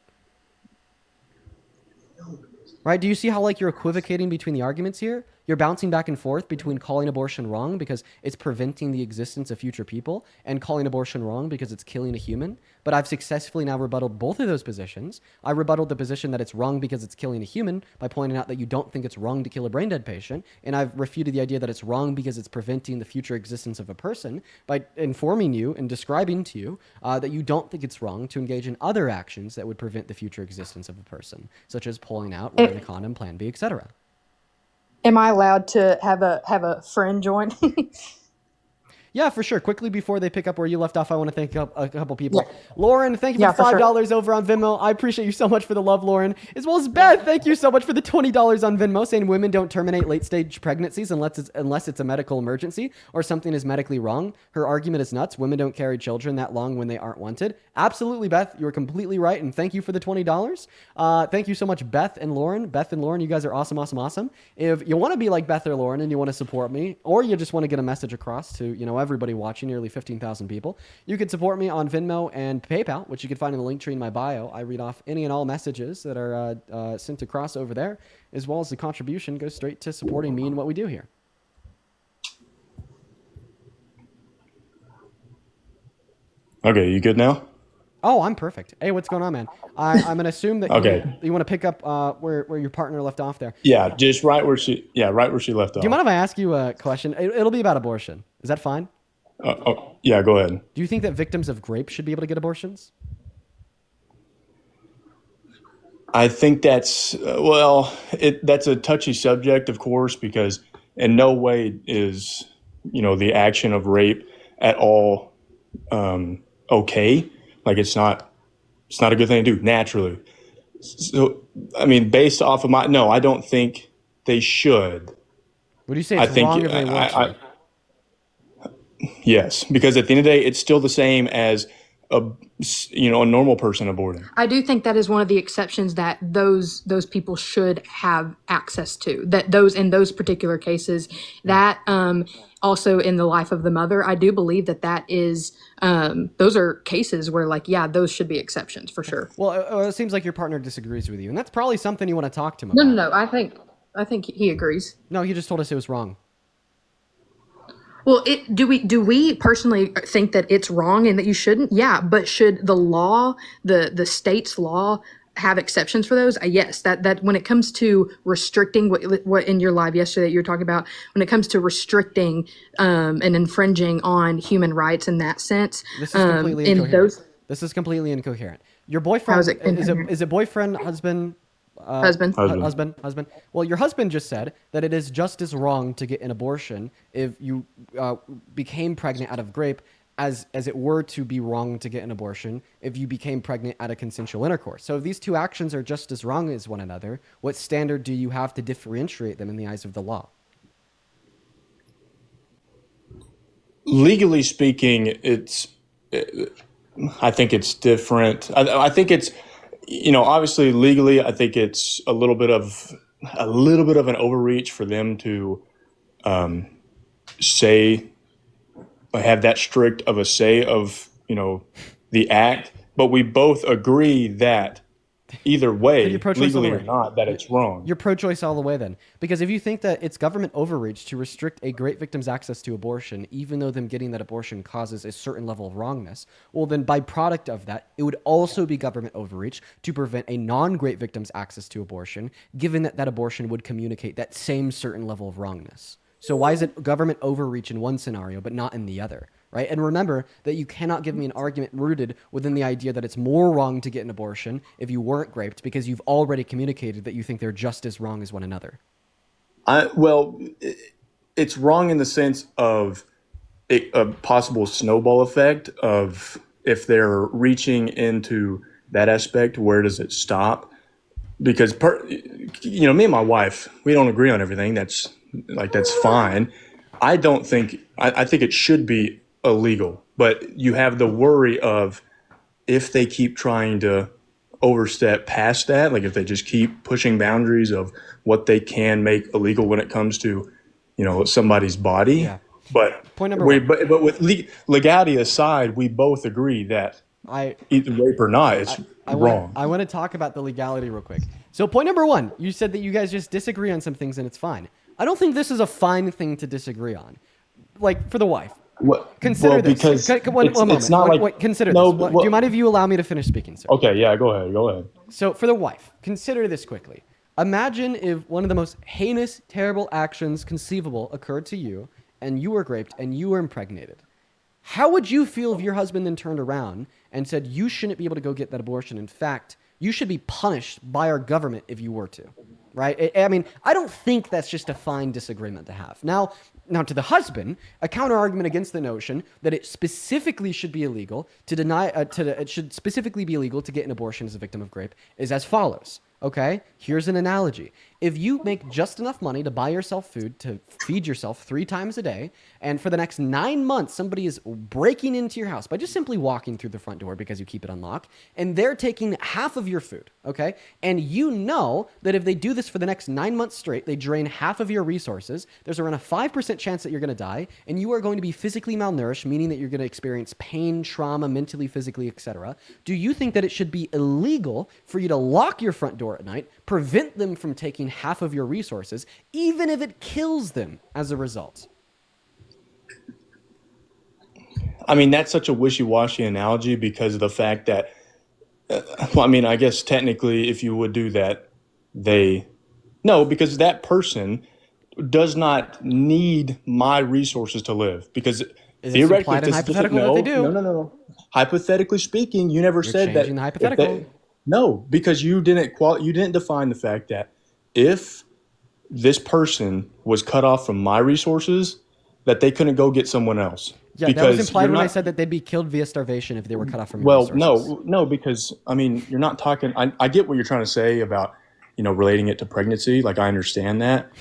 Right? Do you see how you're equivocating between the arguments here? You're bouncing back and forth between calling abortion wrong because it's preventing the existence of future people and calling abortion wrong because it's killing a human. But I've successfully now rebutted both of those positions. I rebutted the position that it's wrong because it's killing a human by pointing out that you don't think it's wrong to kill a brain dead patient. And I've refuted the idea that it's wrong because it's preventing the future existence of a person by informing you and describing to you that you don't think it's wrong to engage in other actions that would prevent the future existence of a person, such as pulling out, wearing a condom, plan B, etc. Am I allowed to have a friend join? Yeah, for sure. Quickly before they pick up where you left off, I want to thank a couple people. Yeah. Lauren, thank you Yeah, for for $5 sure. over on Venmo. I appreciate you so much for the love, Lauren. As well as Beth, thank you so much for the $20 on Venmo, saying women don't terminate late-stage pregnancies unless it's a medical emergency or something is medically wrong. Her argument is nuts. Women don't carry children that long when they aren't wanted. Absolutely, Beth. You're completely right, and thank you for the $20. Thank you so much, Beth and Lauren. Beth and Lauren, you guys are awesome, awesome, awesome. If you want to be like Beth or Lauren and you want to support me, or you just want to get a message across to everybody watching, nearly 15,000 people, you can support me on Venmo and PayPal, which you can find in the link tree in my bio. I read off any and all messages that are sent across over there, as well as the contribution goes straight to supporting me and what we do here. Okay, you good now? Oh, I'm perfect. Hey, what's going on, man? I'm going to assume that Okay. you want to pick up where your partner left off there. Yeah, just right where she left off. Do you mind if I ask you a question? It'll be about abortion. Is that fine? Yeah, go ahead. Do you think that victims of rape should be able to get abortions? I think that's that's a touchy subject, of course, because in no way is the action of rape at all okay. Like it's not a good thing to do naturally. So I mean, based off of I don't think they should. Would you say it's wrong if they want to? Yes, because at the end of the day, it's still the same as a normal person aborting. I do think that is one of the exceptions that those people should have access to. That in those particular cases, that also in the life of the mother, I do believe that is those are cases where those should be exceptions for sure. Well, it seems like your partner disagrees with you, and that's probably something you want to talk to him No, about. no, no. I think he agrees. No, he just told us it was wrong. Well, do we personally think that it's wrong and that you shouldn't? Yeah, but should the law, the state's law, have exceptions for those? Yes, that when it comes to restricting what in your live yesterday that you were talking about, when it comes to restricting and infringing on human rights in that sense, This is completely incoherent. This is completely incoherent. Your boyfriend How's it is it boyfriend, husband? Husband. Husband. Well, your husband just said that it is just as wrong to get an abortion if you became pregnant out of grape as it were to be wrong to get an abortion if you became pregnant out of consensual intercourse. So if these two actions are just as wrong as one another, what standard do you have to differentiate them in the eyes of the law? Legally speaking, I think it's different. I think it's, obviously legally, I think it's a little bit of an overreach for them to have that strict of a say of, the act. But we both agree that either way, legally or not, that it's wrong. You're pro-choice all the way then. Because if you think that it's government overreach to restrict a great victim's access to abortion, even though them getting that abortion causes a certain level of wrongness, well then by product of that, it would also be government overreach to prevent a non-great victim's access to abortion, given that abortion would communicate that same certain level of wrongness. So why is it government overreach in one scenario but not in the other? Right? And remember that you cannot give me an argument rooted within the idea that it's more wrong to get an abortion if you weren't raped, because you've already communicated that you think they're just as wrong as one another. Well, it's wrong in the sense of a possible snowball effect of if they're reaching into that aspect, where does it stop? Because me and my wife, we don't agree on everything. That's fine. I think it should be illegal, but you have the worry of if they keep trying to overstep past that, like if they just keep pushing boundaries of what they can make illegal when it comes to, somebody's body. Yeah. But Point number one. But with legality aside, we both agree that either rape or not, it's wrong. I want to talk about the legality real quick. So point number one, you said that you guys just disagree on some things and it's fine. I don't think this is a fine thing to disagree on. Like for the wife. Consider this. Because one moment. It's not consider no, this. Do you mind if you allow me to finish speaking, sir? Okay, yeah, go ahead. So for the wife, consider this quickly. Imagine if one of the most heinous, terrible actions conceivable occurred to you and you were raped and you were impregnated. How would you feel if your husband then turned around and said, you shouldn't be able to go get that abortion? In fact, you should be punished by our government if you were to, right? I mean, I don't think that's just a fine disagreement to have. Now to the husband, a counter argument against the notion that it specifically should be illegal it should specifically be illegal to get an abortion as a victim of rape is as follows. Okay, here's an analogy. If you make just enough money to buy yourself food to feed yourself 3 times a day, and for the next 9 months, somebody is breaking into your house by just simply walking through the front door because you keep it unlocked, and they're taking half of your food, okay? And you know that if they do this for the next 9 months straight, they drain half of your resources, there's around a 5% chance that you're going to die, and you are going to be physically malnourished, meaning that you're going to experience pain, trauma, mentally, physically, etc. Do you think that it should be illegal for you to lock your front door at night, prevent them from taking half of your resources, even if it kills them as a result? I mean, that's such a wishy-washy analogy because of the fact that, I guess technically if you would do that, because that person does not need my resources to live. Because is theoretically, it hypothetical that they do? No. Hypothetically speaking, you never said that. Changing the hypothetical. No, because you didn't define the fact that if this person was cut off from my resources, that they couldn't go get someone else. Yeah, that was implied when I said that they'd be killed via starvation if they were cut off from your resources. No, because you're not talking. I get what you're trying to say about relating it to pregnancy. Like I understand that,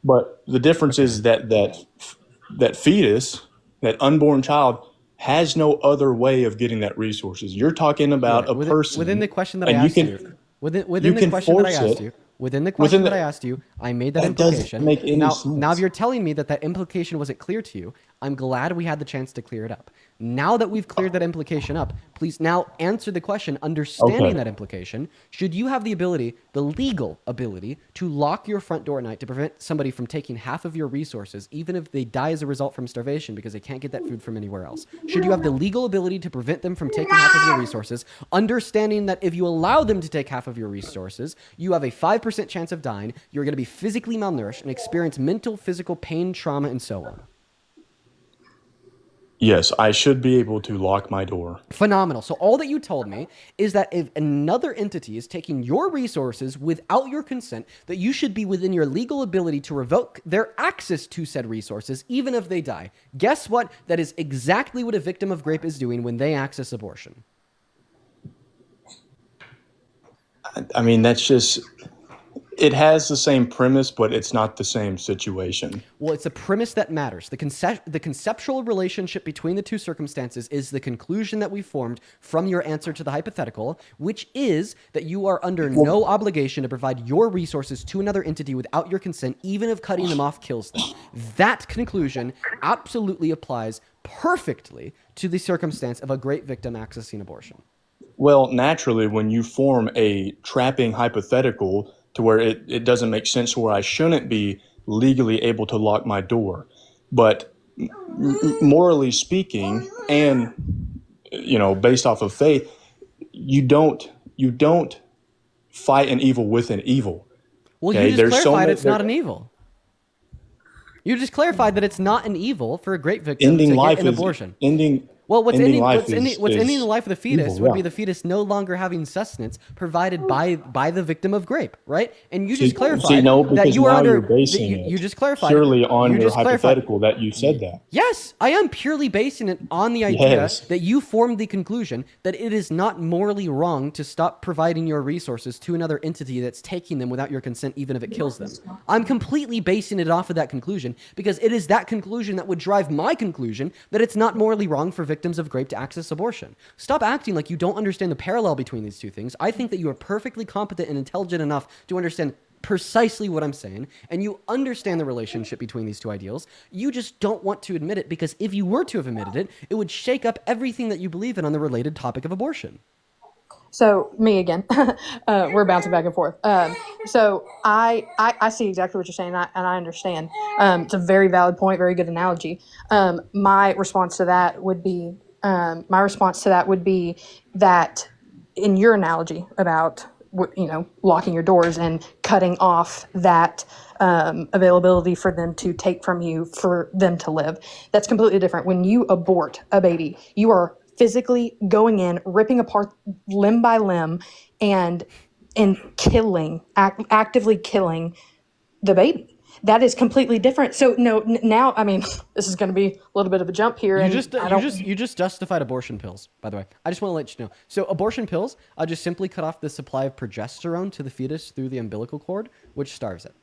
but the difference is that fetus, that unborn child, has no other way of getting that resources. You're talking about a person within the question that I asked you. Within the question that I asked you, I made that implication. Doesn't make any sense. Now, if you're telling me that implication wasn't clear to you, I'm glad we had the chance to clear it up. Now that we've cleared that implication up, please now answer the question, understanding that implication. Should you have the legal ability, to lock your front door at night to prevent somebody from taking half of your resources, even if they die as a result from starvation because they can't get that food from anywhere else? Should you have the legal ability to prevent them from taking half of your resources, understanding that if you allow them to take half of your resources, you have a 5% chance of dying, you're going to be physically malnourished and experience mental, physical pain, trauma, and so on? Yes, I should be able to lock my door. Phenomenal. So all that you told me is that if another entity is taking your resources without your consent, that you should be within your legal ability to revoke their access to said resources, even if they die. Guess what? That is exactly what a victim of rape is doing when they access abortion. That's just... It has the same premise, but it's not the same situation. Well, it's a premise that matters. The conceptual relationship between the two circumstances is the conclusion that we formed from your answer to the hypothetical, which is that you are under no obligation to provide your resources to another entity without your consent, even if cutting them off kills them. That conclusion absolutely applies perfectly to the circumstance of a great victim accessing abortion. Well, naturally, when you form a trapping hypothetical to where it doesn't make sense, where I shouldn't be legally able to lock my door. But morally speaking, and based off of faith, you don't fight an evil with an evil. Well, you just clarified it's not an evil. You just clarified that it's not an evil for a grape victim Ending to life get an is abortion. ending. Well, what's ending ending life what's ending is, what's ending is the life of the fetus evil, would yeah. be the fetus no longer having sustenance provided by the victim of grape, right? And you See, just clarified no, that because you are now under you're basing you it just clarified purely on you your just clarified. hypothetical that you said that. Yes, I am purely basing it on the idea Yes. that you formed the conclusion that it is not morally wrong to stop providing your resources to another entity that's taking them without your consent, even if it kills them. I'm completely basing it off of that conclusion because it is that conclusion that would drive my conclusion that it's not morally wrong for victims of grape to access abortion. Stop acting like you don't understand the parallel between these two things. I think that you are perfectly competent and intelligent enough to understand precisely what I'm saying, and you understand the relationship between these two ideals. You just don't want to admit it because if you were to have admitted it, it would shake up everything that you believe in on the related topic of abortion. So me again, we're bouncing back and forth. So I see exactly what you're saying, and I understand. It's a very valid point, very good analogy. My response to that would be that in your analogy about locking your doors and cutting off that availability for them to take from you for them to live, that's completely different. When you abort a baby, you are physically going in, ripping apart limb by limb, and actively killing the baby. That is completely different. So now, I mean, this is going to be a little bit of a jump here. You just justified abortion pills, by the way. I just want to let you know. So abortion pills, I just simply cut off the supply of progesterone to the fetus through the umbilical cord, which starves it.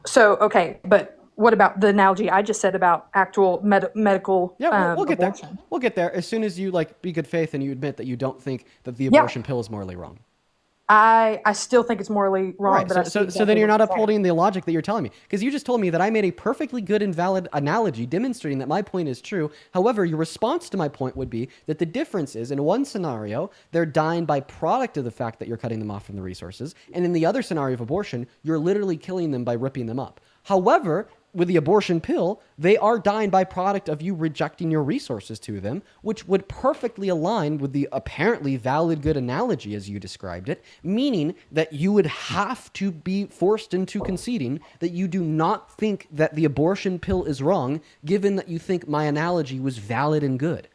So, okay, but what about the analogy I just said about actual medical we'll get abortion? there. We'll get there as soon as you be good faith and you admit that you don't think that the abortion pill is morally wrong. I still think it's morally wrong, Right. but So then you're not upholding the logic that you're telling me, because you just told me that I made a perfectly good and valid analogy demonstrating that my point is true. However, your response to my point would be that the difference is in one scenario, they're dying by product of the fact that you're cutting them off from the resources. And in the other scenario of abortion, you're literally killing them by ripping them up. However, with the abortion pill, they are dying by product of you rejecting your resources to them, which would perfectly align with the apparently valid good analogy as you described it, meaning that you would have to be forced into conceding that you do not think that the abortion pill is wrong, given that you think my analogy was valid and good.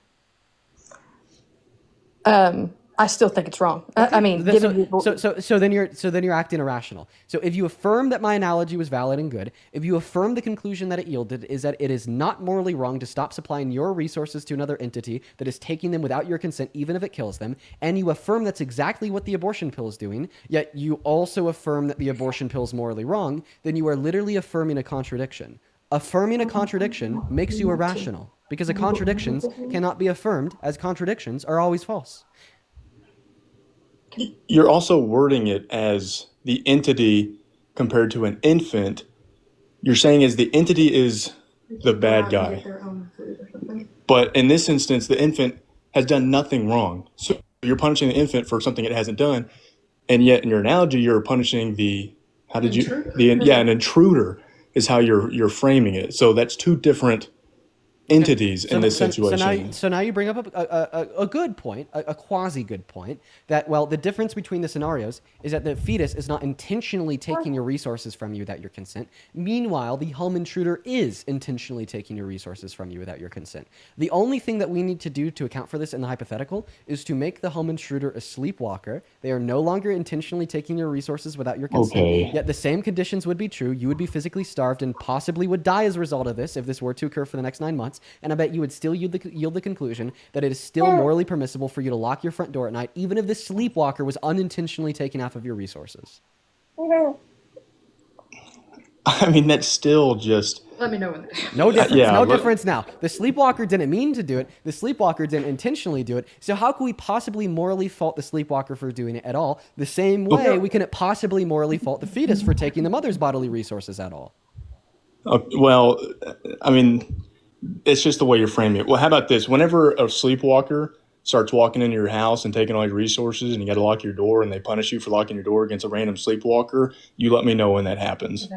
I still think it's wrong. Okay. I mean, so then you're acting irrational. So if you affirm that my analogy was valid and good, if you affirm the conclusion that it yielded is that it is not morally wrong to stop supplying your resources to another entity that is taking them without your consent, even if it kills them, and you affirm that's exactly what the abortion pill is doing, yet you also affirm that the abortion pill is morally wrong, then you are literally affirming a contradiction. Affirming a contradiction makes you irrational, because contradictions cannot be affirmed, as contradictions are always false. You're also wording it as the entity compared to an infant. You're saying as the entity is the bad guy. But in this instance, the infant has done nothing wrong. So you're punishing the infant for something it hasn't done. And yet in your analogy, you're punishing an intruder is how you're framing it. So that's two different entities in this situation. So now you bring up a good point, a quasi-good point, that, well, the difference between the scenarios is that the fetus is not intentionally taking your resources from you without your consent. Meanwhile, the home intruder is intentionally taking your resources from you without your consent. The only thing that we need to do to account for this in the hypothetical is to make the home intruder a sleepwalker. They are no longer intentionally taking your resources without your consent. Okay. Yet the same conditions would be true. You would be physically starved and possibly would die as a result of this if this were to occur for the next 9 months. And I bet you would still yield the conclusion that it is still morally permissible for you to lock your front door at night, even if this sleepwalker was unintentionally taking half of your resources. I mean, that's still just... Let me know when. No difference. Difference now. The sleepwalker didn't mean to do it. The sleepwalker didn't intentionally do it. So how can we possibly morally fault the sleepwalker for doing it at all? The same way we couldn't possibly morally fault the fetus for taking the mother's bodily resources at all. Well, I mean... It's just the way you're framing it. Well, how about this? Whenever a sleepwalker starts walking into your house and taking all your resources and you got to lock your door and they punish you for locking your door against a random sleepwalker, you let me know when that happens.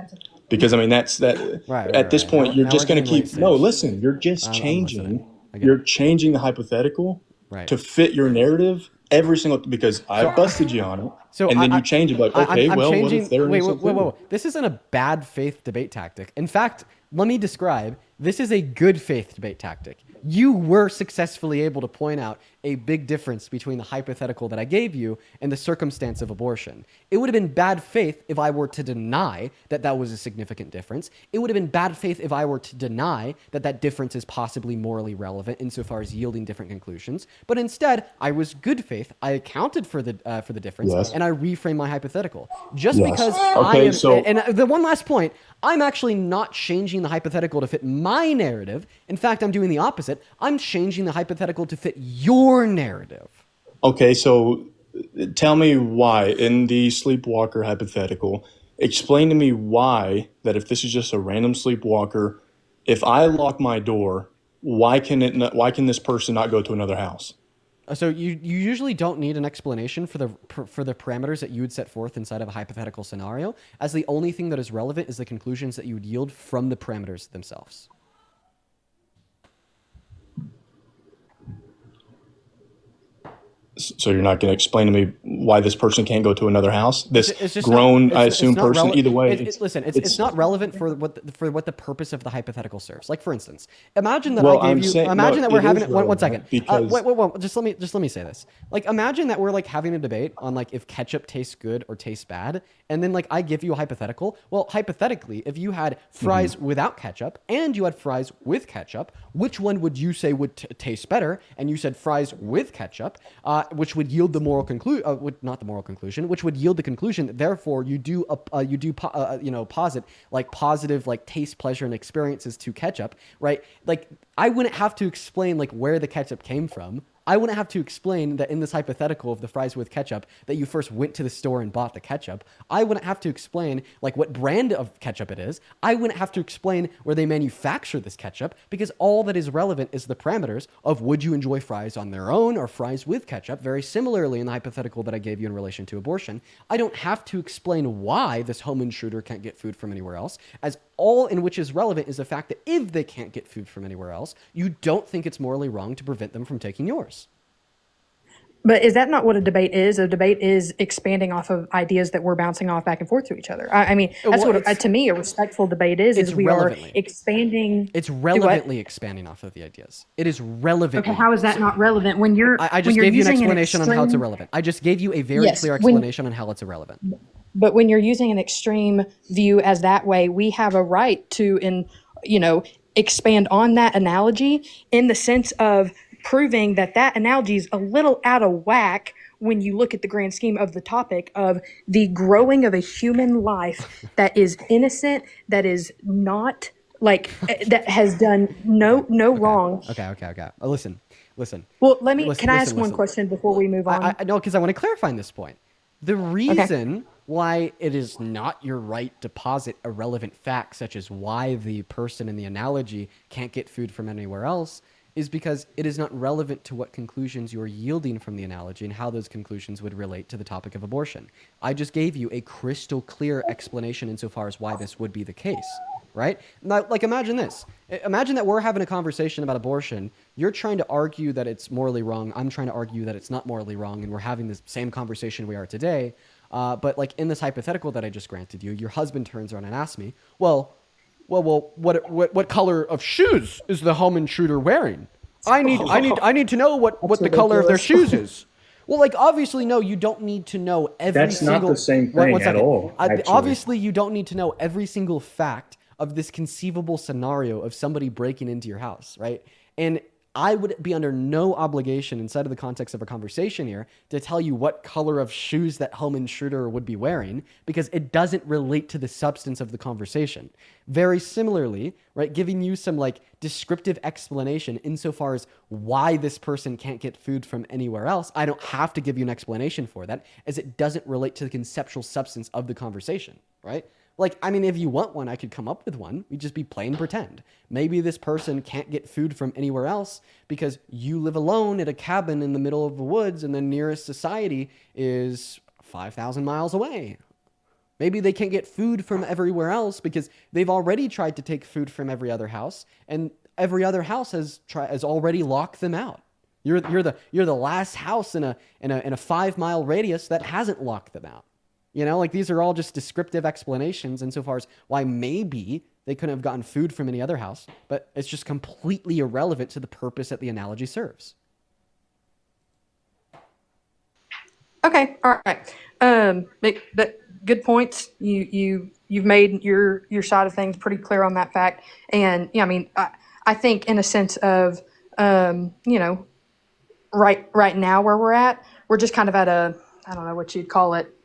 Because, I mean, that's that. Right, at this point, you're just going to keep... No, listen, you're just I'm changing. You're changing the hypothetical to fit your narrative. every single because I busted you on it, So and then you change it like, okay, I'm well, changing. what if they're innocent too? This isn't a bad faith debate tactic. In fact, let me describe. This is a good faith debate tactic. You were successfully able to point out a big difference between the hypothetical that I gave you and the circumstance of abortion. It would have been bad faith if I were to deny that that was a significant difference. It would have been bad faith if I were to deny that that difference is possibly morally relevant insofar as yielding different conclusions. But instead, I was good faith. I accounted for the difference, Yes. and I reframed my hypothetical. Just Yes. because Okay, and the one last point, I'm actually not changing the hypothetical to fit my narrative. In fact, I'm doing the opposite. I'm changing the hypothetical to fit your narrative. Okay, so tell me why in the sleepwalker hypothetical. Explain to me why that if this is just a random sleepwalker, if I lock my door, why can this person not go to another house? So you usually don't need an explanation for the parameters that you would set forth inside of a hypothetical scenario, as the only thing that is relevant is the conclusions that you would yield from the parameters themselves. So you're not going to explain to me why this person can't go to another house? This It's just grown, not, I assume, person. Either way, it's not relevant for what the purpose of the hypothetical serves. Like for instance, imagine that Well, I gave you. Imagine that we're having it. One second. Because wait. Just let me say this. Like imagine that we're like having a debate on like if ketchup tastes good or tastes bad, and then like I give you a hypothetical. Well, hypothetically, if you had fries without ketchup and you had fries with ketchup, which one would you say would taste better? And you said fries with ketchup. Which would yield the moral conclusion, not the moral conclusion, which would yield the conclusion that therefore you do posit like positive like taste, pleasure, and experiences to ketchup, right? Like I wouldn't have to explain like where the ketchup came from. I wouldn't have to explain that in this hypothetical of the fries with ketchup that you first went to the store and bought the ketchup. I wouldn't have to explain like what brand of ketchup it is. I wouldn't have to explain where they manufacture this ketchup because all that is relevant is the parameters of would you enjoy fries on their own or fries with ketchup. Very similarly in the hypothetical that I gave you in relation to abortion, I don't have to explain why this home intruder can't get food from anywhere else, as all in which is relevant is the fact that if they can't get food from anywhere else, you don't think it's morally wrong to prevent them from taking yours. But is that not what a debate is? A debate is expanding off of ideas that we're bouncing off back and forth to each other. I mean, that's Well, what to me a respectful debate is we are expanding. It's relevantly expanding off of the ideas. It is relevant. Okay, how is that not relevant when you're? I just gave you an explanation on how it's irrelevant. I just gave you a very clear explanation on how it's irrelevant. But when you're using an extreme view as that way, we have a right to, expand on that analogy in the sense of proving that that analogy is a little out of whack when you look at the grand scheme of the topic of the growing of a human life that is innocent, that is not like that has done no wrong. Okay. Listen. Well, can I ask one question before we move on? No, because I want to clarify this point. The reason why it is not your right to posit irrelevant facts, such as why the person in the analogy can't get food from anywhere else, is because it is not relevant to what conclusions you're yielding from the analogy and how those conclusions would relate to the topic of abortion. I just gave you a crystal clear explanation insofar as why this would be the case, right? Now, like imagine this. Imagine that we're having a conversation about abortion. You're trying to argue that it's morally wrong. I'm trying to argue that it's not morally wrong, and we're having this same conversation we are today. But like in this hypothetical that I just granted you, your husband turns around and asks me, well, what color of shoes is the home intruder wearing? I need to know what the color of their shoes is. Well, like obviously, no, you don't need to know every That's single. not the same thing at all. Obviously, you don't need to know every single fact of this conceivable scenario of somebody breaking into your house, right? And I would be under no obligation inside of the context of a conversation here to tell you what color of shoes that home intruder would be wearing because it doesn't relate to the substance of the conversation. Very similarly, right, giving you some like descriptive explanation insofar as why this person can't get food from anywhere else, I don't have to give you an explanation for that as it doesn't relate to the conceptual substance of the conversation, right? Like, I mean, if you want one, I could come up with one. We'd just be plain pretend. Maybe this person can't get food from anywhere else because you live alone at a cabin in the middle of the woods and the nearest society is 5,000 miles away. Maybe they can't get food from everywhere else because they've already tried to take food from every other house and every other house has already locked them out. You're the last house in a 5-mile radius that hasn't locked them out. You know, like these are all just descriptive explanations insofar as why maybe they couldn't have gotten food from any other house, but it's just completely irrelevant to the purpose that the analogy serves. Okay, all right. Good points. You've made your side of things pretty clear on that fact. And yeah, I mean, I think in a sense of you know, right now where we're at, we're just kind of at a, I don't know what you'd call it,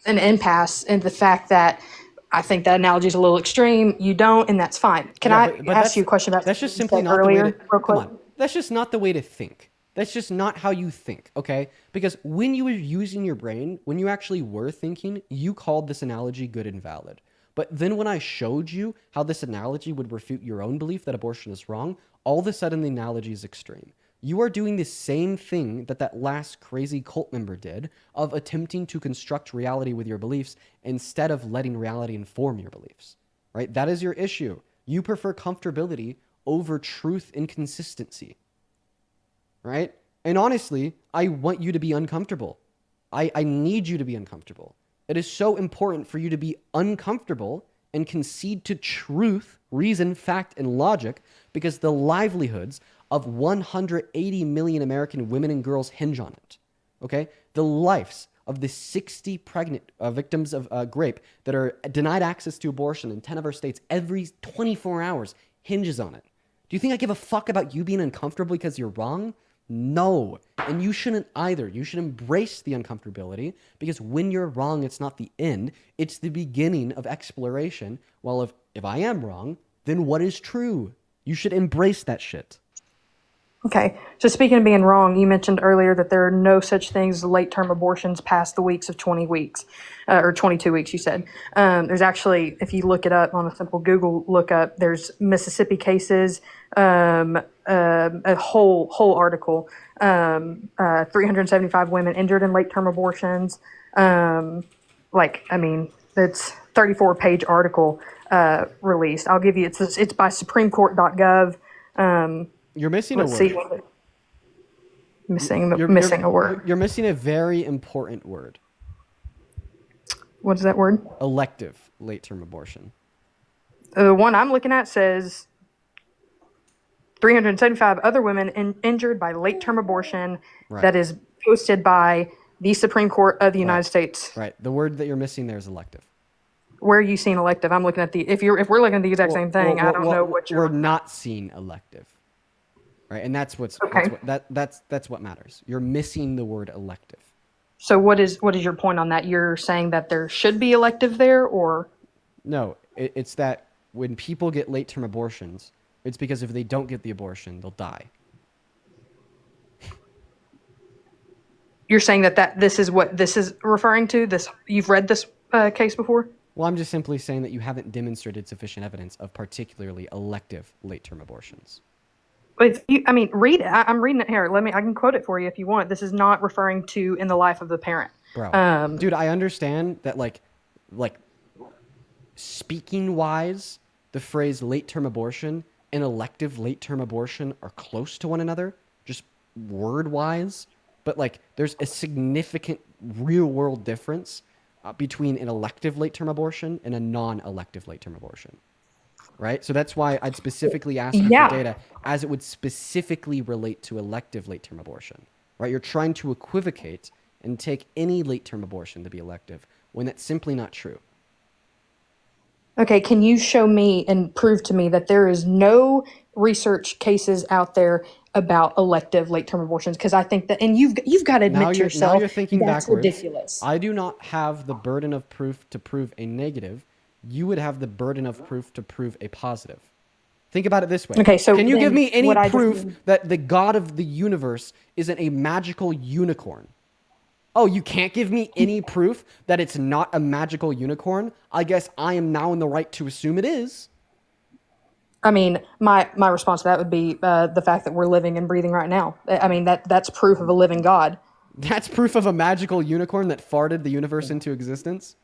an impasse in the fact that I think that analogy is a little extreme. You don't, and that's fine. Can I ask you a question about that's just something you simply said not the way earlier, to real come quick? on. That's just not the way to think. That's just not how you think, okay? Because when you were using your brain, when you actually were thinking, you called this analogy good and valid. But then when I showed you how this analogy would refute your own belief that abortion is wrong, all of a sudden the analogy is extreme. You are doing the same thing that last crazy cult member did of attempting to construct reality with your beliefs instead of letting reality inform your beliefs, right? That is your issue. You prefer comfortability over truth and consistency, right? And honestly, I want you to be uncomfortable. I need you to be uncomfortable. It is so important for you to be uncomfortable and concede to truth, reason, fact, and logic because the livelihoods of 180 million American women and girls hinge on it, okay? The lives of the 60 pregnant victims of rape that are denied access to abortion in 10 of our states every 24 hours hinges on it. Do you think I give a fuck about you being uncomfortable because you're wrong? No. And you shouldn't either. You should embrace the uncomfortability because when you're wrong, it's not the end. It's the beginning of exploration. Well, if I am wrong, then what is true? You should embrace that shit. Okay. So speaking of being wrong, you mentioned earlier that there are no such things as late-term abortions past the weeks of 20 weeks, or 22 weeks, you said. There's actually, if you look it up on a simple Google lookup, there's Mississippi cases, a whole article, 375 women injured in late-term abortions. It's 34-page article released. I'll give you, it's by supremecourt.gov. You're missing Let's a see. word. Missing a word. You're missing a very important word. What's that word? Elective late-term abortion. The one I'm looking at says 375 other women injured by late-term abortion. Right. That is posted by the Supreme Court of the United States. Right. The word that you're missing there is elective. Where are you seeing elective? I'm looking at if we're looking at the exact same thing, I don't know what you're. We're not seeing elective. Right, and that's what matters. You're missing the word elective. So what is your point on that? You're saying that there should be elective there, or? No, it's that when people get late-term abortions, it's because if they don't get the abortion, they'll die. You're saying that this is what this is referring to? This, you've read this case before? Well, I'm just simply saying that you haven't demonstrated sufficient evidence of particularly elective late-term abortions. Read it. I'm reading it here. I can quote it for you if you want. This is not referring to in the life of the parent. Bro, dude, I understand that like speaking wise, the phrase late-term abortion and elective late-term abortion are close to one another, just word-wise. But like, there's a significant real-world difference between an elective late-term abortion and a non-elective late-term abortion. Right? So that's why I'd specifically ask you for data as it would specifically relate to elective late-term abortion. Right? You're trying to equivocate and take any late-term abortion to be elective when that's simply not true. Okay, can you show me and prove to me that there is no research cases out there about elective late-term abortions? Because I think that, and you've got to admit to yourself, now you're thinking that's backwards. Ridiculous. I do not have the burden of proof to prove a negative. You would have the burden of proof to prove a positive. Think about it this way. Okay, so can you give me any what proof that the God of the universe isn't a magical unicorn? Oh, you can't give me any proof that it's not a magical unicorn? I guess I am now in the right to assume it is. I mean, my response to that would be the fact that we're living and breathing right now. I mean, that's proof of a living God. That's proof of a magical unicorn that farted the universe into existence?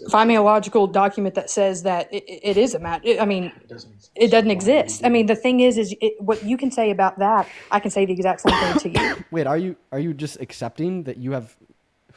Find me a logical document that says that it is a match. I mean, it doesn't exist. I mean, the thing is what you can say about that, I can say the exact same thing to you. Wait, are you just accepting that you have?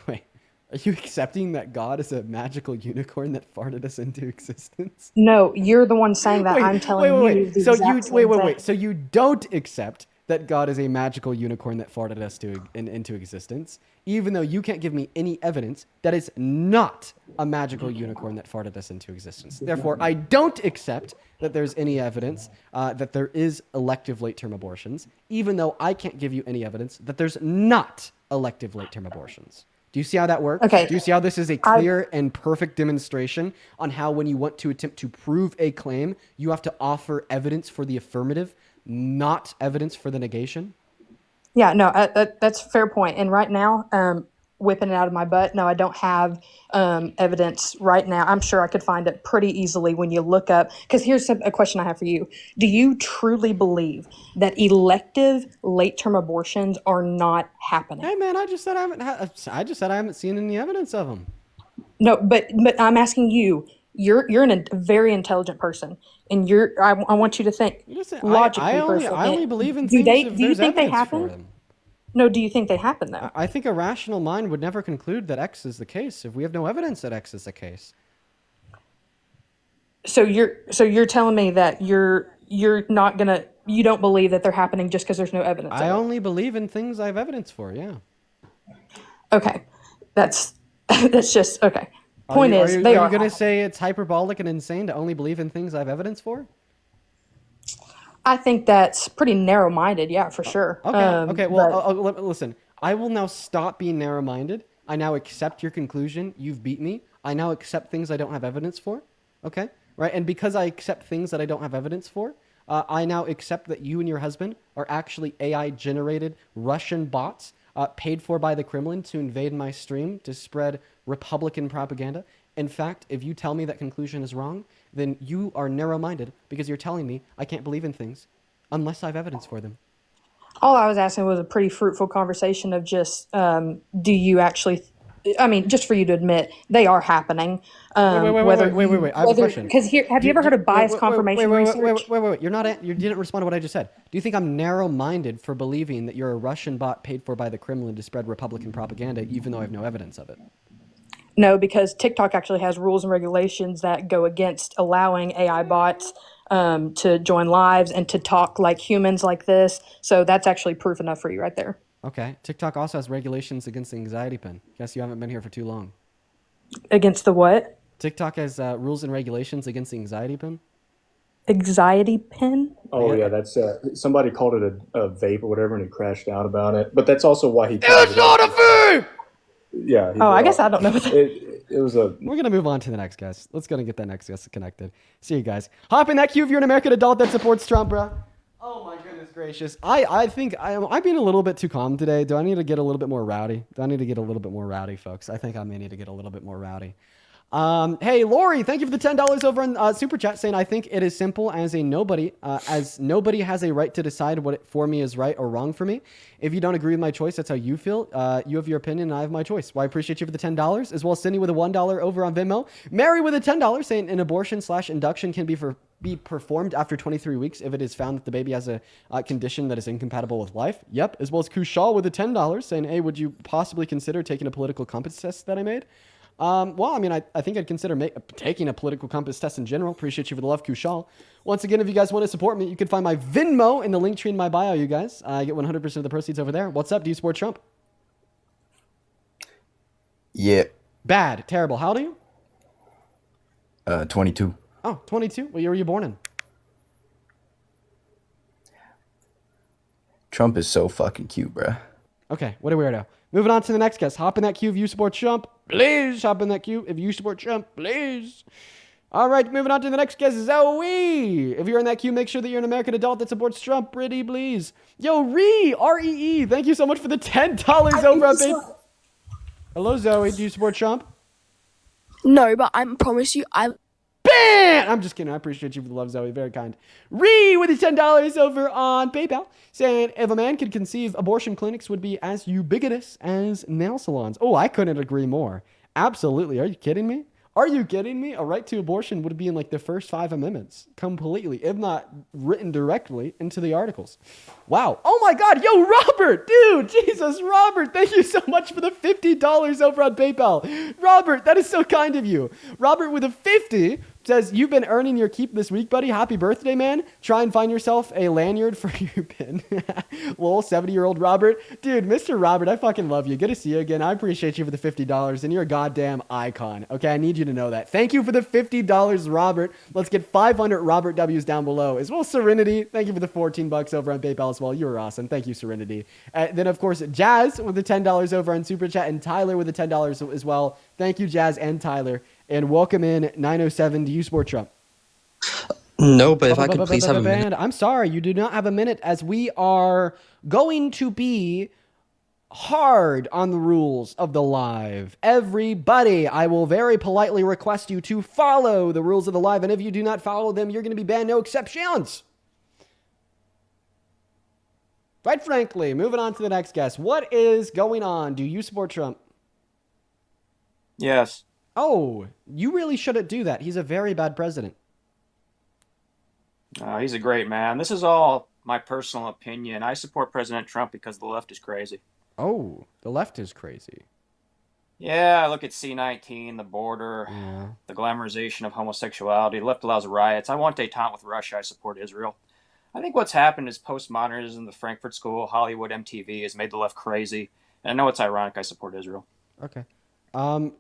Wait, are you accepting that God is a magical unicorn that farted us into existence? No, you're the one saying that. I'm telling you the So exact same thing. So you don't accept that God is a magical unicorn that farted us into existence, even though you can't give me any evidence that is not a magical unicorn that farted us into existence. Therefore, I don't accept that there's any evidence that there is elective late-term abortions, even though I can't give you any evidence that there's not elective late-term abortions. Do you see how that works? Okay. Do you see how this is a clear and perfect demonstration on how when you want to attempt to prove a claim, you have to offer evidence for the affirmative, not evidence for the negation? Yeah, no, that's a fair point. And right now, whipping it out of my butt, no, I don't have evidence right now. I'm sure I could find it pretty easily when you look up. Because here's a question I have for you. Do you truly believe that elective late-term abortions are not happening? Hey, man, I just said I haven't seen any evidence of them. No, but I'm asking you. You're a very intelligent person, and I want you to think logically. I only believe in things if Do you there's think they evidence for happen? them. No, do you think they happen though? I think a rational mind would never conclude that X is the case if we have no evidence that X is the case. So you're telling me that you don't believe that they're happening just because there's no evidence. I only believe in things I have evidence for. Yeah. Okay, that's just okay. Are you going to say it's hyperbolic and insane to only believe in things I have evidence for? I think that's pretty narrow-minded. Yeah, for sure. Okay. Well, listen. I will now stop being narrow-minded. I now accept your conclusion. You've beat me. I now accept things I don't have evidence for. Okay, right? And because I accept things that I don't have evidence for, I now accept that you and your husband are actually AI-generated Russian bots paid for by the Kremlin to invade my stream to spread Republican propaganda. In fact, if you tell me that conclusion is wrong, then you are narrow-minded because you're telling me I can't believe in things unless I have evidence for them. All I was asking was a pretty fruitful conversation of just, do you actually, I mean, just for you to admit they are happening. Wait. I have a question. Because have you ever heard of bias confirmation research? Wait. You didn't respond to what I just said. Do you think I'm narrow-minded for believing that you're a Russian bot paid for by the Kremlin to spread Republican propaganda, even though I have no evidence of it? No, because TikTok actually has rules and regulations that go against allowing AI bots to join lives and to talk like humans like this. So that's actually proof enough for you right there. Okay. TikTok also has regulations against the anxiety pin. Guess you haven't been here for too long. Against the what? TikTok has rules and regulations against the anxiety pin. Anxiety pin? Oh yeah, that's somebody called it a vape or whatever, and he crashed out about it. But that's also why he. It's not a vape. Yeah. I guess I don't know. It was a. We're gonna move on to the next guest. Let's go and get that next guest connected. See you guys. Hop in that queue if you're an American adult that supports Trump, bro. Oh my goodness gracious. I think I'm being a little bit too calm today. Do I need to get a little bit more rowdy? Folks? I think I may need to get a little bit more rowdy. Hey, Lori, thank you for the $10 over on Super Chat, saying, I think it is simple as nobody has a right to decide what for me is right or wrong for me. If you don't agree with my choice, that's how you feel. You have your opinion, and I have my choice. Well, I appreciate you for the $10, as well as Cindy with a $1 over on Venmo. Mary with a $10, saying an abortion/induction can be performed after 23 weeks if it is found that the baby has a condition that is incompatible with life. Yep. As well as Kushal with a $10, saying, hey, would you possibly consider taking a political compass test that I made? Well, I mean, I think I'd consider taking a political compass test in general. Appreciate you for the love, Kushal. Once again, if you guys want to support me, you can find my Venmo in the link tree in my bio, you guys. I get 100% of the proceeds over there. What's up? Do you support Trump? Yeah. Bad. Terrible. How old are you? 22. Oh, 22? What year were you born in? Trump is so fucking cute, bruh. Okay, what a weirdo. Moving on to the next guest. Hop in that queue if you support Trump. Please hop in that queue if you support Trump. Please. All right, moving on to the next guest, Zoe. If you're in that queue, make sure that you're an American adult that supports Trump. Pretty please. Yo, R-E-E. Thank you so much for the $10 over on Babe. Hello, Zoe. Do you support Trump? No, but I promise you, Bam! I'm just kidding. I appreciate you for the love, Zoe. Very kind. Ree with the $10 over on PayPal, saying if a man could conceive, abortion clinics would be as ubiquitous as nail salons. Oh, I couldn't agree more. Absolutely. Are you kidding me? Are you kidding me? A right to abortion would be in like the first 5 amendments completely, if not written directly into the articles. Wow. Oh my God. Yo, Robert, dude, Jesus, Robert, thank you so much for the $50 over on PayPal. Robert, that is so kind of you. Robert with a 50 says, you've been earning your keep this week, buddy. Happy birthday, man. Try and find yourself a lanyard for your pin. Lol, 70-year-old Robert. Dude, Mr. Robert, I fucking love you. Good to see you again. I appreciate you for the $50, and you're a goddamn icon. Okay, I need you to know that. Thank you for the $50, Robert. Let's get 500 Robert W's down below. As well, Serenity. Thank you for the $14 over on PayPal as well. You were awesome. Thank you, Serenity. Then, of course, Jazz with the $10 over on Super Chat, and Tyler with the $10 as well. Thank you, Jazz and Tyler. And welcome in 907 to U Sport Trump. No, but if I could please have a minute. I'm sorry, you do not have a minute, as we are going to be hard on the rules of the live. Everybody, I will very politely request you to follow the rules of the live, and if you do not follow them, you're going to be banned. No exceptions. Right, frankly, moving on to the next guest. What is going on? Do you support Trump? Yes. Oh, you really shouldn't do that. He's a very bad president. He's a great man. This is all my personal opinion. I support President Trump because the left is crazy. Oh, the left is crazy. Yeah, I look at C-19, the border, the glamorization of homosexuality. The left allows riots. I want détente with Russia. I support Israel. I think what's happened is postmodernism, the Frankfurt School, Hollywood, MTV has made the left crazy. And I know it's ironic I support Israel. Okay.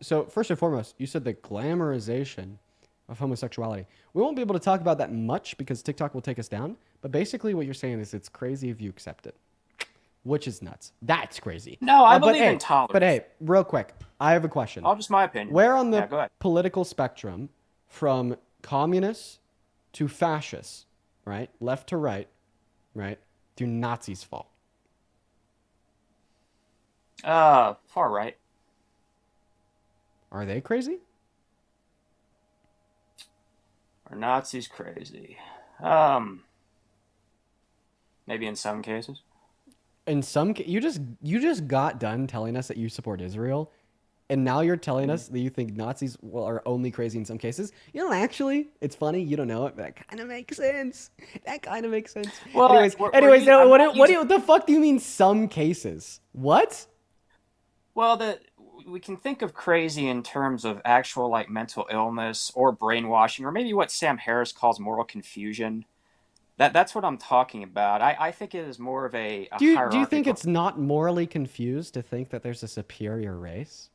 So first and foremost, you said the glamorization of homosexuality. We won't be able to talk about that much because TikTok will take us down. But basically what you're saying is it's crazy if you accept it, which is nuts. That's crazy. No, I believe in tolerance. But hey, real quick, I have a question. Oh, just my opinion. Where on the go ahead. political spectrum from communists to fascists, right, left to right, do Nazis fall? Far right. Are they crazy? Are Nazis crazy? Maybe in some cases. In some you just got done telling us that you support Israel, and now you're telling us that you think Nazis are only crazy in some cases. You know, actually, it's funny. You don't know it, but that kind of makes sense. That kind of makes sense. Well, anyways, what the fuck do you mean some cases? What? Well, we can think of crazy in terms of actual like mental illness or brainwashing, or maybe what Sam Harris calls moral confusion. That's what I'm talking about. I think it is more of a do you think it's not morally confused to think that there's a superior race?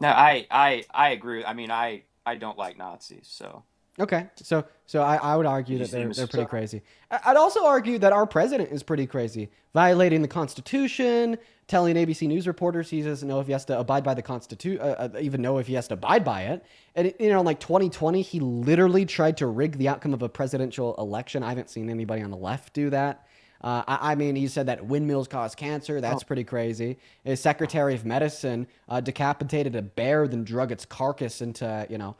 No, I agree. I mean, I don't like Nazis, so. Okay, so I would argue that they're pretty crazy. I'd also argue that our president is pretty crazy, violating the Constitution, telling ABC News reporters he doesn't know if he has to abide by the Constitution, even know if he has to abide by it. And in like 2020, he literally tried to rig the outcome of a presidential election. I haven't seen anybody on the left do that. I mean, he said that windmills cause cancer. That's pretty crazy. His Secretary of Medicine decapitated a bear, then drug its carcass into,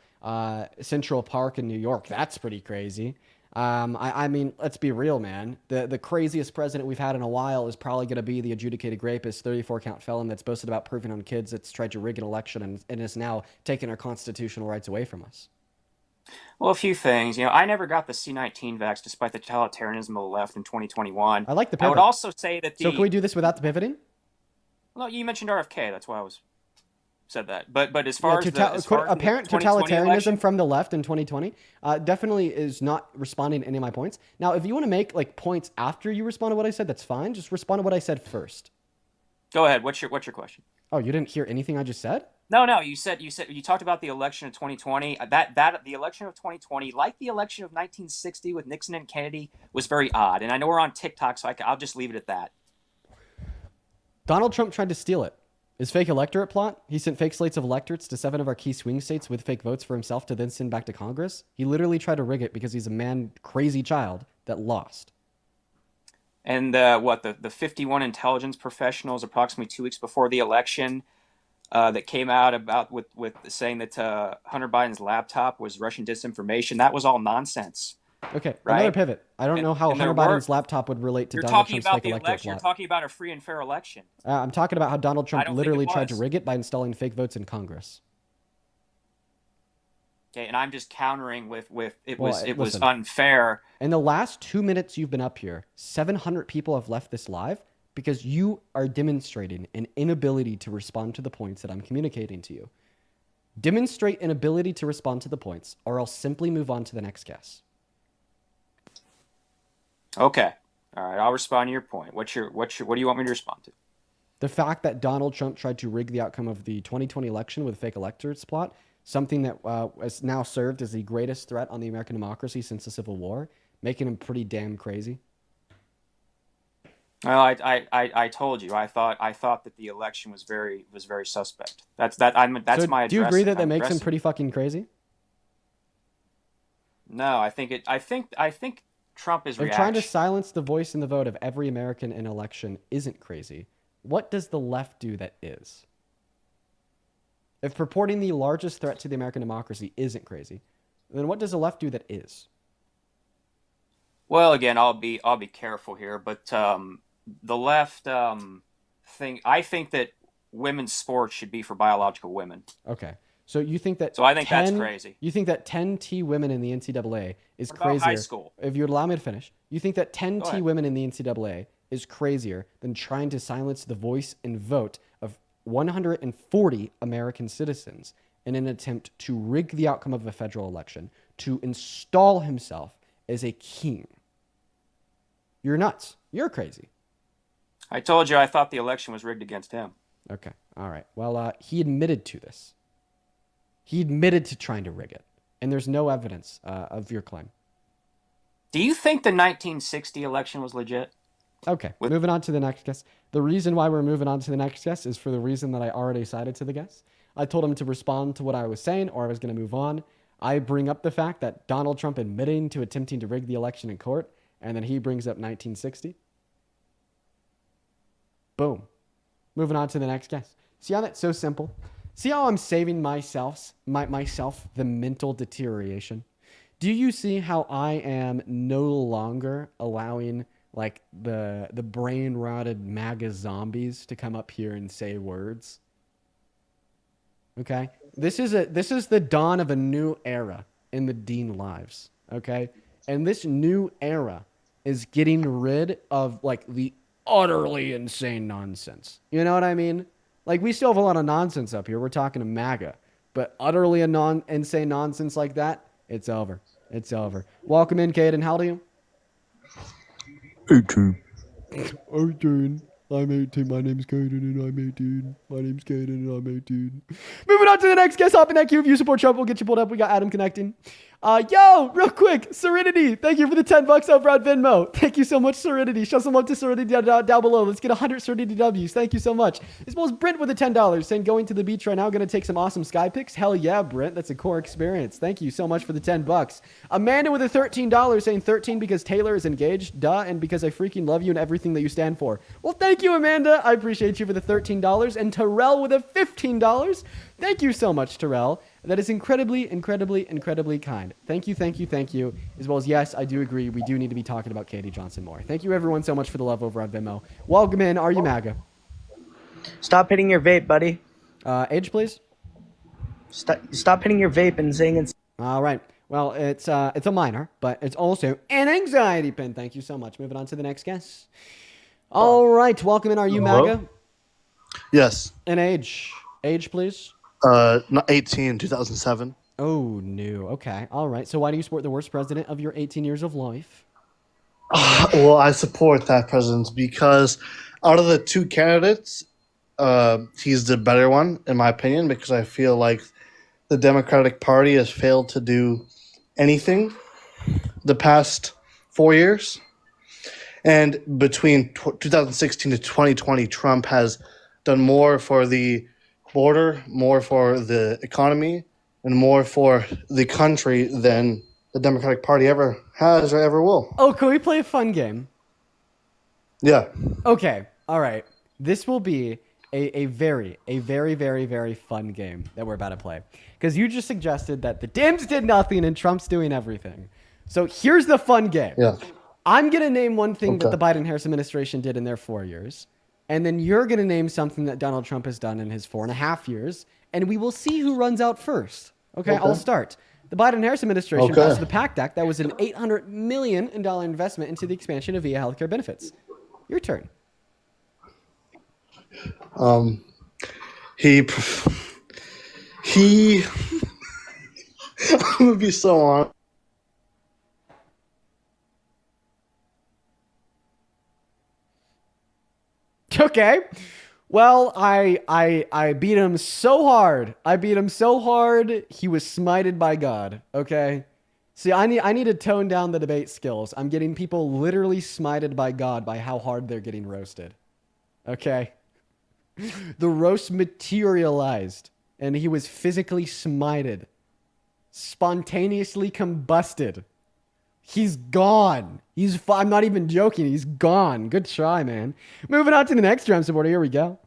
Central Park in New York. That's pretty crazy. I mean, let's be real, man. The craziest president we've had in a while is probably going to be the adjudicated rapist, 34-count felon that's boasted about proving on kids that's tried to rig an election and is now taking our constitutional rights away from us. Well, a few things. I never got the C-19 vax despite the totalitarianism of the left in 2021. I like the pivot. I would also say that So can we do this without the pivoting? Well, you mentioned RFK. That's why I said that. But as far as apparent totalitarianism from the left in 2020 definitely is not responding to any of my points. Now, if you want to make like points after you respond to what I said, that's fine. Just respond to what I said first. Go ahead. What's your question? Oh, you didn't hear anything I just said? No. You talked about the election of 2020. That the election of 2020, like the election of 1960 with Nixon and Kennedy, was very odd. And I know we're on TikTok, so I'll just leave it at that. Donald Trump tried to steal it. His fake electorate plot, he sent fake slates of electorates to 7 of our key swing states with fake votes for himself to then send back to Congress. He literally tried to rig it because he's a crazy child that lost. And the 51 intelligence professionals approximately 2 weeks before the election that came out about with saying that Hunter Biden's laptop was Russian disinformation, that was all nonsense. Okay, right? another pivot. I don't know how and there Hunter Biden's laptop would relate to You're Donald talking Trump's about fake the electoral election. You're plot. talking about a free and fair election. I'm talking about how Donald Trump don't think it literally tried to was. rig it by installing fake votes in Congress. Okay, and I'm just countering with it was listen. unfair. In the last 2 minutes you've been up here, 700 people have left this live because you are demonstrating an inability to respond to the points that I'm communicating to you. Demonstrate an ability to respond to the points, or else simply move on to the next guest. Okay, all right, I'll respond to your point. What do you want me to respond to? The fact that Donald Trump tried to rig the outcome of the 2020 election with a fake electors plot, something that has now served as the greatest threat on the American democracy since the Civil War, making him pretty damn crazy. Well, I told you I thought that the election was very suspect. That's my address. Do you agree that makes him pretty fucking crazy? No, I think Trump is If trying to silence the voice and the vote of every American in election isn't crazy, what does the left do that is? If purporting the largest threat to the American democracy isn't crazy, then what does the left do that is? Well, again, I'll be careful here, but the left I think that women's sports should be for biological women. Okay. So you think that? So I think that's crazy. You think that 10 T women in the NCAA is crazier? High school. If you would allow me to finish, you think that 10 Go T ahead. women in the NCAA is crazier than trying to silence the voice and vote of 140 American citizens in an attempt to rig the outcome of a federal election to install himself as a king? You're nuts. You're crazy. I told you I thought the election was rigged against him. Okay. All right. Well, he admitted to this. He admitted to trying to rig it, and there's no evidence of your claim. Do you think the 1960 election was legit? Okay, moving on to the next guest. The reason why we're moving on to the next guest is for the reason that I already cited to the guest. I told him to respond to what I was saying, or I was going to move on. I bring up the fact that Donald Trump admitting to attempting to rig the election in court, and then he brings up 1960. Boom. Moving on to the next guest. See how that's so simple? See how I'm saving myself the mental deterioration? Do you see how I am no longer allowing like the brain rotted MAGA zombies to come up here and say words? Okay? This is the dawn of a new era in the Dean lives. Okay? And this new era is getting rid of like the utterly insane nonsense. You know what I mean? Like, we still have a lot of nonsense up here. We're talking to MAGA. But utterly insane nonsense like that, it's over. It's over. Welcome in, Caden. How old are you? 18. 18. I'm 18. My name's Caden and I'm 18. My name's Caden and I'm 18. Moving on to the next guest. Hop in that queue. If you support Trump, we'll get you pulled up. We got Adam connecting. Yo, real quick, Serenity. Thank you for the $10 over on Venmo. Thank you so much, Serenity. Show some love to Serenity down below. Let's get 100 Serenity W's. Thank you so much. As well as Brent with the $10 saying going to the beach right now. Going to take some awesome sky pics. Hell yeah, Brent. That's a core experience. Thank you so much for the $10. Amanda with the $13 saying 13 because Taylor is engaged. Duh. And because I freaking love you and everything that you stand for. Well, thank you, Amanda. I appreciate you for the $13. And Terrell with the $15. Thank you so much, Terrell. That is incredibly, incredibly, incredibly kind. Thank you, thank you, thank you. As well as, yes, I do agree. We do need to be talking about Katie Johnson more. Thank you, everyone, so much for the love over on Venmo. Welcome in. Are you MAGA? Stop hitting your vape, buddy. Age, please. Stop hitting your vape and saying it's... All right. Well, it's a minor, but it's also an anxiety pin. Thank you so much. Moving on to the next guest. All right. Welcome in. Are you MAGA? Yes. And age. Age, please. 18, 2007. Oh, no. Okay. All right. So why do you support the worst president of your 18 years of life? Well, I support that president because out of the two candidates, he's the better one, in my opinion, because I feel like the Democratic Party has failed to do anything the past 4 years. And between 2016 to 2020, Trump has done more for the border, more for the economy, and more for the country than the Democratic Party ever has or ever will. Oh, can we play a fun game? Yeah. Okay. All right. This will be a very, very, very fun game that we're about to play. Because you just suggested that the Dems did nothing and Trump's doing everything. So here's the fun game. Yeah. I'm going to name one thing that Okay. the Biden-Harris administration did in their 4 years. And then you're going to name something that Donald Trump has done in his 4.5 years. And we will see who runs out first. Okay. I'll start. The Biden-Harris administration Okay. passed the PACT Act. That was an $800 million investment into the expansion of VA healthcare benefits. Your turn. He I'm gonna be so honest. Okay. Well, I beat him so hard. He was smited by God. Okay. See, I need to tone down the debate skills. I'm getting people literally smited by God by how hard they're getting roasted. Okay. The roast materialized and he was physically smited. Spontaneously combusted. He's gone. I'm not even joking. He's gone. Good try, man. Moving on to the next Trump supporter. Here we go.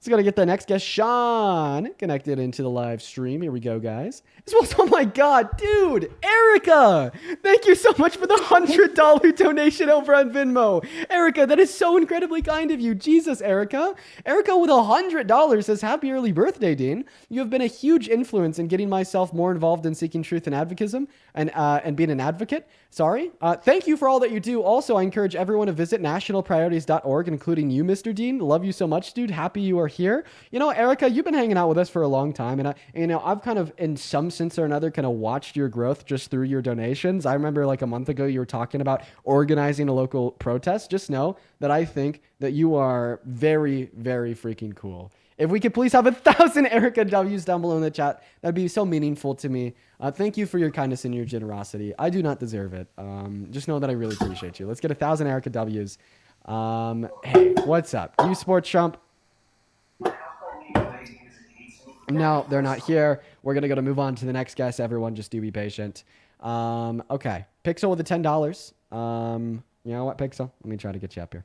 So got to get the next guest, Sean, connected into the live stream. Here we go, guys. Oh my God, dude, Erica. Thank you so much for the $100 donation over on Venmo. Erica, that is so incredibly kind of you. Jesus, Erica. Erica with $100 says, happy early birthday, Dean. You have been a huge influence in getting myself more involved in seeking truth and advocacy and being an advocate. Sorry. Thank you for all that you do. Also, I encourage everyone to visit nationalpriorities.org, including you, Mr. Dean. Love you so much, dude. Happy you are here. You know, Erica, you've been hanging out with us for a long time, and I've kind of, in some sense or another, kind of watched your growth just through your donations. I remember like a month ago, you were talking about organizing a local protest. Just know that I think that you are very, very freaking cool. If we could please have 1,000 Erica W's down below in the chat, that'd be so meaningful to me. Thank you for your kindness and your generosity. I do not deserve it. Just know that I really appreciate you. Let's get 1,000 Erica W's. Hey, what's up? Do you support Trump? No, they're not here. We're going to move on to the next guest. Everyone, just do be patient. Okay. Pixel with the $10. You know what, Pixel? Let me try to get you up here.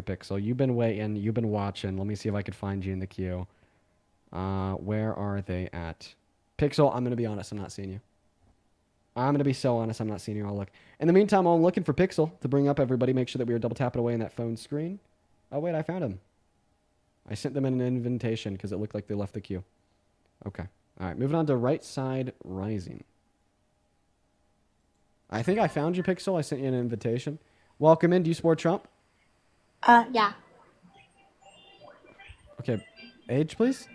Pixel. You've been waiting. You've been watching. Let me see if I could find you in the queue. Where are they at? Pixel, I'm going to be honest. I'm not seeing you. I'm going to be so honest. I'm not seeing you. I'll look. In the meantime, I'm looking for Pixel to bring up everybody. Make sure that we are double tapping away in that phone screen. Oh, wait. I found him. I sent them an invitation because it looked like they left the queue. Okay. All right. Moving on to Right Side Rising. I think I found you, Pixel. I sent you an invitation. Welcome in. Do you support Trump? Yeah. Okay. Age, please.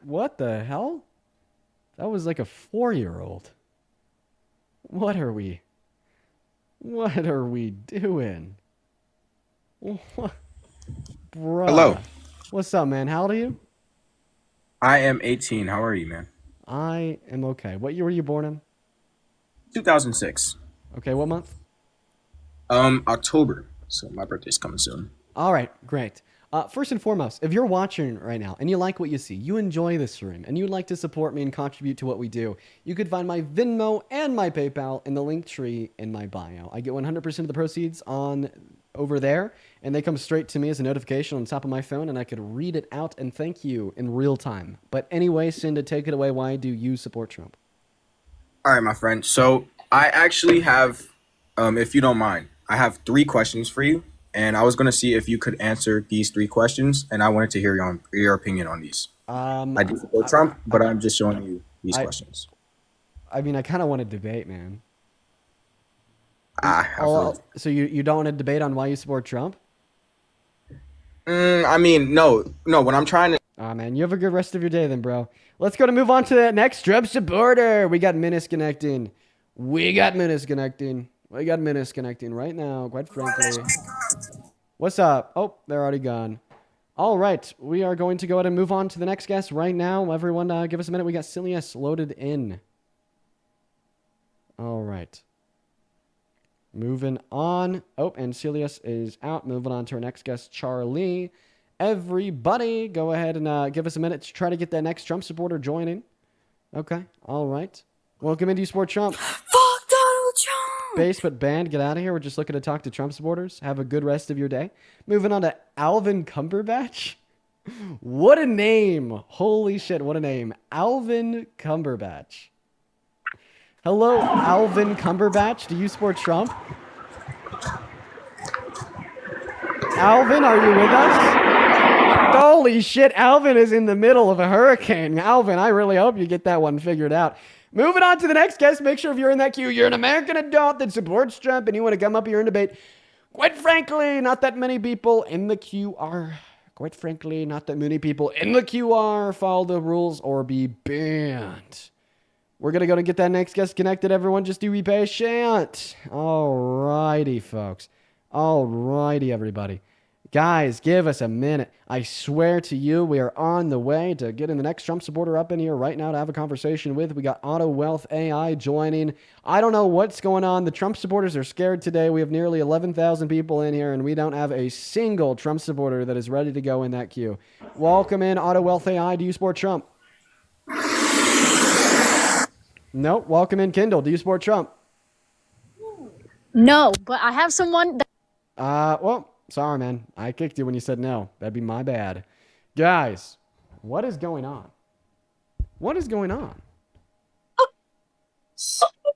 What the hell? That was like a 4-year-old. What are we doing? What? Bruh. Hello. What's up, man? How old are you? I am 18. How are you, man? I am okay. What year were you born in? 2006. Okay, what month? October. So my birthday's coming soon. All right, great. First and foremost, if you're watching right now and you like what you see, you enjoy this stream, and you'd like to support me and contribute to what we do, you could find my Venmo and my PayPal in the link tree in my bio. I get 100% of the proceeds on over there, and they come straight to me as a notification on top of my phone, and I could read it out and thank you in real time. But anyway, Cinda, take it away. Why do you support Trump? All right, my friend. So I actually have, if you don't mind, I have 3 questions for you. And I was going to see if you could answer these 3 questions, and I wanted to hear your opinion on these. I do support Trump, but I'm just showing you these questions. I mean, I kind of want to debate, man. So you don't want to debate on why you support Trump? I mean, no. When I'm trying to... Aw, man, you have a good rest of your day then, bro. Let's go to move on to the next Trump supporter. We got Menace connecting. We got Menace connecting right now, quite frankly. What's up? Oh, they're already gone. All right, we are going to go ahead and move on to the next guest right now. Everyone, give us a minute. We got Cilius loaded in. All right. Moving on. Oh, and Cilius is out. Moving on to our next guest, Charlie. Everybody, go ahead and give us a minute to try to get that next Trump supporter joining. Okay, all right. Welcome into Sport Trump. Fuck Donald Trump! Base but banned. Get out of here. We're just looking to talk to Trump supporters. Have a good rest of your day. Moving on to Alvin Cumberbatch. What a name. Holy shit, what a name. Alvin Cumberbatch. Hello, Alvin Cumberbatch. Do you support Trump? Alvin, are you with us? Holy shit, Alvin is in the middle of a hurricane. Alvin, I really hope you get that one figured out. Moving on to the next guest. Make sure if you're in that queue, you're an American adult that supports Trump and you want to come up here and debate. Quite frankly, not that many people in the queue are. Quite frankly, not that many people in the queue are. Follow the rules or be banned. We're going to go and get that next guest connected, everyone. Just do be patient. Alrighty, folks. Alrighty, everybody. Guys, give us a minute. I swear to you, we are on the way to getting the next Trump supporter up in here right now to have a conversation with. We got Auto Wealth AI joining. I don't know what's going on. The Trump supporters are scared today. We have nearly 11,000 people in here, and we don't have a single Trump supporter that is ready to go in that queue. Welcome in, Auto Wealth AI. Do you support Trump? Nope. Welcome in, Kindle. Do you support Trump? No, but I have someone that Well, sorry, man. I kicked you when you said no. That'd be my bad. Guys, what is going on? What is going on? Oh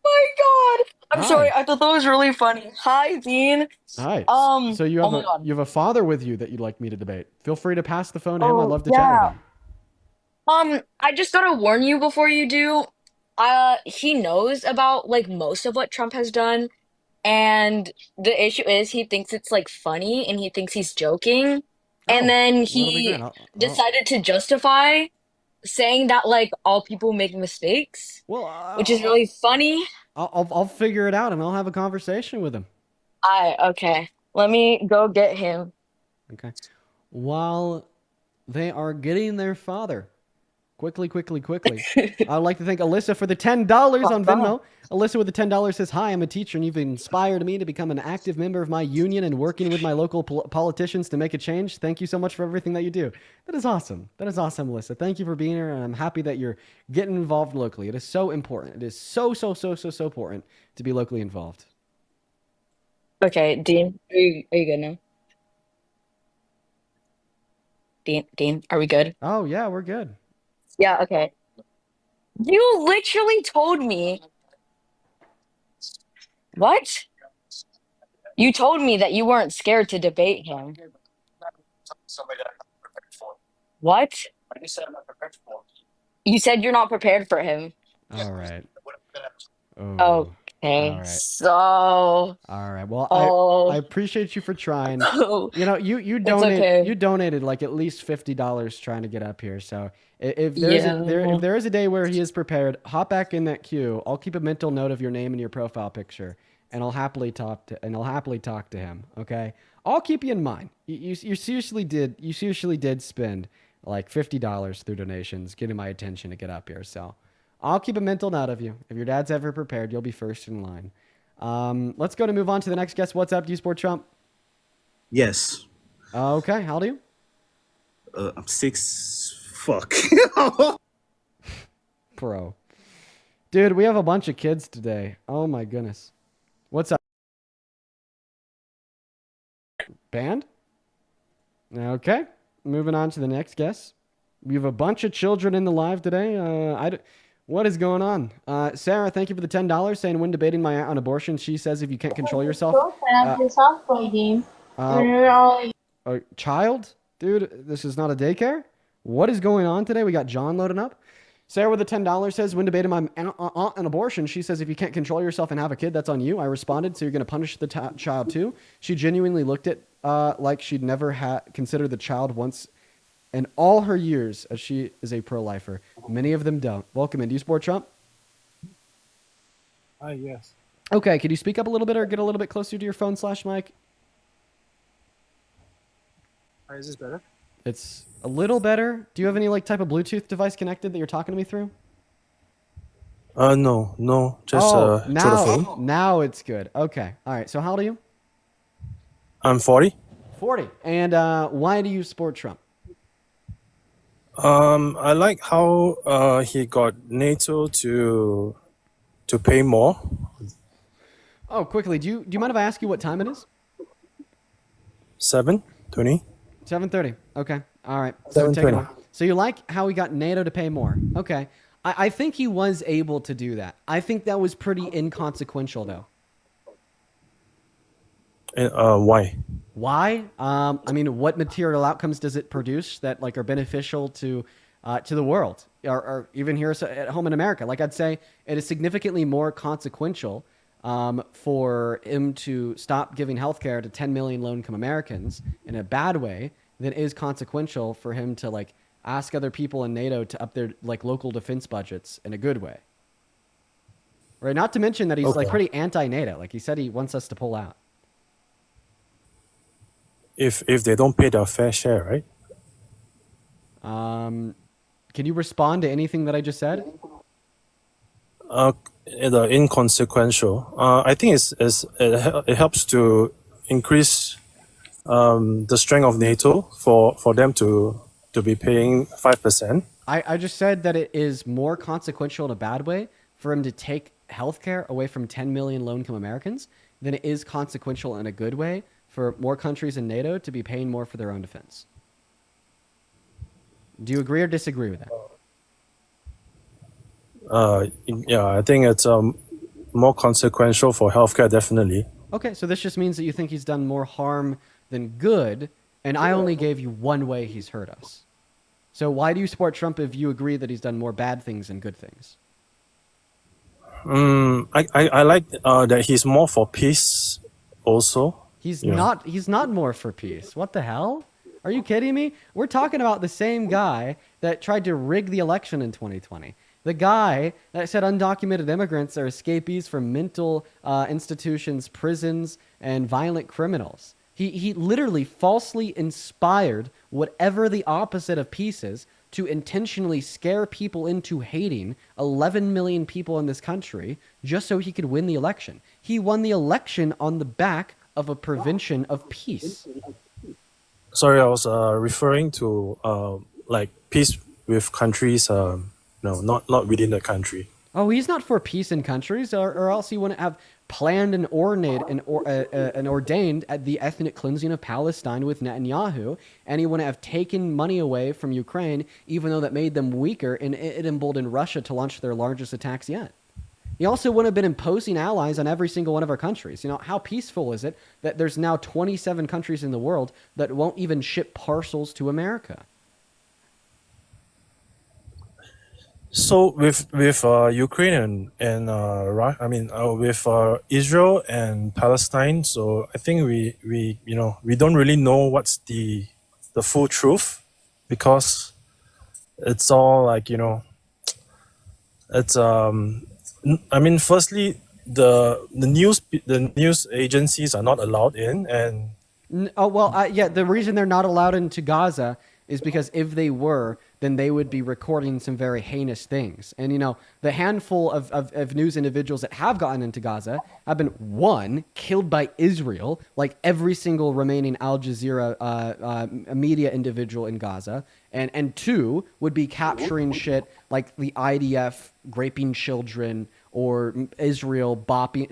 my god! I'm Hi. sorry. I thought that was really funny. Hi, Dean. Hi. Um. So you Oh have my a god. you have a father with you that you'd like me to debate. Feel free to pass the phone to him. I'd Oh love to chat with yeah. him. I just gotta warn you before you do. He knows about like most of what Trump has done, and the issue is he thinks it's like funny and he thinks he's joking, and Oh, then well, that'll be great. he decided to justify saying that like all people make mistakes, which is really funny. I'll figure it out and I'll have a conversation with him. Okay. Let me go get him. Okay. While they are getting their father. Quickly. I'd like to thank Alyssa for the $10 on Venmo. Alyssa with the $10 says, "Hi, I'm a teacher and you've inspired me to become an active member of my union and working with my local politicians to make a change. Thank you so much for everything that you do." That is awesome. That is awesome, Alyssa. Thank you for being here, and I'm happy that you're getting involved locally. It is so important. It is so important to be locally involved. Okay, Dean, are you good now? Dean, are we good? Oh, yeah, we're good. Yeah, okay. You literally told me. What? You told me that you weren't scared to debate him. What? You said you're not prepared for him. All right. Oh, Okay, all right. so. All right. Well, I appreciate you for trying. You know, you It's okay. donated like at least $50 trying to get up here. So if Yeah. if there is a day where he is prepared, hop back in that queue. I'll keep a mental note of your name and your profile picture, and I'll happily talk to him. Okay. I'll keep you in mind. You seriously did spend like $50 through donations, getting my attention to get up here. So I'll keep a mental note of you. If your dad's ever prepared, you'll be first in line. Let's go to move on to the next guest. What's up? Do you support Trump? Yes. Okay. How old are you? I'm 6. Fuck. Bro. Dude, we have a bunch of kids today. Oh my goodness. What's up? Band? Okay. Moving on to the next guest. We have a bunch of children in the live today. What is going on? Sarah, thank you for the $10 saying when debating my aunt on abortion, she says if you can't control yourself. Go sign up for the softball game. A child? Dude, this is not a daycare? What is going on today? We got John loading up. Sarah with the $10 says, when debating my aunt on abortion, she says, if you can't control yourself and have a kid, that's on you. I responded, so you're going to punish the child too. She genuinely looked at like she'd never considered the child once in all her years, as she is a pro-lifer. Many of them don't. Welcome in. Do you support Trump? Yes. Okay, could you speak up a little bit or get a little bit closer to your phone / mic? Is this better? It's a little better. Do you have any like type of Bluetooth device connected that you're talking to me through? No, just through the phone. Now it's good. Okay. All right. So how old are you? I'm 40. 40. And why do you support Trump? I like how he got NATO to pay more. Oh, quickly. Do you mind if I ask you what time it is? 7:20. 7:30. Okay. All right. So take it 7:20. away. So you like how he got NATO to pay more? Okay. I think he was able to do that. I think that was pretty inconsequential, though. Why? Why? I mean, what material outcomes does it produce that like are beneficial to the world, or even here at home in America? Like I'd say, it is significantly more consequential for him to stop giving healthcare to 10 million low-income Americans in a bad way than it is consequential for him to like ask other people in NATO to up their like local defense budgets in a good way. Right? Not to mention that he's like pretty anti-NATO. Like he said, he wants us to pull out. If they don't pay their fair share, right? Can you respond to anything that I just said? The inconsequential. I think it helps to increase the strength of NATO for them to be paying 5%. I just said that it is more consequential in a bad way for him to take healthcare away from 10 million low-income Americans than it is consequential in a good way for more countries in NATO to be paying more for their own defense. Do you agree or disagree with that? Yeah, I think it's more consequential for healthcare, definitely. Okay, so this just means that you think he's done more harm than good, and I only gave you one way he's hurt us. So why do you support Trump if you agree that he's done more bad things than good things? I like that he's more for peace also. He's not more for peace. What the hell? Are you kidding me? We're talking about the same guy that tried to rig the election in 2020. The guy that said undocumented immigrants are escapees from mental institutions, prisons, and violent criminals. He literally falsely inspired whatever the opposite of peace is to intentionally scare people into hating 11 million people in this country just so he could win the election. He won the election on the back of a prevention of peace. Sorry, I was referring to like peace with countries. No, not within the country. Oh, he's not for peace in countries, or else he wouldn't have planned and ordained the ethnic cleansing of Palestine with Netanyahu, and he wouldn't have taken money away from Ukraine, even though that made them weaker, and it emboldened Russia to launch their largest attacks yet. He also wouldn't have been imposing allies on every single one of our countries. You know, how peaceful is it that there's now 27 countries in the world that won't even ship parcels to America? So with Ukraine and with Israel and Palestine, so I think we don't really know what's the full truth, because it's all like it's I mean, firstly, the news agencies are not allowed in, and the reason they're not allowed into Gaza is because if they were, then they would be recording some very heinous things. And, you know, the handful of news individuals that have gotten into Gaza have been, one, killed by Israel, like every single remaining Al Jazeera media individual in Gaza, and two, would be capturing shit like the IDF raping children, or Israel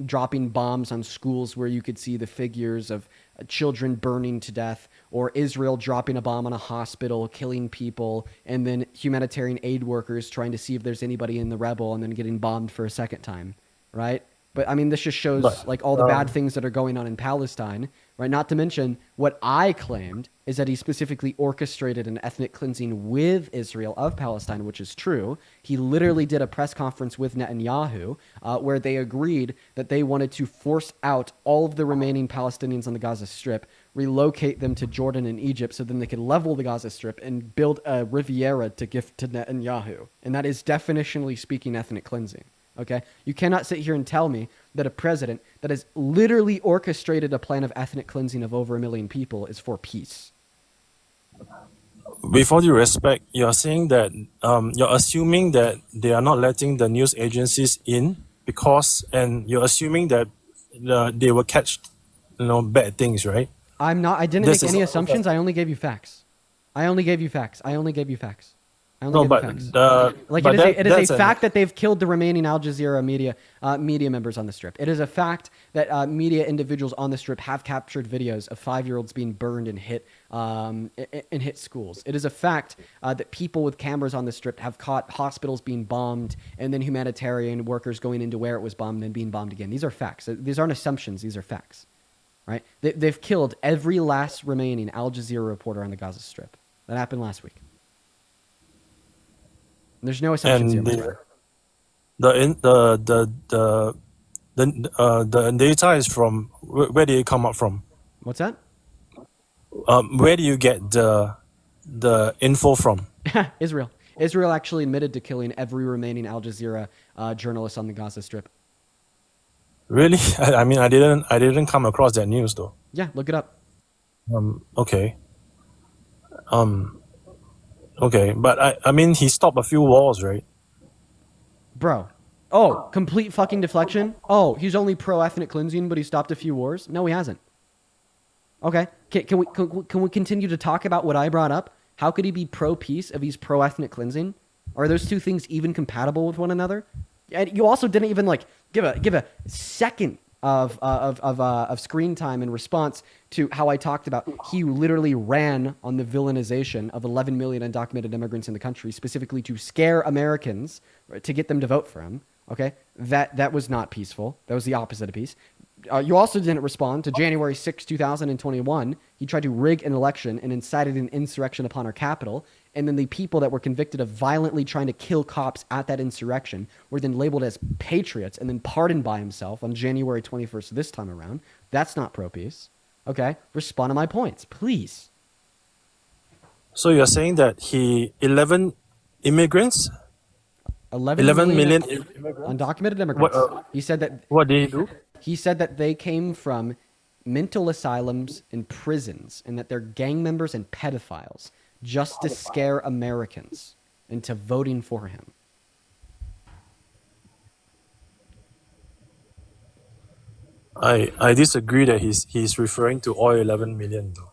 dropping bombs on schools where you could see the figures of children burning to death, or Israel dropping a bomb on a hospital, killing people, and then humanitarian aid workers trying to see if there's anybody in the rebel and then getting bombed for a second time, right? But I mean, this just shows like all the bad things that are going on in Palestine, right? Not to mention what I claimed is that he specifically orchestrated an ethnic cleansing with Israel of Palestine, which is true. He literally did a press conference with Netanyahu where they agreed that they wanted to force out all of the remaining Palestinians on the Gaza Strip, relocate them to Jordan and Egypt so then they could level the Gaza Strip and build a Riviera to gift to Netanyahu. And that is definitionally speaking ethnic cleansing. Okay? You cannot sit here and tell me that a president that has literally orchestrated a plan of ethnic cleansing of over 1 million people is for peace. with all due respect, you're saying that you're assuming that they are not letting the news agencies in and you're assuming that they will catch bad things, right? I didn't make any assumptions. I only gave you facts. I only No, give but facts. but It is that's a an- fact that they've killed the remaining Al Jazeera media members on the Strip. It is a fact that media individuals on the Strip have captured videos of 5-year-olds being burned and hit schools. It is a fact that people with cameras on the Strip have caught hospitals being bombed and then humanitarian workers going into where it was bombed and being bombed again. These are facts. These aren't assumptions. These are facts. Right? They've killed every last remaining Al Jazeera reporter on the Gaza Strip. That happened last week. There's no assumptions here. and My friend. the data is from where did it come up from? What's that? Where do you get the info from? Israel. Israel actually admitted to killing every remaining Al Jazeera journalist on the Gaza Strip. Really? I mean, I didn't come across that news though. Yeah, look it up. Okay. Okay, but I mean, he stopped a few wars, right? Bro. Oh, complete fucking deflection? Oh, he's only pro-ethnic cleansing, but he stopped a few wars? No, he hasn't. Okay. Can we continue to talk about what I brought up? How could he be pro-peace if he's pro-ethnic cleansing? Are those two things even compatible with one another? And you also didn't even like give a second of screen time in response to how I talked about he literally ran on the villainization of 11 million undocumented immigrants in the country, specifically to scare Americans, right, to get them to vote for him. Okay, that was not peaceful. That was the opposite of peace. You also didn't respond to January 6, 2021. He tried to rig an election and incited an insurrection upon our capital. And then the people that were convicted of violently trying to kill cops at that insurrection were then labeled as patriots and then pardoned by himself on January 21st this time around. That's not pro-peace. Okay? Respond to my points, please. So you're saying that 11 immigrants? 11 million undocumented immigrants. He said that... What did he do? He said that they came from mental asylums and prisons and that they're gang members and pedophiles just to scare Americans into voting for him. I disagree that he's referring to all 11 million though.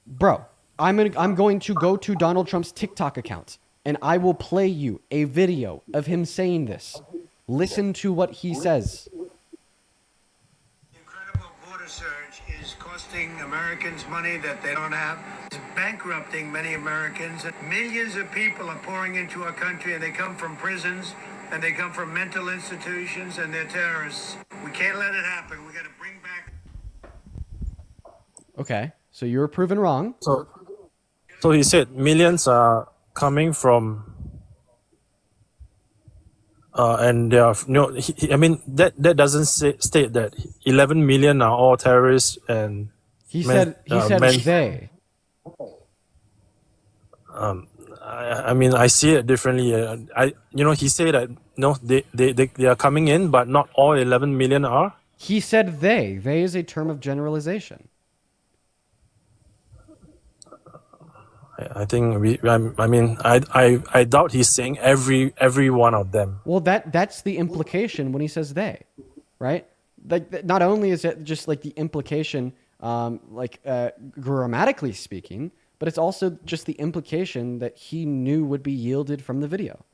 Bro, I'm going to go to Donald Trump's TikTok account and I will play you a video of him saying this. Listen to what he says. Surge is costing Americans money that they don't have. It's bankrupting many Americans. Millions of people are pouring into our country and they come from prisons and they come from mental institutions and they're terrorists. We can't let it happen. We got to bring back... Okay, so you were proven wrong. So he said millions are coming from and there are I mean that doesn't state that 11 million are all terrorists and he said they. I mean I see it differently. He said that they are coming in, but not all 11 million are. He said they. They is a term of generalization. I think I doubt he's saying every one of them. Well, that's the implication when he says they, right? Like, not only is it just like the implication, grammatically speaking, but it's also just the implication that he knew would be yielded from the video.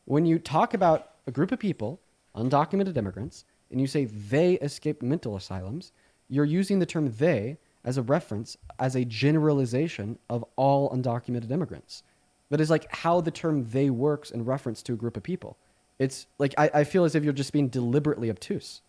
When you talk about a group of people, undocumented immigrants, and you say they escaped mental asylums, you're using the term they as a reference, as a generalization of all undocumented immigrants. That is like how the term they works in reference to a group of people. It's like, I feel as if you're just being deliberately obtuse.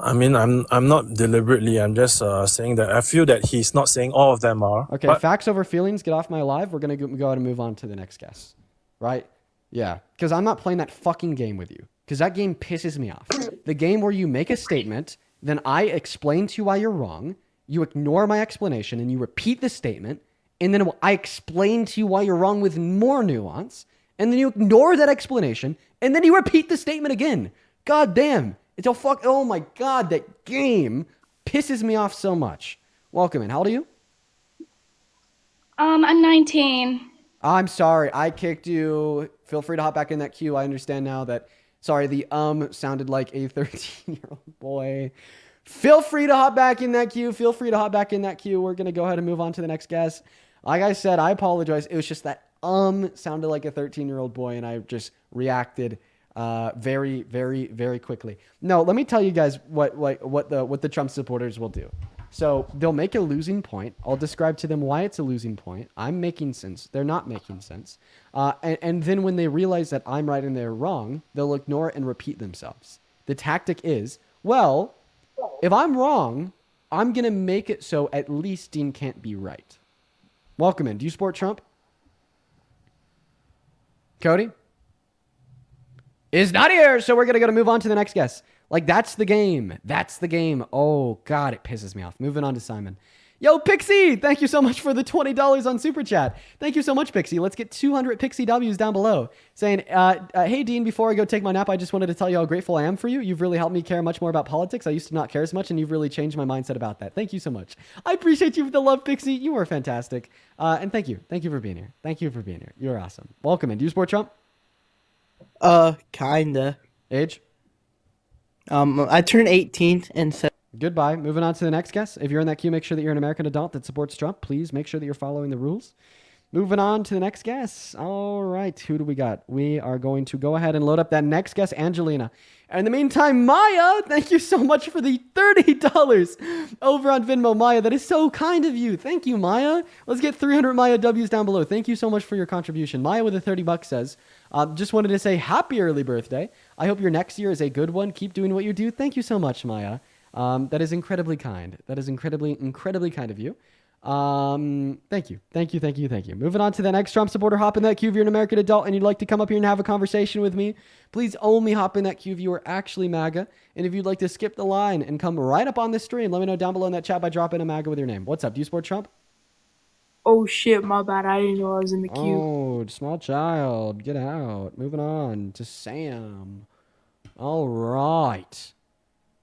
I mean, I'm not deliberately, I'm just saying that I feel that he's not saying all of them are. Okay, but facts over feelings, get off my live. We're going to go ahead and move on to the next guest. Right? Yeah, because I'm not playing that fucking game with you. Because that game pisses me off. The game where you make a statement, then I explain to you why you're wrong, you ignore my explanation, and you repeat the statement, and then I explain to you why you're wrong with more nuance, and then you ignore that explanation, and then you repeat the statement again. God damn. Oh my God, that game pisses me off so much. Welcome in. How old are you? I'm 19. I'm sorry. I kicked you. Feel free to hop back in that queue. I understand now that... Sorry, the sounded like a 13-year-old boy. Feel free to hop back in that queue. We're going to go ahead and move on to the next guest. Like I said, I apologize. It was just that sounded like a 13-year-old boy, and I just reacted very, very, very quickly. No, let me tell you guys what the Trump supporters will do. So they'll make a losing point. I'll describe to them why it's a losing point. I'm making sense. They're not making sense. And then when they realize that I'm right and they're wrong, they'll ignore it and repeat themselves. The tactic is, well, if I'm wrong, I'm going to make it so at least Dean can't be right. Welcome in. Do you support Trump? Cody? Is not here, so we're going to move on to the next guest. Like, that's the game. That's the game. Oh, God, it pisses me off. Moving on to Simon. Yo, Pixie, thank you so much for the $20 on Super Chat. Thank you so much, Pixie. Let's get 200 Pixie W's down below. Saying, hey, Dean, before I go take my nap, I just wanted to tell you how grateful I am for you. You've really helped me care much more about politics. I used to not care as much, and you've really changed my mindset about that. Thank you so much. I appreciate you for the love, Pixie. You are fantastic. And thank you. Thank you for being here. Thank you for being here. You're awesome. Welcome in. Do you support Trump? Kinda. Age? I turned 18 and so. Goodbye. Moving on to the next guest. If you're in that queue, make sure that you're an American adult that supports Trump. Please make sure that you're following the rules. Moving on to the next guest. All right. Who do we got? We are going to go ahead and load up that next guest, Angelina. And in the meantime, Maya, thank you so much for the $30 over on Venmo. Maya, that is so kind of you. Thank you, Maya. Let's get 300 Maya W's down below. Thank you so much for your contribution. Maya with the $30 says, just wanted to say happy early birthday. I hope your next year is a good one. Keep doing what you do. Thank you so much, Maya. That is incredibly kind. That is incredibly kind of you. Thank you. Thank you. Thank you. Thank you. Moving on to the next Trump supporter. Hop in that queue if you're an American adult and you'd like to come up here and have a conversation with me. Please only hop in that queue if you are actually MAGA. And if you'd like to skip the line and come right up on this stream, let me know down below in that chat by dropping a MAGA with your name. What's up? Do you support Trump? Oh shit, my bad. I didn't know I was in the queue. Oh, small child. Get out. Moving on to Sam. All right.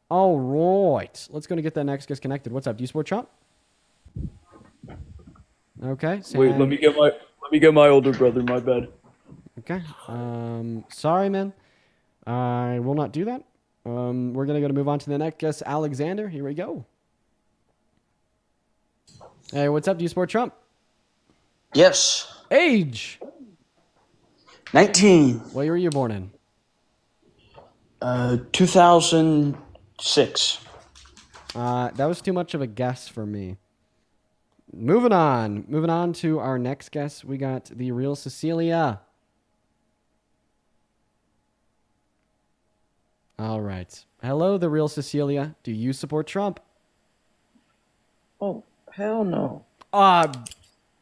All right. Let's go and get that next guest connected. What's up? Do you support Trump? Okay. Sam. Wait, let me get my older brother. My bad. Okay. Sorry, man. I will not do that. We're gonna move on to the next guest, Alexander. Here we go. Hey, what's up? Do you support Trump? Yes. Age? 19. What year were you born in? 2006. That was too much of a guess for me. Moving on to our next guest. We got the real Cecilia. All right. Hello, the real Cecilia. Do you support Trump? Oh, hell no.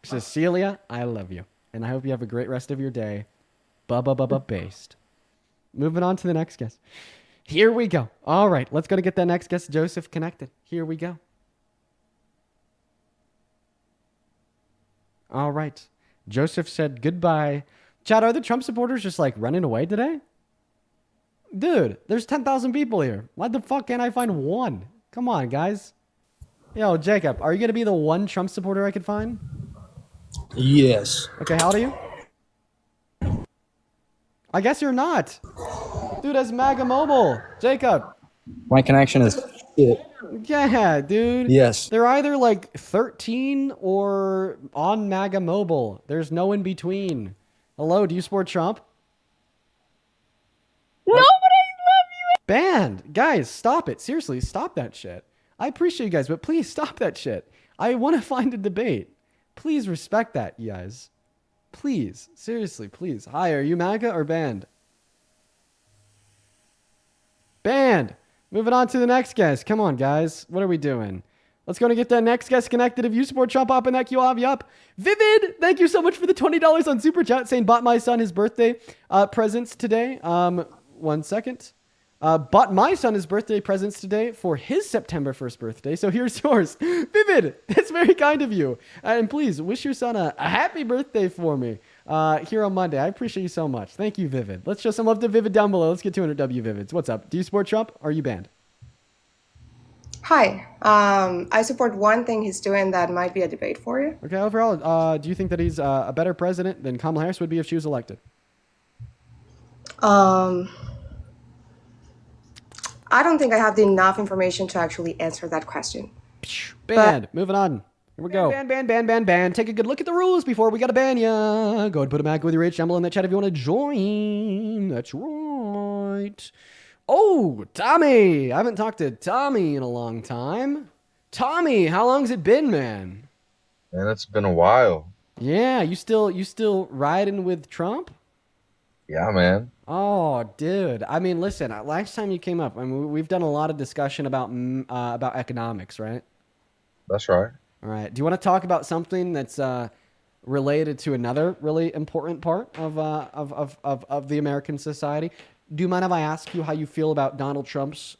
Cecilia, I love you. And I hope you have a great rest of your day. Based. Moving on to the next guest. Here we go. All right. Let's go to get that next guest, Joseph, connected. Here we go. All right. Joseph said goodbye. Chad, are the Trump supporters just like running away today? Dude, there's 10,000 people here. Why the fuck can't I find one? Come on, guys. Yo, Jacob, are you going to be the one Trump supporter I could find? Yes. Okay, how old are you? I guess you're not. Dude, that's MAGA Mobile. Jacob. My connection is shit. Yeah, dude. Yes. They're either like 13 or on MAGA Mobile. There's no in between. Hello, do you support Trump? No, but I love you. Banned. Guys, stop it. Seriously, stop that shit. I appreciate you guys, but please stop that shit. I want to find a debate. Please respect that, you guys. Please. Seriously, please. Hi, are you MAGA or banned? Banned. Moving on to the next guest. Come on, guys. What are we doing? Let's go and get that next guest connected. If you support Trump, hop in that queue, I'll have you up. Vivid, thank you so much for the $20 on Super Chat, saying bought my son his birthday presents today. 1 second. Bought my son his birthday presents today for his September 1st birthday. So here's yours. Vivid, that's very kind of you. And please wish your son a happy birthday for me here on Monday. I appreciate you so much. Thank you, Vivid. Let's show some love to Vivid down below. Let's get 200 W Vivids. What's up? Do you support Trump or are you banned? Hi. I support one thing he's doing that might be a debate for you. Okay, overall, do you think that he's a better president than Kamala Harris would be if she was elected? I don't think I have enough information to actually answer that question. Banned. Moving on. Here we go. Ban. Take a good look at the rules before we gotta ban ya. Go ahead and put a back with your H symbol in the chat if you want to join. That's right. Oh, Tommy. I haven't talked to Tommy in a long time. Tommy, how long's it been, man? Man, it's been a while. Yeah, you still riding with Trump? Yeah, man. Oh, dude. I mean, listen. Last time you came up, I mean, we've done a lot of discussion about economics, right? That's right. All right. Do you want to talk about something that's related to another really important part of the American society? Do you mind if I ask you how you feel about Donald Trump's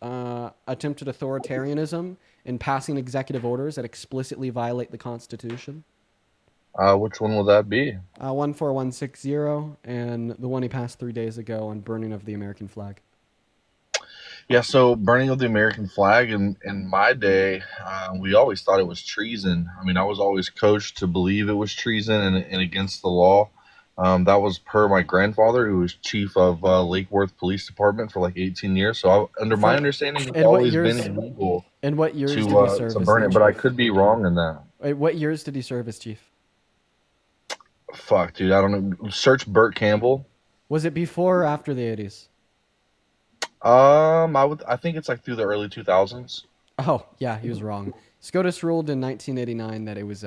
attempted authoritarianism in passing executive orders that explicitly violate the Constitution? Which one will that be? 14160 and the one he passed 3 days ago on burning of the American flag. Yeah, so burning of the American flag in my day, we always thought it was treason. I mean, I was always coached to believe it was treason and against the law. That was per my grandfather, who was chief of Lake Worth Police Department for like 18 years. So under my understanding, it's always been illegal and what years to, did he serve to as burn the it, but I chief? could be wrong in that. Wait, what years did he serve as chief? Fuck, dude, I don't know. Search Burt Campbell. Was it before or after the 80s? I think it's like through the early 2000s. Oh, yeah, he was wrong. SCOTUS ruled in 1989 that it was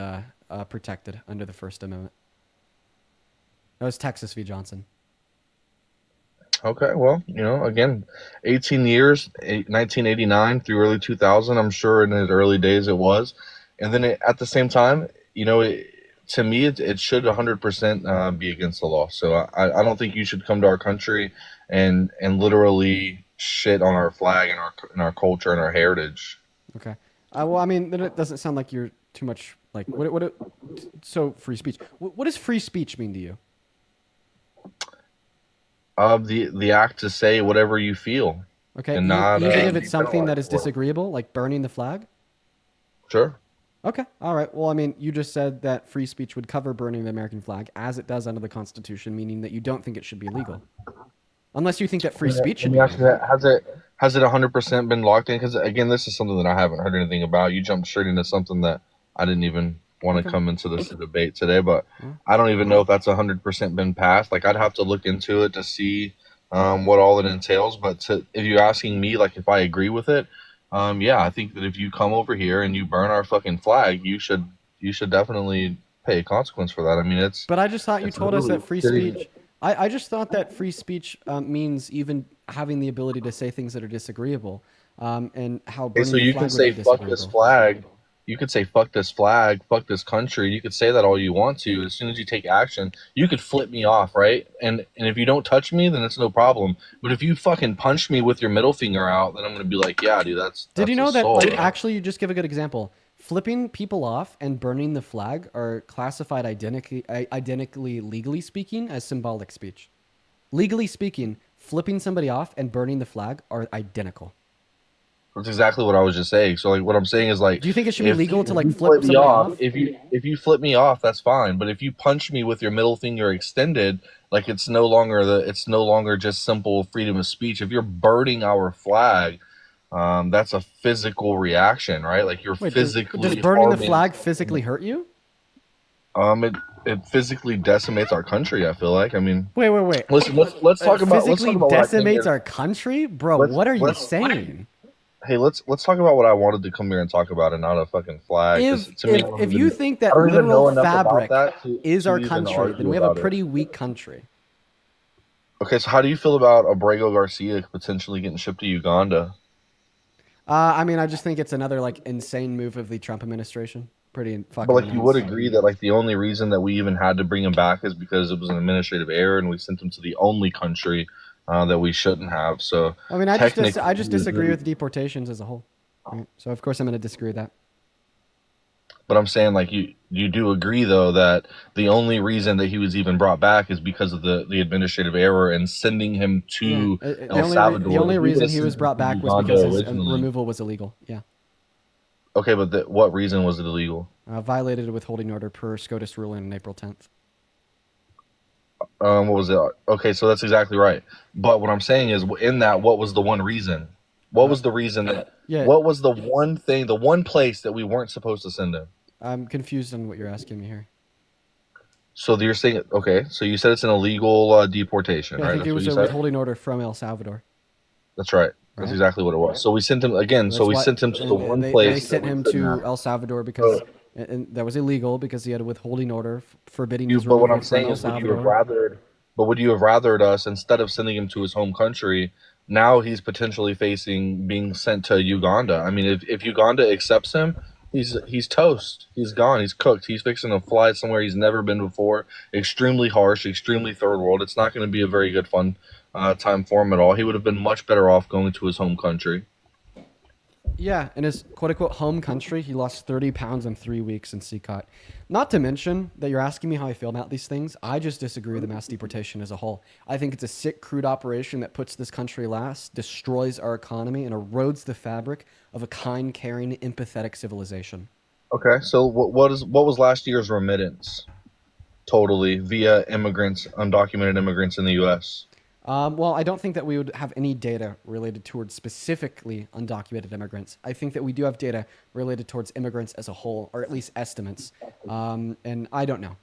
protected under the First Amendment. That was Texas v. Johnson. Okay, well, again, 18 years, 1989 through early 2000. I'm sure in the early days it was. And then at the same time, to me, it should 100% be against the law. So I don't think you should come to our country and literally shit on our flag and our culture and our heritage. Okay. Well, I mean, then it doesn't sound like you're too much like so free speech. What does free speech mean to you? The act to say whatever you feel. Okay. And not, even if it's something that is disagreeable, like burning the flag? Sure. Okay. All right. Well, I mean, you just said that free speech would cover burning the American flag as it does under the Constitution, meaning that you don't think it should be legal. Unless you think that free speech should be legal. Has it 100% been locked in? Because, again, this is something that I haven't heard anything about. You jumped straight into something that I didn't even want to come into this debate today, but I don't even know if that's 100% been passed. Like, I'd have to look into it to see what all it entails. But if you're asking me, like, if I agree with it, yeah, I think that if you come over here and you burn our fucking flag, you should definitely pay a consequence for that. I mean, it's. But I just thought you told us that free speech. I just thought that free speech means even having the ability to say things that are disagreeable, and how. Okay, so you can say fuck this flag. You could say fuck this flag, fuck this country. You could say that all you want to. As soon as you take action, you could flip me off, right? And if you don't touch me, then it's no problem. But if you fucking punch me with your middle finger out, then I'm gonna be like, yeah, dude, that's. Did you know that? assault. Like, actually, you just give a good example. Flipping people off and burning the flag are classified identically, legally speaking, as symbolic speech. Legally speaking, flipping somebody off and burning the flag are identical. That's exactly what I was just saying. So, like, what I'm saying is, like, do you think it should be legal to, like, flip flip somebody off? If you flip me off, that's fine. But if you punch me with your middle finger extended, like, it's no longer just simple freedom of speech. If you're burning our flag, that's a physical reaction, right? Like, you're physically. Does burning the flag physically hurt you? It physically decimates our country. I feel like. I mean, wait. Listen, let's talk about. Physically decimates our country, bro. What are you saying? Hey, let's talk about what I wanted to come here and talk about, and not a fucking flag. If you think that literal fabric is our country, then we have a pretty weak country. Okay, so how do you feel about Abrego Garcia potentially getting shipped to Uganda? I mean, I just think it's another like insane move of the Trump administration. Pretty fucking. But like, you would agree that like the only reason that we even had to bring him back is because it was an administrative error, and we sent him to the only country that we shouldn't have. So I mean, I just disagree with deportations as a whole. Right? So of course I'm going to disagree with that. But I'm saying, like, you do agree though that the only reason that he was even brought back is because of the administrative error and sending him to El Salvador. The only reason he was brought back was because his removal was illegal. Yeah. Okay, but what reason was it illegal? Violated a withholding order per SCOTUS ruling on April 10th. What was it? Okay, so that's exactly right. But what I'm saying is, in that, what was the one reason? What was the reason that? Yeah. What was the one thing, the one place that we weren't supposed to send him? I'm confused on what you're asking me here. So you're saying, okay, so you said it's an illegal deportation, Yeah, I right? think it That's what was you a said? withholding order from El Salvador. That's right. That's Right? exactly what it was. So we sent him again. So That's we why, sent him to the one they place that sent we him couldn't to have. El Salvador because and that was illegal because he had a withholding order forbidding his But what removal I'm from saying El is, would you have Salvador. rathered us instead of sending him to his home country? Now he's potentially facing being sent to Uganda. I mean, if Uganda accepts him, he's toast. He's gone. He's cooked. He's fixing to fly somewhere he's never been before. Extremely harsh. Extremely third world. It's not going to be a very good fun time for him at all. He would have been much better off going to his home country. Yeah, in his quote-unquote home country, he lost 30 pounds in 3 weeks in CCOT. Not to mention that you're asking me how I feel about these things. I just disagree with the mass deportation as a whole. I think it's a sick, crude operation that puts this country last, destroys our economy, and erodes the fabric of a kind, caring, empathetic civilization. Okay, so what was last year's remittance totally via immigrants, undocumented immigrants in the U.S.? Well, I don't think that we would have any data related towards specifically undocumented immigrants. I think that we do have data related towards immigrants as a whole, or at least estimates. And I don't know.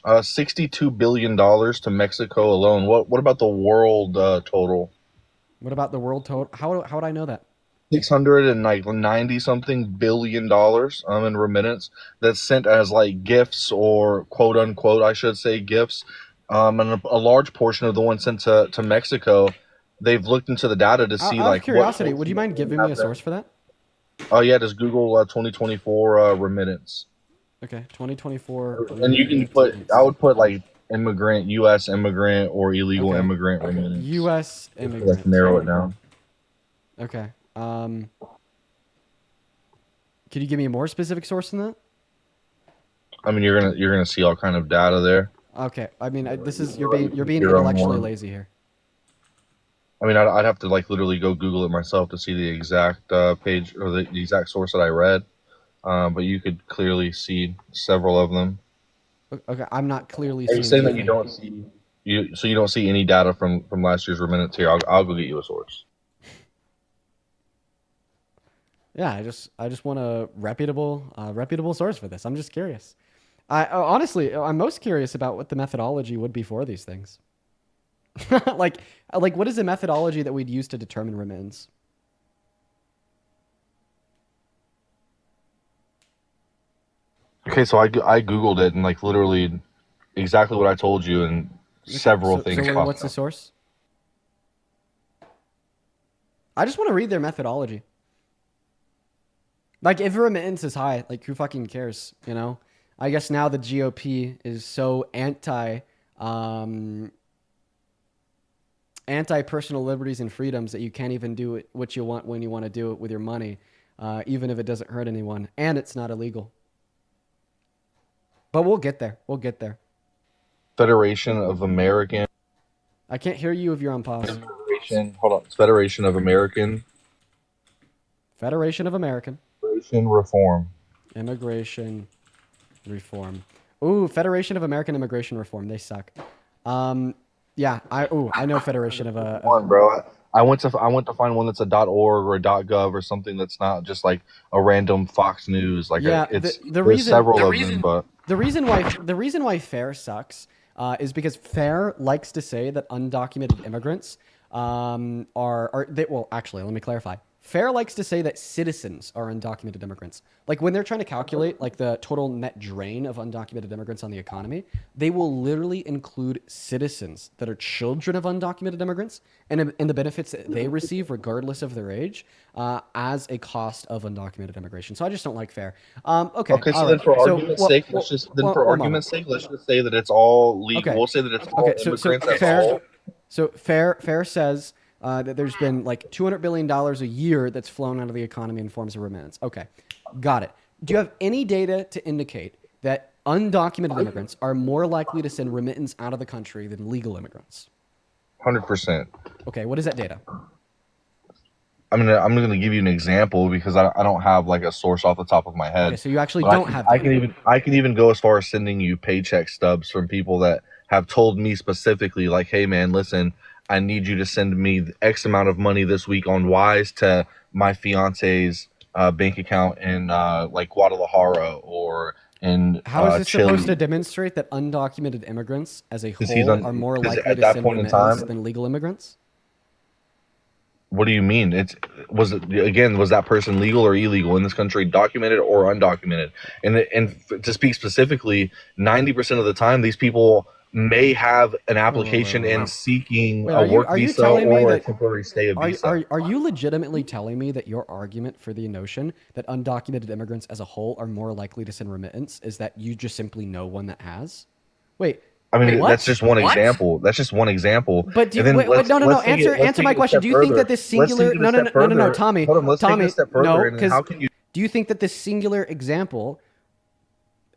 $62 billion to Mexico alone. What about the world total? What about the world total? How would I know that? 690 something billion dollars in remittance that's sent as like gifts or quote unquote, I should say gifts. And a large portion of the ones sent to Mexico, they've looked into the data to see Out like of curiosity, would you mind giving me a source for that? Oh yeah, just Google 2024 remittance. Okay, 2024. And you can put, I would put like immigrant, U.S. immigrant or illegal immigrant remittance. U.S. immigrant. Let's narrow it down. Okay. Could you give me a more specific source than that? I mean, you're gonna see all kind of data there. Okay. I mean, you're being intellectually lazy here. I mean, I'd have to like literally go Google it myself to see the exact page or the exact source that I read. But you could clearly see several of them. Okay, I'm not clearly seeing. Are you saying that you don't see you don't see any data from last year's remittance here? I'll go get you a source. Yeah, I just want a reputable source for this. I'm just curious. Honestly, I'm most curious about what the methodology would be for these things. like what is the methodology that we'd use to determine remittance? Okay, so I googled it and like literally exactly what I told you and several things. So what's the source? I just want to read their methodology. Like, if remittance is high, like, who fucking cares, you know? I guess now the GOP is so anti-personal liberties and freedoms that you can't even do what you want when you want to do it with your money, even if it doesn't hurt anyone, and it's not illegal. But we'll get there. We'll get there. Federation of American. I can't hear you if you're on pause. Hold on. It's Federation of American. Federation of American. Immigration Reform. Immigration Reform. Ooh, Federation of American Immigration Reform. They suck. Yeah. I know Federation of bro. I went to find one that's a .org or a .gov or something that's not just like a random Fox News. Like yeah, there's several of them, but the reason why FAIR sucks is because FAIR likes to say that undocumented immigrants well, actually, let me clarify. FAIR likes to say that citizens are undocumented immigrants. Like, when they're trying to calculate like the total net drain of undocumented immigrants on the economy, they will literally include citizens that are children of undocumented immigrants and the benefits that they receive regardless of their age as a cost of undocumented immigration. So I just don't like FAIR. Okay. So then for argument's sake, let's just say that it's all legal. Okay. We'll say that it's all immigrants. So FAIR says that there's been like $200 billion a year that's flown out of the economy in forms of remittance. Okay, got it. Do you have any data to indicate that undocumented immigrants are more likely to send remittance out of the country than legal immigrants? 100%. Okay, what is that data? I'm gonna give you an example because I don't have like a source off the top of my head. Okay, so you actually don't have data. I can even go as far as sending you paycheck stubs from people that have told me specifically, like, hey man, listen, I need you to send me X amount of money this week on Wise to my fiance's bank account in like Guadalajara or in How is this Chile. supposed to demonstrate that undocumented immigrants as a whole are more Because likely at to that send point in remittance time, than legal immigrants? what do you mean? Was that person legal or illegal in this country, documented or undocumented? And to speak specifically, 90% of the time, these people may have an application and seeking Wait, a work are you visa telling me or a that temporary stay of visa. are you legitimately telling me that your argument for the notion that undocumented immigrants as a whole are more likely to send remittance is that you just simply know one that has? Wait, I mean, what? that's just one example. That's just one example. But do And you, then wait, no, let's take it let's answer take my it a question. step Do you think further. that this Let's singular, take it a step further. Tommy, Hold on, let's take it a step further. no, And then how because can you? do you think that this singular example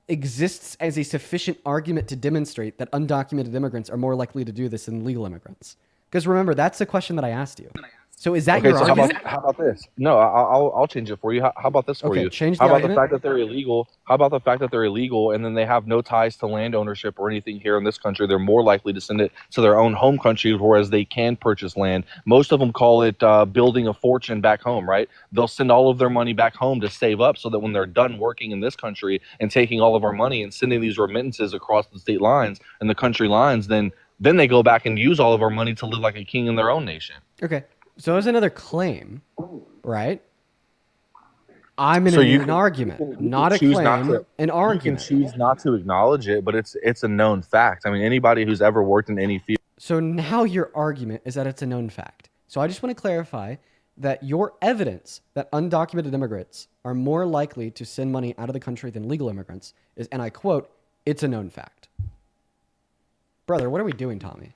exists as a sufficient argument to demonstrate that undocumented immigrants are more likely to do this than legal immigrants? Because remember, that's the question that I asked you. So is that Okay, your so argument? how about this? No, I'll change it for you. How about this for Okay, you? change How the about the argument. fact that they're illegal? How about the fact that they're illegal and then they have no ties to land ownership or anything here in this country? They're more likely to send it to their own home country, whereas they can purchase land. Most of them call it building a fortune back home, right? They'll send all of their money back home to save up so that when they're done working in this country and taking all of our money and sending these remittances across the state lines and the country lines, then they go back and use all of our money to live like a king in their own nation. Okay, so there's another claim, right? I'm in So an argument, not a claim, an argument. You can choose not to acknowledge it, but it's a known fact. I mean, anybody who's ever worked in any field. So now your argument is that it's a known fact. So I just want to clarify that your evidence that undocumented immigrants are more likely to send money out of the country than legal immigrants is, and I quote, "It's a known fact." Brother, what are we doing, Tommy?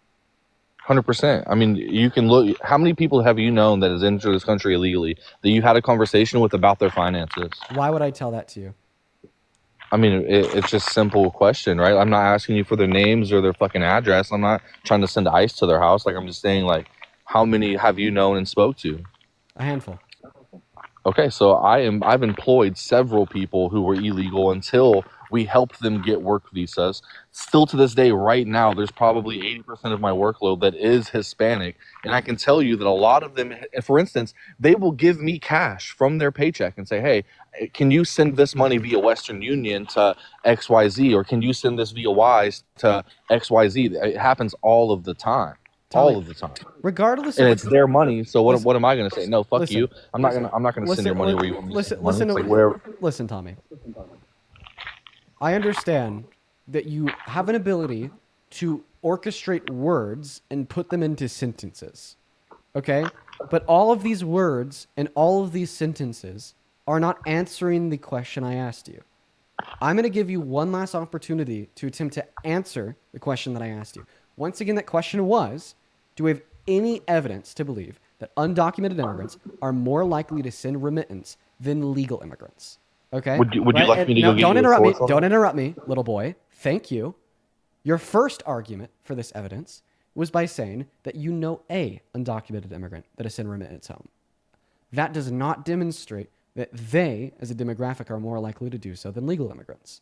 100%. I mean, you can look. How many people have you known that has entered this country illegally that you had a conversation with about their finances? Why would I tell that to you? I mean, it's just a simple question, right? I'm not asking you for their names or their fucking address. I'm not trying to send ice to their house. Like, I'm just saying, like, how many have you known and spoke to? A handful. Okay, so I've employed several people who were illegal until we helped them get work visas. Still to this day, right now, there's probably 80% of my workload that is Hispanic. And I can tell you that a lot of them, for instance, they will give me cash from their paycheck and say, hey, can you send this money via Western Union to XYZ? Or can you send this via Wise to XYZ? It happens all of the time. All of the time. Regardless and of it's their money, so what am I going to say? No, fuck you. I'm not going to send your money where you want me to send your money. It's like wherever. Listen, Tommy. I understand that you have an ability to orchestrate words and put them into sentences. Okay? But all of these words and all of these sentences are not answering the question I asked you. I'm going to give you one last opportunity to attempt to answer the question that I asked you. Once again, that question was, do we have any evidence to believe that undocumented immigrants are more likely to send remittance than legal immigrants? Okay. Would you like me to go get don't you a interrupt me. source on Don't that? interrupt me, little boy. Thank you. Your first argument for this evidence was by saying that you know a undocumented immigrant that has sent remittance home. That does not demonstrate that they, as a demographic, are more likely to do so than legal immigrants.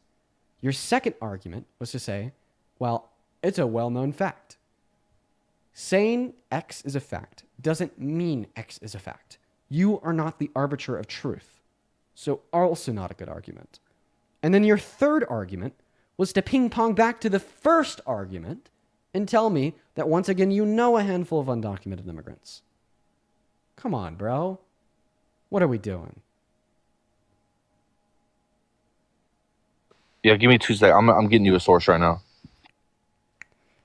Your second argument was to say, well, it's a well-known fact. Saying X is a fact doesn't mean X is a fact. You are not the arbiter of truth. So also not a good argument. And then your third argument was to ping pong back to the first argument and tell me that once again you know a handful of undocumented immigrants. Come on, bro. What are we doing? Yeah, give me 2 seconds. I'm getting you a source right now.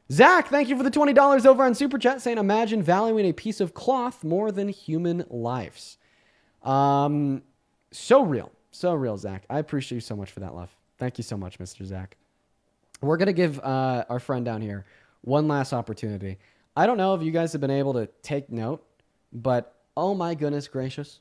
Zach, thank you for the $20 over on Super Chat saying, imagine valuing a piece of cloth more than human lives. So real, Zach. I appreciate you so much for that, love. Thank you so much, Mr. Zach. We're going to give our friend down here one last opportunity. I don't know if you guys have been able to take note, but oh my goodness gracious.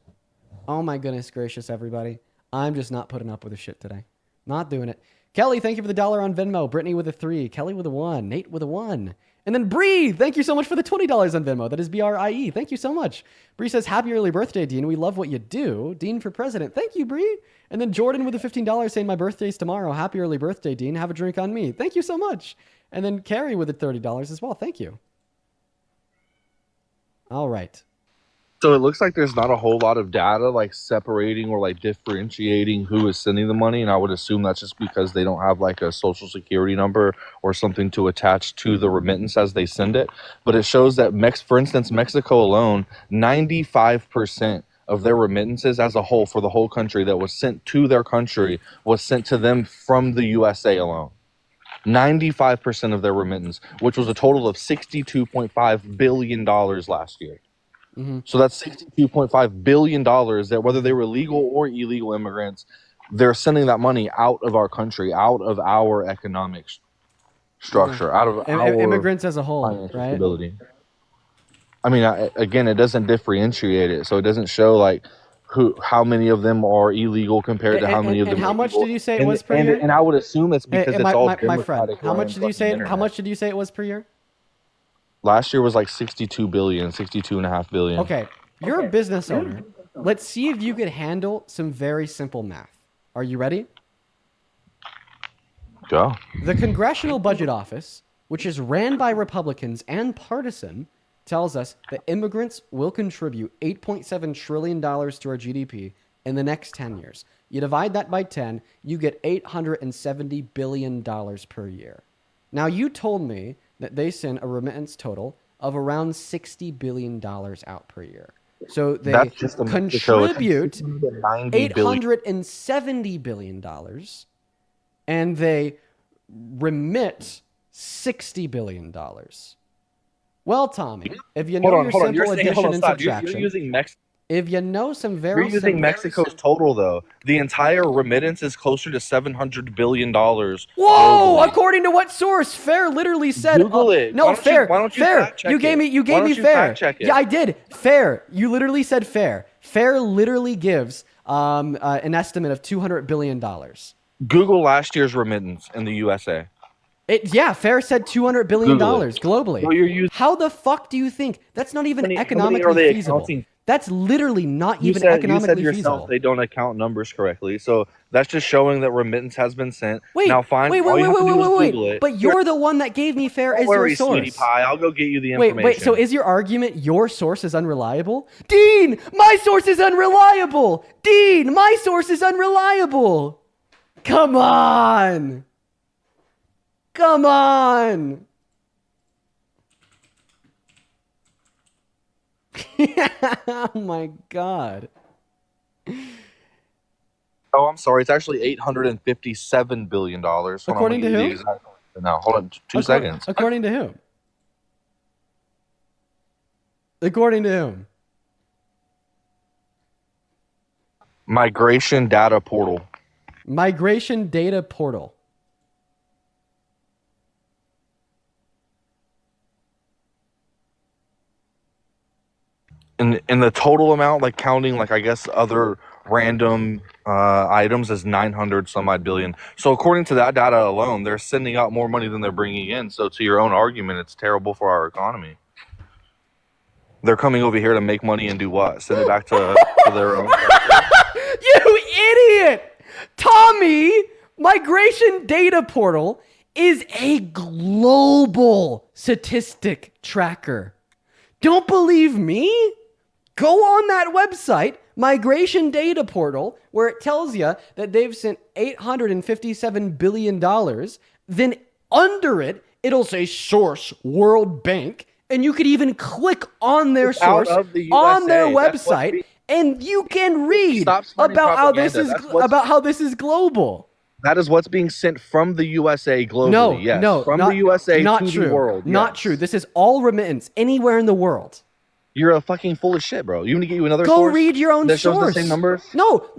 Oh my goodness gracious, everybody. I'm just not putting up with this shit today. Not doing it. Kelly, thank you for the $1 on Venmo. Brittany with a 3. Kelly with a 1. Nate with a 1. And then Bree, thank you so much for the $20 on Venmo. That is BRIE. Thank you so much. Bree says, happy early birthday, Dean. We love what you do. Dean for president. Thank you, Bree. And then Jordan with the $15 saying, my birthday's tomorrow. Happy early birthday, Dean. Have a drink on me. Thank you so much. And then Carrie with the $30 as well. Thank you. All right. So it looks like there's not a whole lot of data like separating or like differentiating who is sending the money, and I would assume that's just because they don't have like a social security number or something to attach to the remittance as they send it. But it shows that for instance, Mexico alone, 95% of their remittances as a whole for the whole country that was sent to their country was sent to them from the USA alone. 95% of their remittance, which was a total of $62.5 billion last year. Mm-hmm. So that's $62.5 billion that whether they were legal or illegal immigrants, they're sending that money out of our country, out of our economic structure, out of our immigrants as a whole, financial right? stability. I mean, again, it doesn't differentiate it, so it doesn't show like how many of them are illegal compared to how many of them. And how much did you say it was per year? year? And I would assume it's because it's all my friend. How much did you say? Internet. How much did you say it was per year? Last year was like 62.5 billion. Okay, you're a business owner. Let's see if you could handle some very simple math. Are you ready? Go. The Congressional Budget Office, which is ran by Republicans and partisan, tells us that immigrants will contribute $8.7 trillion to our GDP in the next 10 years. You divide that by 10, you get $870 billion per year. Now, you told me that they send a remittance total of around $60 billion out per year. So they contribute $870 billion and they remit $60 billion. Well, Tommy, if you know your simple addition and subtraction, you're using if you know some very You're using Mexico's total, though. The entire remittance is closer to $700 billion. Whoa! Globally. According to what source? Fair literally said. Google it. No, Fair. Why don't you Fair. fact check You gave me. You Why gave don't me you Fair. fact check it? Yeah, I did. Fair. You literally said Fair. Fair literally gives an estimate of $200 billion. Google last year's remittance in the USA. Fair said $200 billion globally. No, how the fuck do you think that's not even economically feasible? That's literally not even economically you said yourself feasible. They don't account numbers correctly, so that's just showing that remittance has been sent. Wait, now fine. Wait. But you're the one that gave me Fair as your source. Sweetie pie. I'll go get you the information. Wait. So is your argument your source is unreliable? Dean, my source is unreliable. Dean, my source is unreliable. Come on. Oh my god. Oh, I'm sorry. It's actually $857 billion. According to who? Now, hold on 2 seconds. According to whom? According to whom? Migration data portal. Migration data portal. In the total amount, like counting, like I guess other random items, is 900 some odd billion. So according to that data alone, they're sending out more money than they're bringing in. So to your own argument, it's terrible for our economy. They're coming over here to make money and do what? Send it back to their own country? You idiot! Tommy, Migration Data Portal is a global statistic tracker. Don't believe me? Go on that website, Migration Data Portal, where it tells you that they've sent $857 billion. Then under it, it'll say source World Bank. And you could even click on their source on their website, and you can read about how this is global. That is what's being sent from the USA globally. From the USA to the world. Not true. This is all remittance anywhere in the world. You're a fucking full of shit, bro. You want to get you another source? Go source read your own that source. Shows the same numbers? No.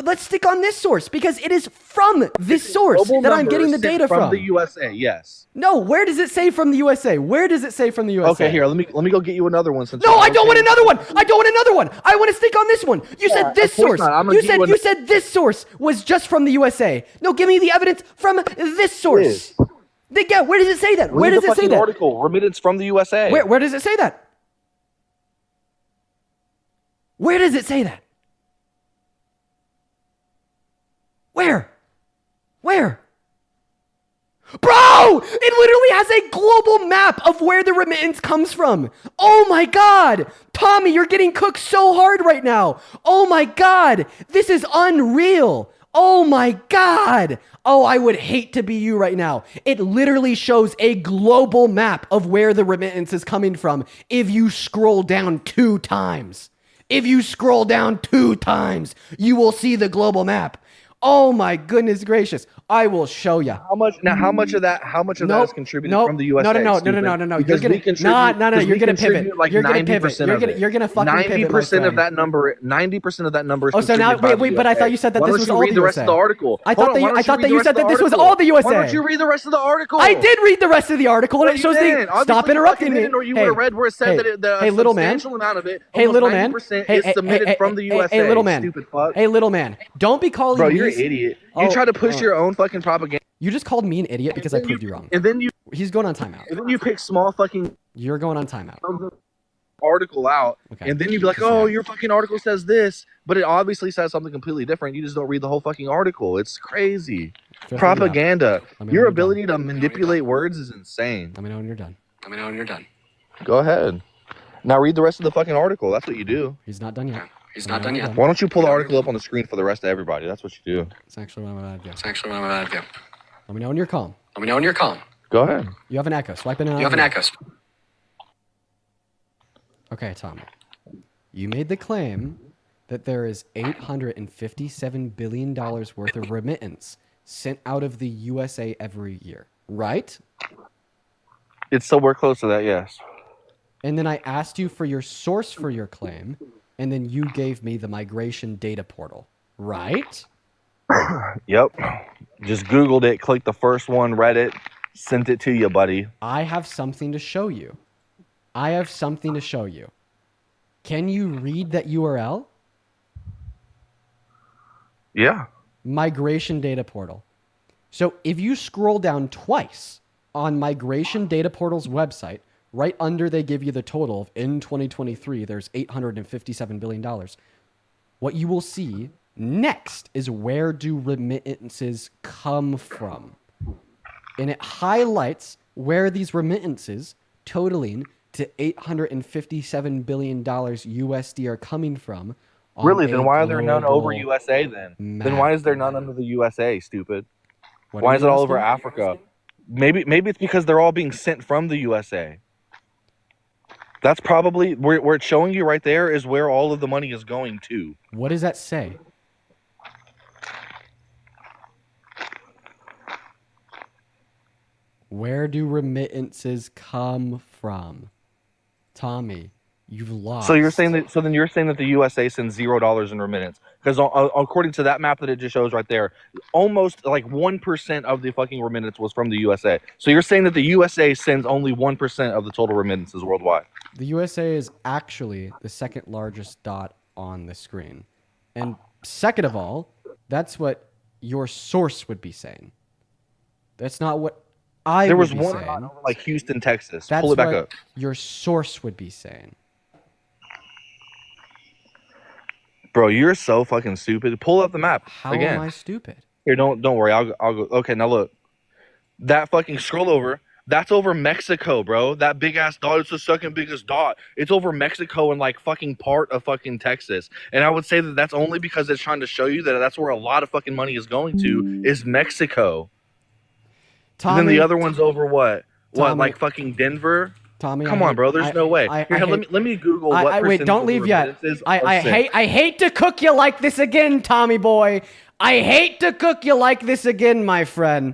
Let's stick on this source because it is from this source that I'm getting the data from. From the USA, yes. No, where does it say from the USA? Where does it say from the USA? Okay, here, let me go get you another one. No, I don't want another one. I want to stick on this one. You said this source. You said this source was just from the USA. No, give me the evidence from this source. Where does it say that? Where does it say that? Article, remittance from the USA. Where does it say that? Where does it say that? Where? Bro! It literally has shows a global map of where the remittance comes from. Oh my God. Tommy, you're getting cooked so hard right now. Oh my God. This is unreal. Oh my God. Oh, I would hate to be you right now. It literally shows a global map of where the remittance is coming from if you scroll down 2 times. If you scroll down 2 times, you will see the global map. Oh my goodness gracious. I will show you. How much of that is contributed from the USA? No. Stupid? You're Because gonna we contribute. You're gonna pivot. Contribute like You're gonna 90% pivot. of it. You're gonna fucking pivot, my 90% of friend. that number. 90% of that number is. Oh, so now wait, but I thought you said that why this don't was you all read the the USA. rest of the article? I thought that you said that this was all the USA. Why don't you read the rest of the article? I did read the rest of the article, and No, it you shows didn't. the. Obviously Stop you interrupting fucking me. didn't, or you would have read where it said that the hey, little man. substantial amount of it, Hey, almost little man. 90% is submitted from the USA. Hey, little man. Stupid fuck. Hey, little man. Don't be calling Bro, me. you're an idiot. You try to push your own fucking propaganda. You just called me an idiot because I proved you wrong. And then you. He's going on timeout. And then you pick small fucking. You're going on timeout. Article out, Okay. and then you'd be like, "Oh, your fucking article says this," but it obviously says something completely different. You just don't read the whole fucking article. It's crazy. Propaganda. Your ability to manipulate words is insane. Let me know when you're done. Go ahead. Now read the rest of the fucking article. That's what you do. He's not done yet. Why don't you pull the article up on the screen for the rest of everybody? That's what you do. It's actually what I'm about to do. Let me know when you're calm. Go ahead. You have an echo. Swipe in and out. Okay, Tom. You made the claim that there is $857 billion worth of remittance sent out of the USA every year, right? It's somewhere close to that, yes. And then I asked you for your source for your claim, and then you gave me the migration data portal, right? Yep. Just Googled it, clicked the first one, read it, sent it to you, buddy. I have something to show you. Can you read that URL? Yeah. Migration data portal. So if you scroll down twice on Migration Data Portal's website, right under they give you the total of in 2023, there's $857 billion. What you will see next is where do remittances come from? And it highlights where these remittances totaling to $857 billion USD are coming from. Really? Then why are there none over USA then? Then why is there none under the USA, stupid? Why is it all over Africa? Maybe it's because they're all being sent from the USA. That's probably where it's showing you right there is where all of the money is going to. What does that say? Where do remittances come from? Tommy, you've lost. So you're saying that? So then you're saying that the USA sends $0 in remittance because according to that map that it just shows right there, almost like 1% of the fucking remittance was from the USA. So you're saying that the USA sends only 1% of the total remittances worldwide. The USA is actually the second largest dot on the screen, and second of all, that's what your source would be saying. That's not what There was would be one saying. over like Houston, Texas. That's Pull it back what up. your source would be saying. Bro, you're so fucking stupid. Pull up the map How again. am I stupid? Here, don't worry. I'll go. Okay, now look. That fucking scroll over. That's over Mexico, bro. That big ass dot. It's the second biggest dot. It's over Mexico and like fucking part of fucking Texas. And I would say that that's only because it's trying to show you that that's where a lot of fucking money is going to is Mexico. Tommy, And then the other one's over what? What, Tommy, like fucking Denver? Tommy, Come on, bro. There's no way. Here, let me Google what wait, percentage don't of the leave yet. remittances are I sent. hate to cook you like this again, Tommy boy. I hate to cook you like this again, my friend.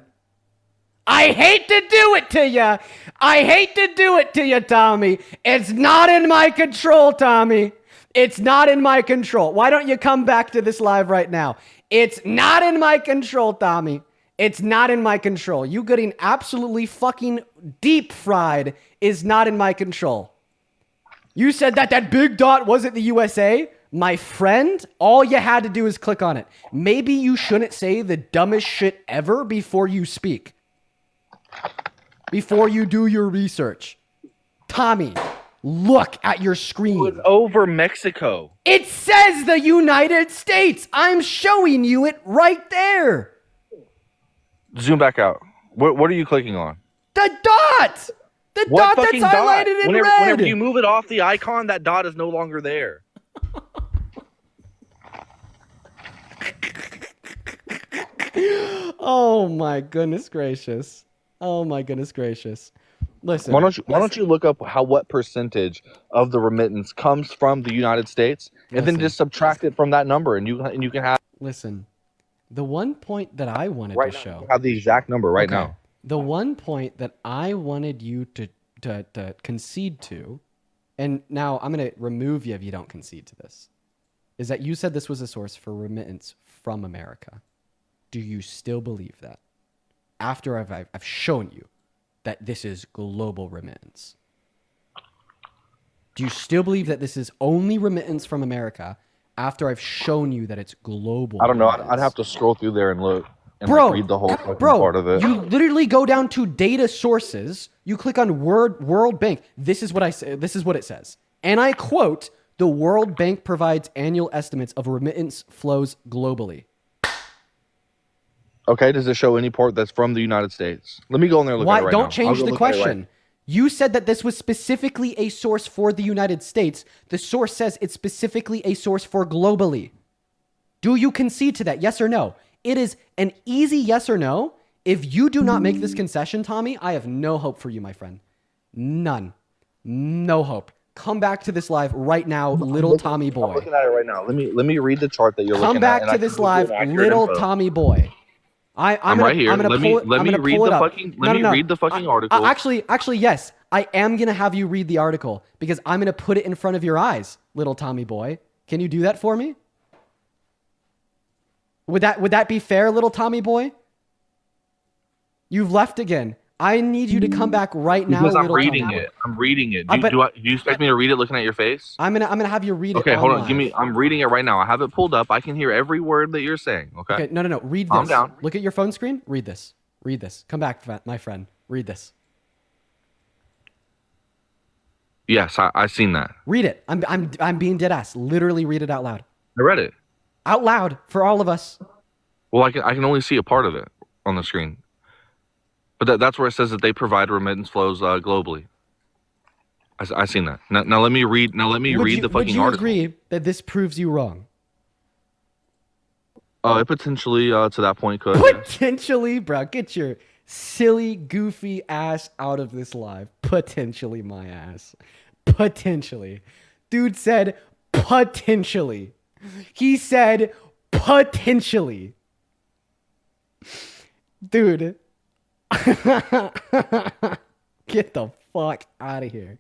I hate to do it to you. I hate to do it to you, Tommy. It's not in my control, Tommy. It's not in my control. Why don't you come back to this live right now? It's not in my control, Tommy. It's not in my control. You getting absolutely fucking deep fried is not in my control. You said that big dot wasn't the USA? My friend, all you had to do is click on it. Maybe you shouldn't say the dumbest shit ever before you speak. Before you do your research. Tommy, look at your screen. It's over Mexico. It says the United States. I'm showing you it right there. Zoom back out. What are you clicking on? The dot! The What dot that's fucking dot? highlighted in red! Whenever you move it off the icon, that dot is no longer there. Oh my goodness gracious. Oh my goodness gracious. Listen. Why don't you look up what percentage of the remittance comes from the United States, and then just subtract it from that number, and you can have. Listen. The one point that I wanted right to now, show. you have the exact number right now. The one point that I wanted you to concede to, and now I'm going to remove you if you don't concede to this, is that you said this was a source for remittance from America. Do you still believe that? After I've shown you that this is global remittance. Do you still believe that this is only remittance from America after I've shown you that it's global? I don't know. remittance? I'd have to scroll through there and look and read the whole fucking part of it. You literally go down to data sources. You click on World Bank. This is what I say. This is what it says. And I quote, "The World Bank provides annual estimates of remittance flows globally." Okay, does it show any part that's from the United States? Let me go in there and look at it right now. Don't change the question. You said that this was specifically a source for the United States. The source says it's specifically a source for globally. Do you concede to that? Yes or no? It is an easy yes or no. If you do not make this concession, Tommy, I have no hope for you, my friend. None. No hope. Come back to this live right now, little Tommy boy. I'm looking at it right now. Let me read the chart that you're looking at. Come back to this live, little Tommy boy. I'm right here. Let me read the fucking article. Actually, yes. I am going to have you read the article because I'm going to put it in front of your eyes, little Tommy boy. Can you do that for me? Would that be fair, little Tommy boy? You've left again. I need you to come back right now. Because I'm reading it. I'm reading it. Do you expect me to read it looking at your face? I'm gonna have you read it. Okay, hold on. I'm reading it right now. I have it pulled up. I can hear every word that you're saying. Okay. No. Read this. Calm down. Look at your phone screen. Read this. Come back, my friend. Read this. Yes, I seen that. Read it. I'm being dead ass. Literally read it out loud. I read it. Out loud for all of us. Well, I can only see a part of it on the screen. But that's where it says that they provide remittance flows globally. I seen that. Now let me read. Now let me read the fucking article. Would you agree that this proves you wrong? It potentially to that point could. Potentially, bro. Get your silly, goofy ass out of this live. Potentially, my ass. Potentially. Dude said potentially. He said potentially. Dude. Get the fuck out of here.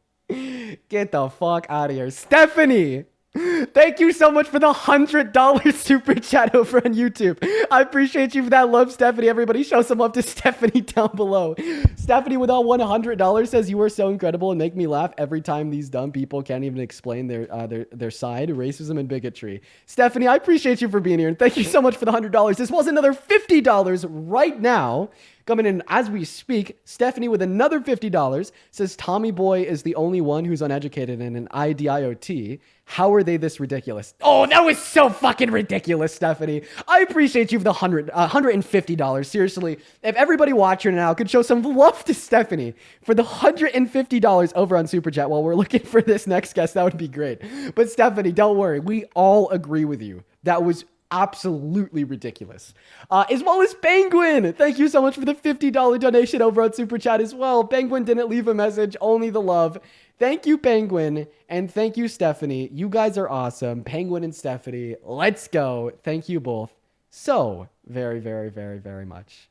Get the fuck out of here. Stephanie! Thank you so much for the $100 super chat over on YouTube. I appreciate you for that love, Stephanie. Everybody show some love to Stephanie down below. Stephanie with all $100 says, "You are so incredible and make me laugh every time these dumb people can't even explain their side, racism and bigotry." Stephanie, I appreciate you for being here. And thank you so much for the $100. This was another $50 right now. Coming in as we speak, Stephanie with another $50 says, "Tommy Boy is the only one who's uneducated in an IDIOT. How are they this ridiculous?" Oh, that was so fucking ridiculous, Stephanie. I appreciate you for the $150. Seriously, if everybody watching now could show some love to Stephanie for the $150 over on Super Chat while we're looking for this next guest, that would be great. But Stephanie, don't worry. We all agree with you. That was absolutely ridiculous. As well as Penguin. Thank you so much for the $50 donation over on Super Chat as well. Penguin didn't leave a message, only the love. Thank you, Penguin. And thank you, Stephanie. You guys are awesome. Penguin and Stephanie, let's go. Thank you both so very, very, very, very much.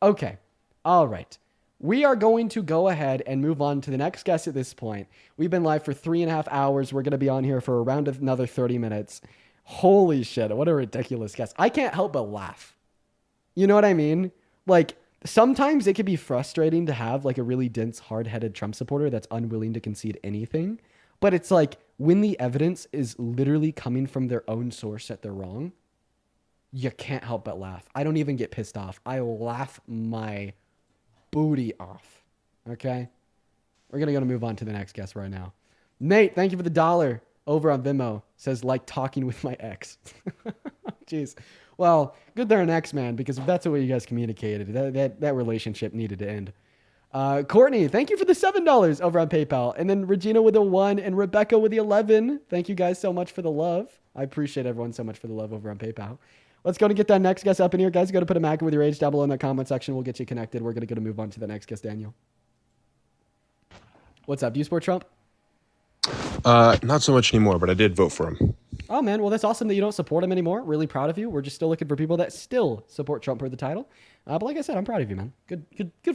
Okay. All right. We are going to go ahead and move on to the next guest at this point. We've been live for 3.5 hours. We're going to be on here for around another 30 minutes. Holy shit, what a ridiculous guess. I can't help but laugh. You know what I mean? Like, sometimes it can be frustrating to have like a really dense, hard-headed Trump supporter that's unwilling to concede anything. But it's like, when the evidence is literally coming from their own source that they're wrong, you can't help but laugh. I don't even get pissed off. I laugh my booty off. Okay? We're going to move on to the next guest right now. Nate, thank you for the $1 over on Venmo. Says, "Like talking with my ex." Jeez. Well, good they're an ex, man, because if that's the way you guys communicated, that relationship needed to end. Courtney, thank you for the $7 over on PayPal. And then Regina with a 1 and Rebecca with the 11. Thank you guys so much for the love. I appreciate everyone so much for the love over on PayPal. Let's go and get that next guest up in here. Guys, go to put a Mac with your age down below in the comment section. We'll get you connected. We're going to move on to the next guest, Daniel. What's up? Do you support Trump? Not so much anymore, but I did vote for him. Oh, man. Well, that's awesome that you don't support him anymore. Really proud of you. We're just still looking for people that still support Trump per the title. But like I said, I'm proud of you, man. Good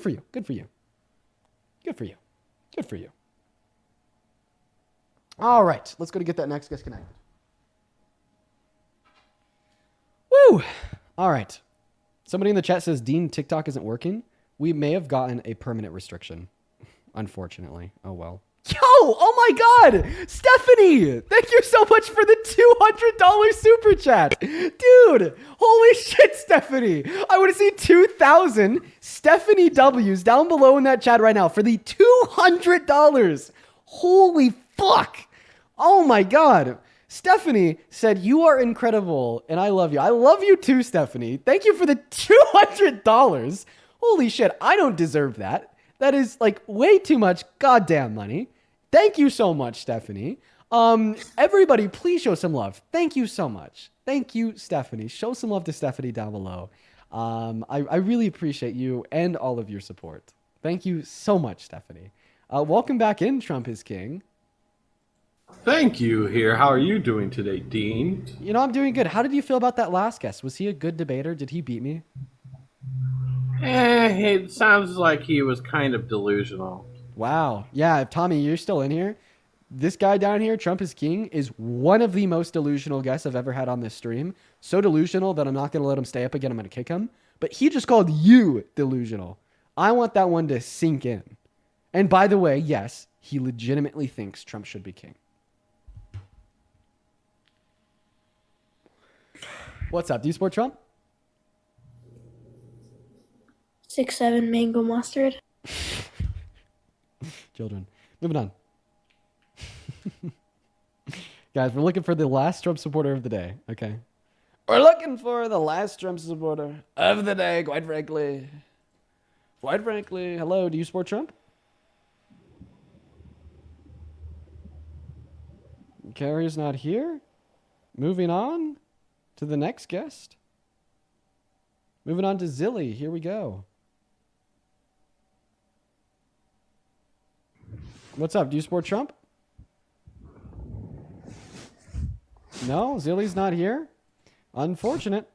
for you. Good for you. Good for you. Good for you. All right. Let's go to get that next guest connected. Woo! All right. Somebody in the chat says, Dean, TikTok isn't working. We may have gotten a permanent restriction. Unfortunately. Oh, well. Yo! Oh my God! Stephanie! Thank you so much for the $200 super chat. Dude! Holy shit, Stephanie! I want to see 2,000 Stephanie W's down below in that chat right now for the $200. Holy fuck! Oh my God. Stephanie said, you are incredible and I love you. I love you too, Stephanie. Thank you for the $200. Holy shit, I don't deserve that. That is like way too much goddamn money. Thank you so much, Stephanie. Everybody, please show some love. Thank you so much. Thank you, Stephanie. Show some love to Stephanie down below. I really appreciate you and all of your support. Thank you so much, Stephanie. Welcome back in, Trump is King. Thank you here. How are you doing today, Dean? You know, I'm doing good. How did you feel about that last guest? Was he a good debater? Did he beat me? It sounds like he was kind of delusional. Wow. Yeah, Tommy, you're still in here. This guy down here, Trump is King, is one of the most delusional guests I've ever had on this stream. So delusional that I'm not going to let him stay up again. I'm going to kick him. But he just called you delusional. I want that one to sink in. And by the way, yes, he legitimately thinks Trump should be king. What's up? Do you support Trump? 6-7 mango mustard. Children. Moving on. Guys, we're looking for the last Trump supporter of the day. Okay. We're looking for the last Trump supporter of the day, quite frankly. Quite frankly. Hello, do you support Trump? Carrie's not here. Moving on to the next guest. Moving on to Zilly. Here we go. What's up? Do you support Trump? No, Zilly's not here. Unfortunate.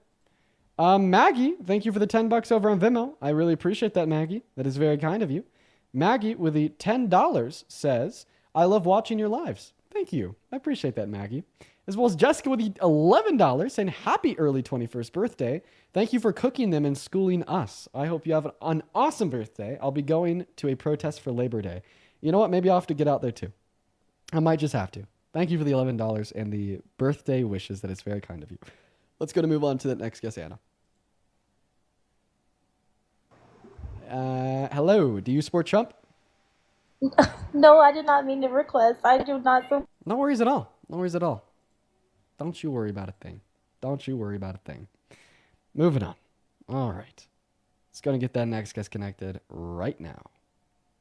Maggie, thank you for the $10 over on Venmo. I really appreciate that, Maggie. That is very kind of you. Maggie with the $10 says, I love watching your lives. Thank you. I appreciate that, Maggie. As well as Jessica with the $11 saying, happy early 21st birthday. Thank you for cooking them and schooling us. I hope you have an awesome birthday. I'll be going to a protest for Labor Day. You know what? Maybe I'll have to get out there too. I might just have to. Thank you for the $11 and the birthday wishes. That is very kind of you. Let's go to move on to the next guest, Anna. Hello. Do you support Trump? No, I did not mean to request. I do not. No worries at all. No worries at all. Don't you worry about a thing. Don't you worry about a thing. Moving on. All right. Let's go and get that next guest connected right now.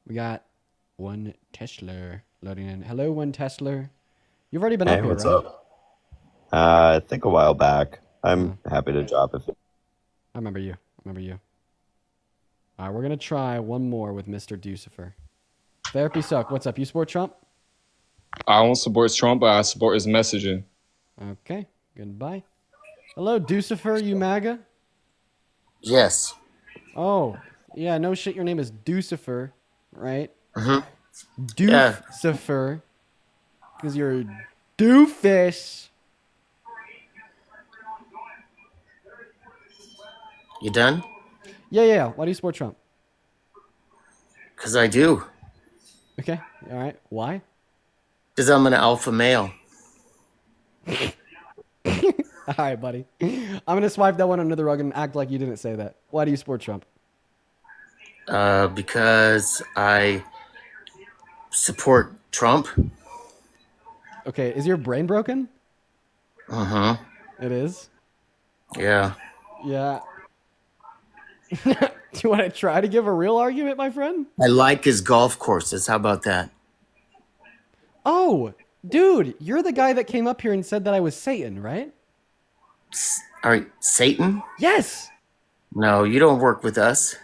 We got one Tesla loading in. Hello, one Tesla. You've already been up here, what's right? up? I think a while back. I'm happy to drop if. I remember you. All right, we're going to try one more with Mr. Ducifer. Therapy Suck. What's up? You support Trump? I don't support Trump, but I support his messaging. Okay. Goodbye. Hello, Ducifer, you MAGA? Yes. Oh, yeah, no shit. Your name is Ducifer, right? Mm-hmm. Ducifer. Because you're a doofus. You done? Yeah. Why do you support Trump? Because I do. Okay. All right. Why? Because I'm an alpha male. All right, buddy. I'm going to swipe that one under the rug and act like you didn't say that. Why do you support Trump? Because I support Trump. Okay. Is your brain broken? Uh-huh. It is? Yeah. Yeah. Do you want to try to give a real argument, my friend? I like his golf courses. How about that? Oh, dude, you're the guy that came up here and said that I was Satan, right? All right, Satan? Yes. No, you don't work with us.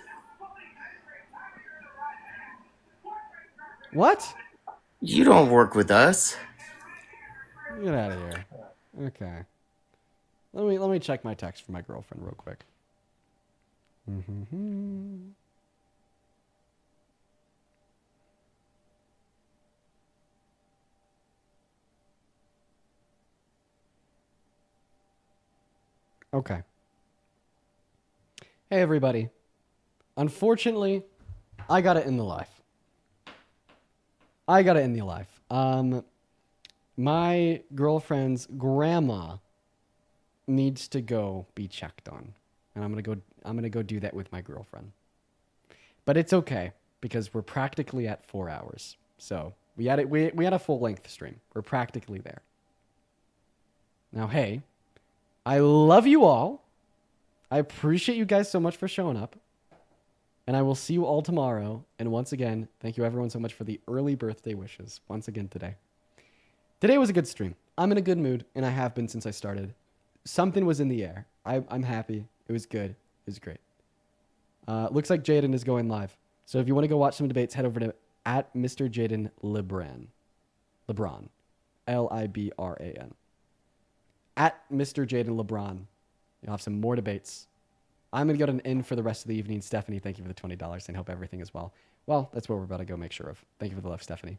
What? You don't work with us. Get out of here. Okay. Let me check my text for my girlfriend real quick. Okay. Hey everybody. Unfortunately, I got to end the life. My girlfriend's grandma needs to go be checked on. And I'm going to go do that with my girlfriend. But it's okay because we're practically at 4 hours. So, we had a full-length stream. We're practically there. Now, hey, I love you all. I appreciate you guys so much for showing up. And I will see you all tomorrow. And once again, thank you everyone so much for the early birthday wishes once again today. Today was a good stream. I'm in a good mood, and I have been since I started. Something was in the air. I'm happy. It was good. It was great. Looks like Jaden is going live. So if you want to go watch some debates, head over to at Mr. Jaden LeBron. LeBron. Libran. At Mr. Jaden LeBron. You'll have some more debates. I'm going to go to an end for the rest of the evening. Stephanie, thank you for the $20 and hope everything is well. Well, that's what we're about to go make sure of. Thank you for the love, Stephanie.